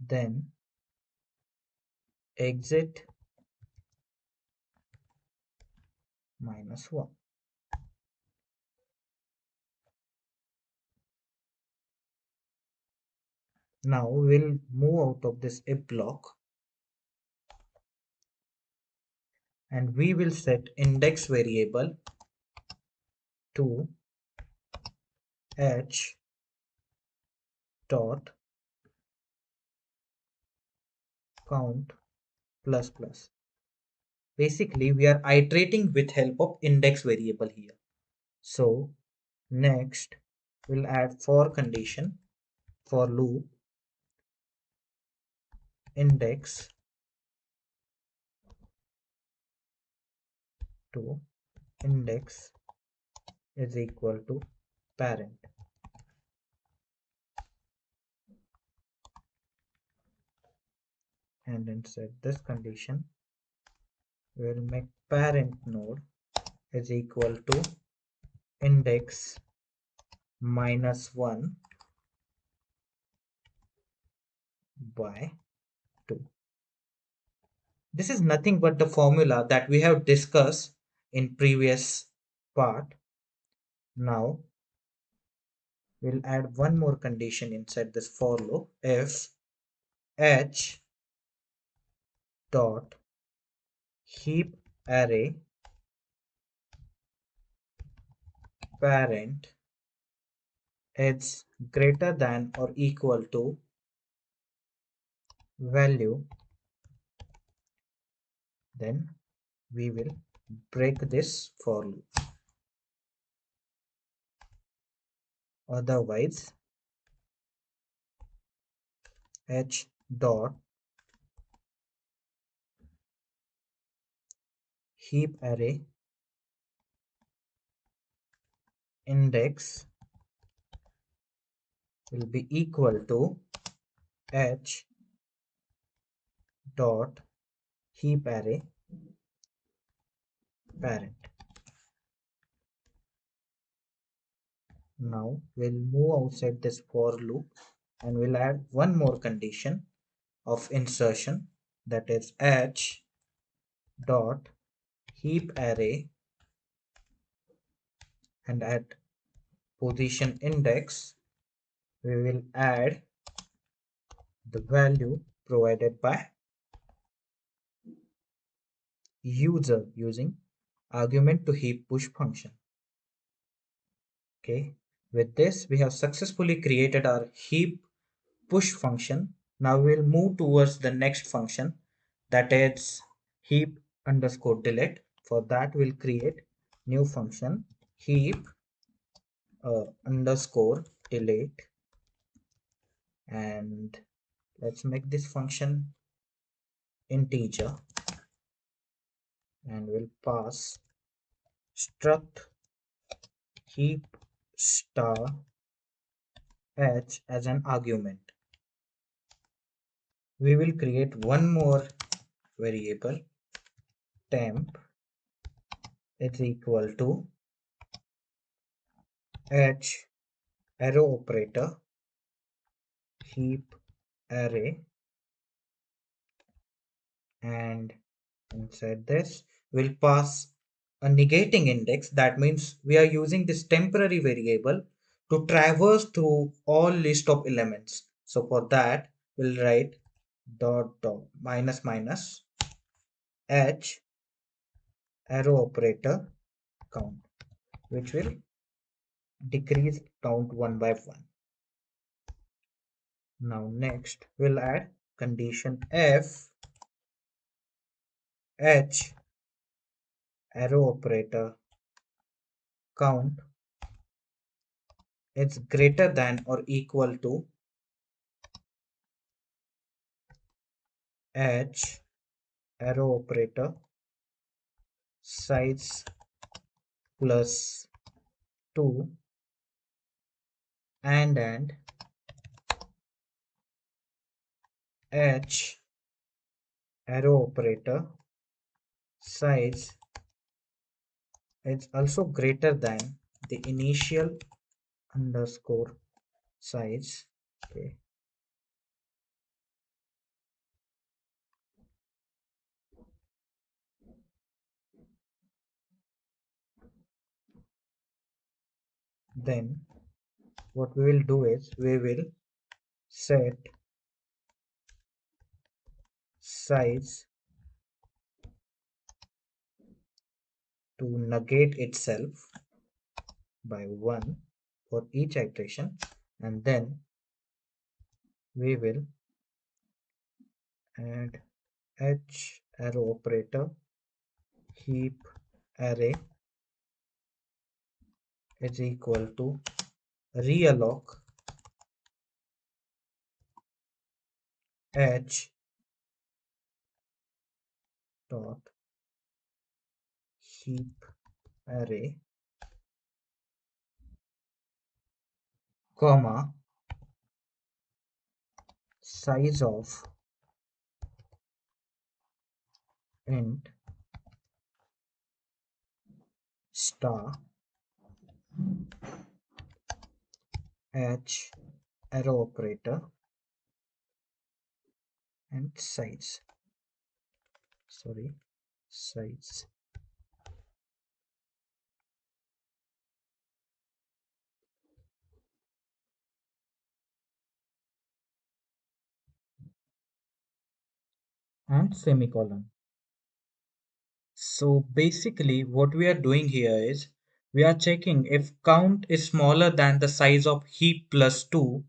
then exit -1. Now we'll move out of this if block and we will set index variable to h dot count plus plus. Basically, we are iterating with help of index variable here. So next we'll add for condition for loop index to index is equal to parent. And inside this condition, we'll make parent node is equal to index -1 by 2. This is nothing but the formula that we have discussed in previous part. Now we'll add one more condition inside this for loop if h dot heap array parent is greater than or equal to value, then we will break this for loop. Otherwise, h dot heap array index will be equal to h dot heap array parent. Now we'll move outside this for loop and we'll add one more condition of insertion, that is h dot heap array, and at position index we will add the value provided by user using argument to heap push function. Okay, with this we have successfully created our heap push function. Now we'll move towards the next function, that is heap underscore delete. For that we'll create new function heap underscore delete, and let's make this function integer and we'll pass struct heap star h as an argument. We will create one more variable temp is equal to h arrow operator heap array, and inside this we'll pass a negating index. That means we are using this temporary variable to traverse through all list of elements. So for that we'll write dot dot minus minus h arrow operator count, which will decrease count one by one. Now next we'll add condition if h arrow operator count is greater than or equal to h arrow operator size plus 2 and h arrow operator size is also greater than the initial underscore size. Okay. Then what we will do is we will set size to negate itself by 1 for each iteration, and then we will add h arrow operator heap array is equal to realloc h dot heap array comma size of int star h arrow operator and size size. And semicolon. So basically what we are doing here is we are checking if count is smaller than the size of heap plus 2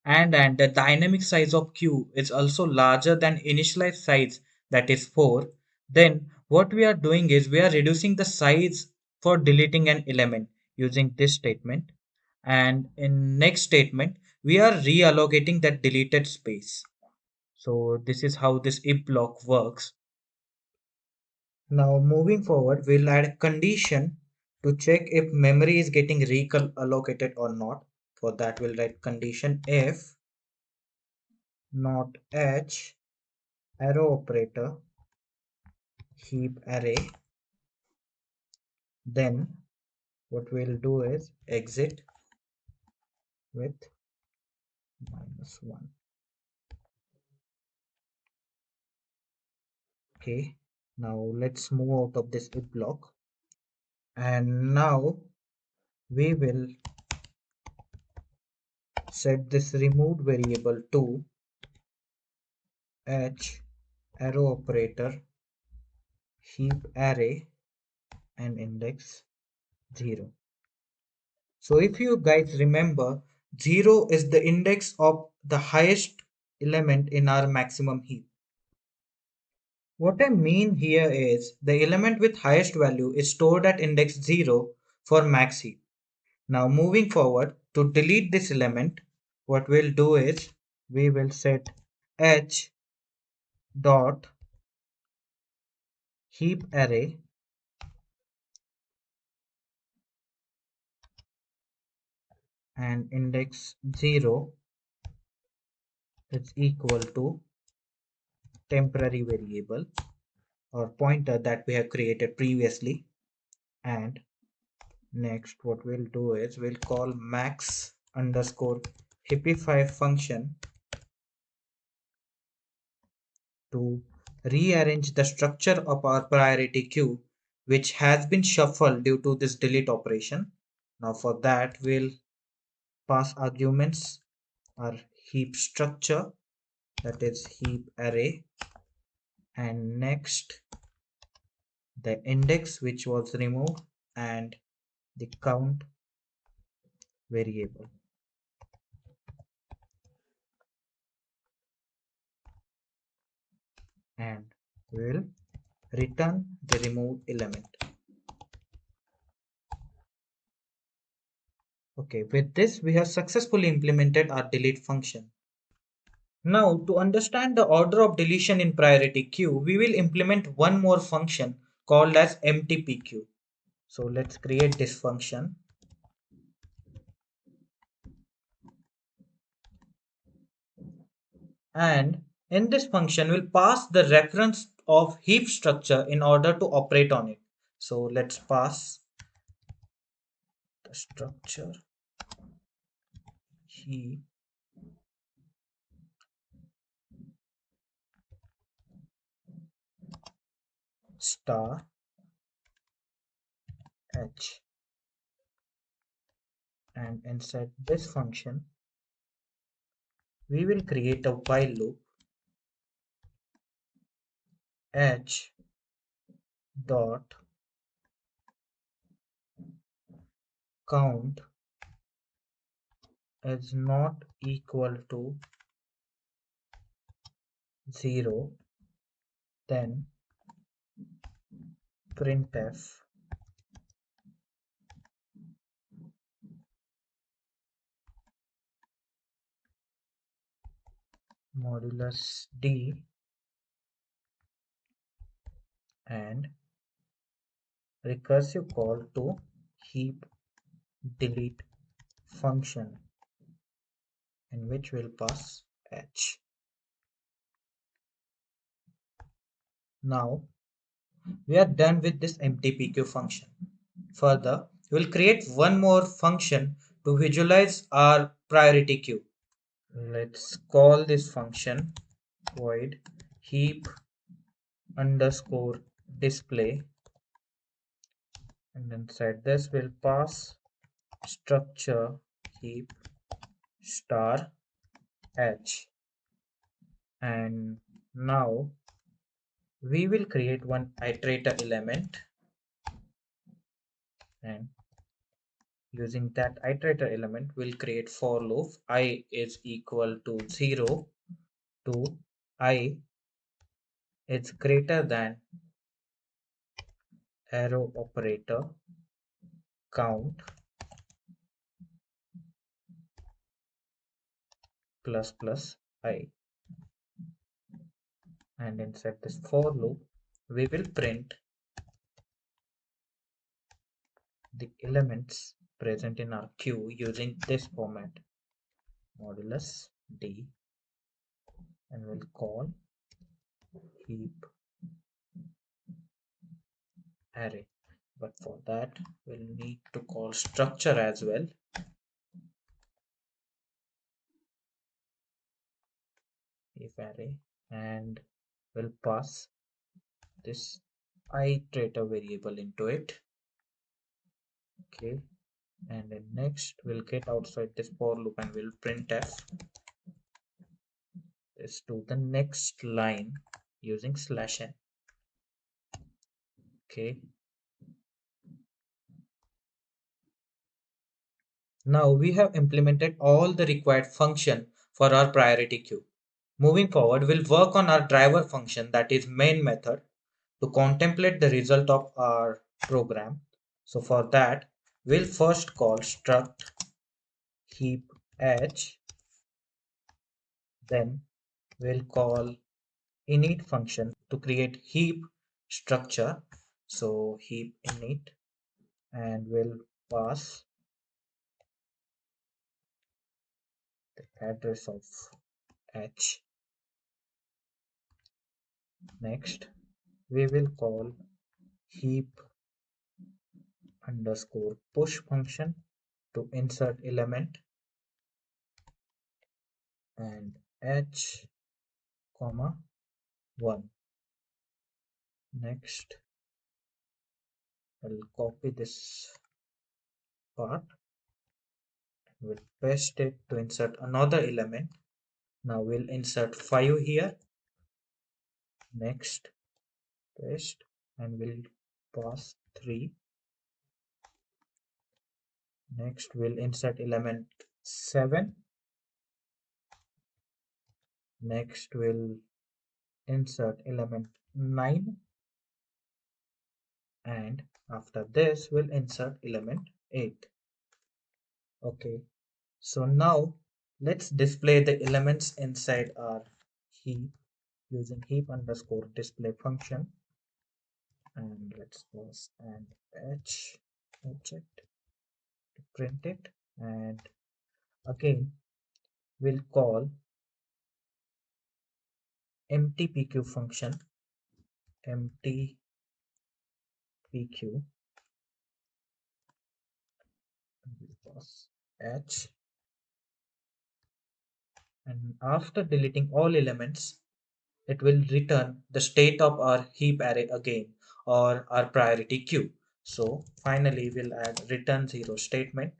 and the dynamic size of queue is also larger than initialized size, that is 4, then what we are doing is we are reducing the size for deleting an element using this statement, and in next statement we are reallocating that deleted space. So this is how this if block works. Now moving forward, we'll add a condition to check if memory is getting reallocated or not. For that, we'll write condition if not h arrow operator heap array. Then what we'll do is exit with -1. Okay, now let's move out of this if block, and now we will set this removed variable to h arrow operator heap array and index 0. So if you guys remember, 0 is the index of the highest element in our maximum heap. What I mean here is the element with highest value is stored at index 0 for max heap. Now moving forward, to delete this element, what we'll do is we will set h dot heap array and index 0 is equal to temporary variable or pointer that we have created previously, and next what we'll do is we'll call max underscore hippify function to rearrange the structure of our priority queue, which has been shuffled due to this delete operation. Now for that we'll pass arguments our heap structure that is heap array, and next the index which was removed and the count variable, and we'll return the removed element. Okay, with this we have successfully implemented our delete function. Now, to understand the order of deletion in priority queue, we will implement one more function called as mtpq. So let's create this function, and in this function we'll pass the reference of heap structure in order to operate on it. So let's pass the structure heap star h, and inside this function we will create a while loop h dot count is not equal to 0, then printf modulus d and recursive call to heap delete function, in which we'll pass h. Now we are done with this mtpq function. Further, we'll create one more function to visualize our priority queue. Let's call this function void heap underscore display, and inside this we'll pass structure heap star h, and now we will create one iterator element, and using that iterator element we'll create for loop I is equal to 0 to I is greater than arrow operator count plus plus I, and inside this for loop we will print the elements present in our queue using this format modulus d, and we'll call heap array, but for that we'll need to call structure as well, if array, and we'll pass this iterator variable into it. Okay, and then next we'll get outside this for loop and we'll printf this to the next line using /n. Okay, now we have implemented all the required function for our priority queue. Moving forward, we'll work on our driver function, that is main method, to contemplate the result of our program. So for that, we'll first call struct heap h, then we'll call init function to create heap structure. So heap init, and we'll pass the address of h. Next, we will call heap underscore push function to insert element, and h comma 1. Next, I'll copy this part, we'll paste it to insert another element, Now we'll insert 5 here. Next, paste, and we'll pass 3. Next, we'll insert element 7. Next, we'll insert element 9. And after this, we'll insert element 8. Okay, so now let's display the elements inside our heap using heap underscore display function. And let's pass an h object to print it. And again, we'll call empty pq function, empty pq, and we'll pass h. And after deleting all elements, it will return the state of our heap array again, or our priority queue. So finally we'll add return 0 statement,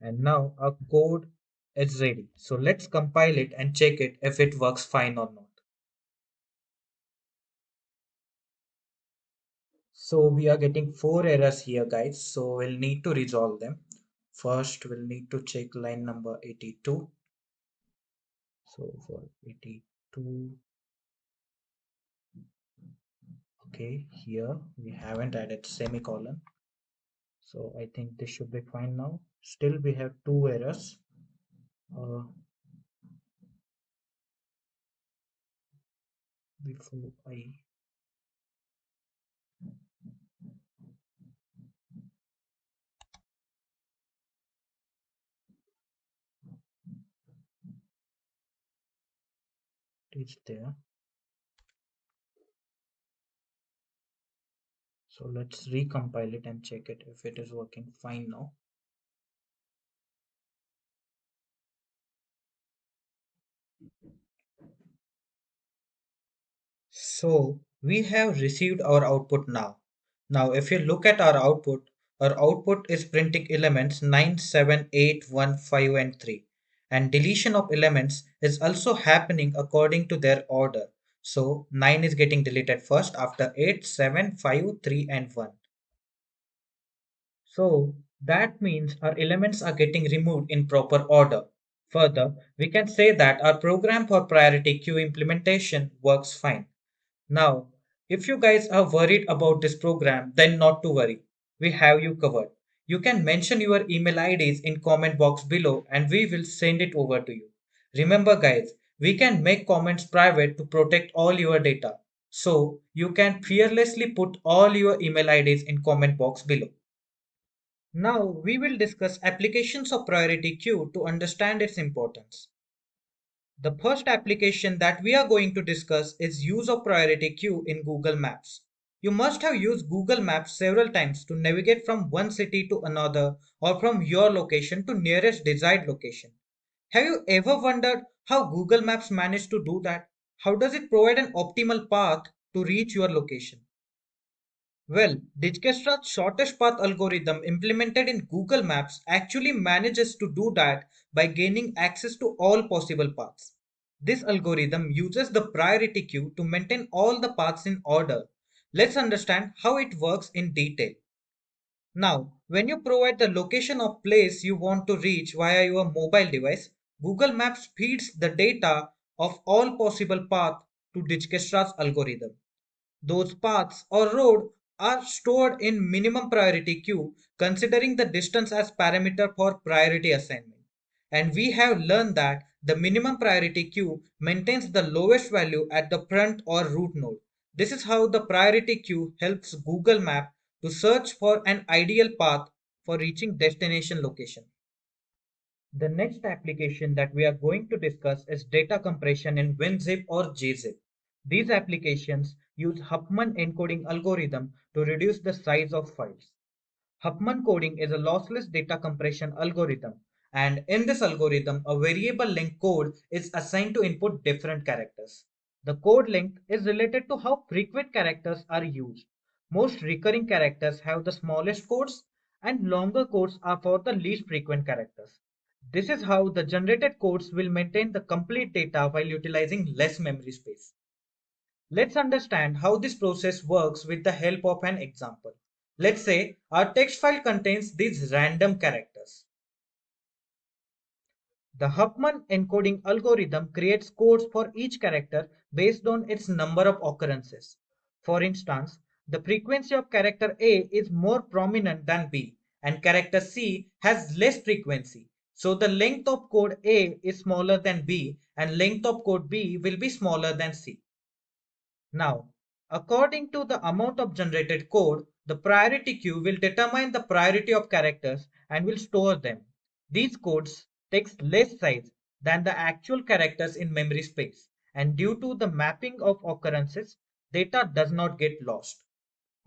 and now our code is ready. So let's compile it and check it if it works fine or not. So we are getting 4 errors here, guys, so we'll need to resolve them. First we'll need to check line number 82. So for 82, okay, here we haven't added semicolon. So I think this should be fine now. Still we have 2 errors. Before I reach there. So let's recompile it and check it if it is working fine now. So we have received our output now. Now if you look at our output is printing elements 9, 7, 8, 1, 5 and 3. And deletion of elements is also happening according to their order. So 9 is getting deleted first after 8, 7, 5, 3 and 1. So that means our elements are getting removed in proper order. Further, we can say that our program for priority queue implementation works fine. Now, if you guys are worried about this program, then not to worry. We have you covered. You can mention your email IDs in comment box below and we will send it over to you. Remember guys, we can make comments private to protect all your data. So you can fearlessly put all your email IDs in comment box below. Now we will discuss applications of priority queue to understand its importance. The first application that we are going to discuss is use of priority queue in Google Maps. You must have used Google Maps several times to navigate from one city to another or from your location to nearest desired location. Have you ever wondered how Google Maps managed to do that? How does it provide an optimal path to reach your location? Well, Dijkstra's shortest path algorithm implemented in Google Maps actually manages to do that by gaining access to all possible paths. This algorithm uses the priority queue to maintain all the paths in order. Let's understand how it works in detail. Now, when you provide the location of place you want to reach via your mobile device, Google Maps feeds the data of all possible paths to Dijkstra's algorithm. Those paths or road are stored in minimum priority queue considering the distance as parameter for priority assignment. And we have learned that the minimum priority queue maintains the lowest value at the front or root node. This is how the priority queue helps Google Map to search for an ideal path for reaching destination location. The next application that we are going to discuss is data compression in WinZip or gzip. These applications use Huffman encoding algorithm to reduce the size of files. Huffman coding is a lossless data compression algorithm, and in this algorithm, a variable length code is assigned to input different characters. The code length is related to how frequent characters are used. Most recurring characters have the smallest codes, and longer codes are for the least frequent characters. This is how the generated codes will maintain the complete data while utilizing less memory space. Let's understand how this process works with the help of an example. Let's say our text file contains these random characters. The Huffman encoding algorithm creates codes for each character based on its number of occurrences. For instance, the frequency of character A is more prominent than B, and character C has less frequency. So the length of code A is smaller than B, and length of code B will be smaller than C. Now, according to the amount of generated code, the priority queue will determine the priority of characters and will store them. These codes takes less size than the actual characters in memory space, and due to the mapping of occurrences, data does not get lost.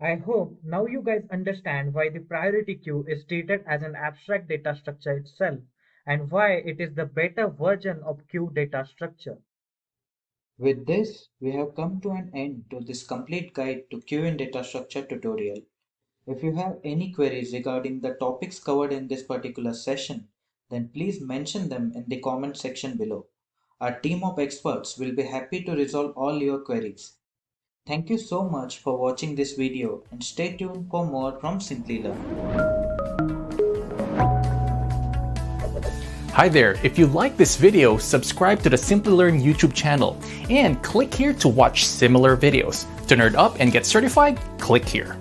I hope now you guys understand why the priority queue is treated as an abstract data structure itself and why it is the better version of queue data structure. With this, we have come to an end to this complete guide to queue in data structure tutorial. If you have any queries regarding the topics covered in this particular session, then please mention them in the comment section below. Our team of experts will be happy to resolve all your queries. Thank you so much for watching this video and stay tuned for more from Simplilearn. Hi there, if you like this video, subscribe to the Simplilearn YouTube channel and click here to watch similar videos. To nerd up and get certified, click here.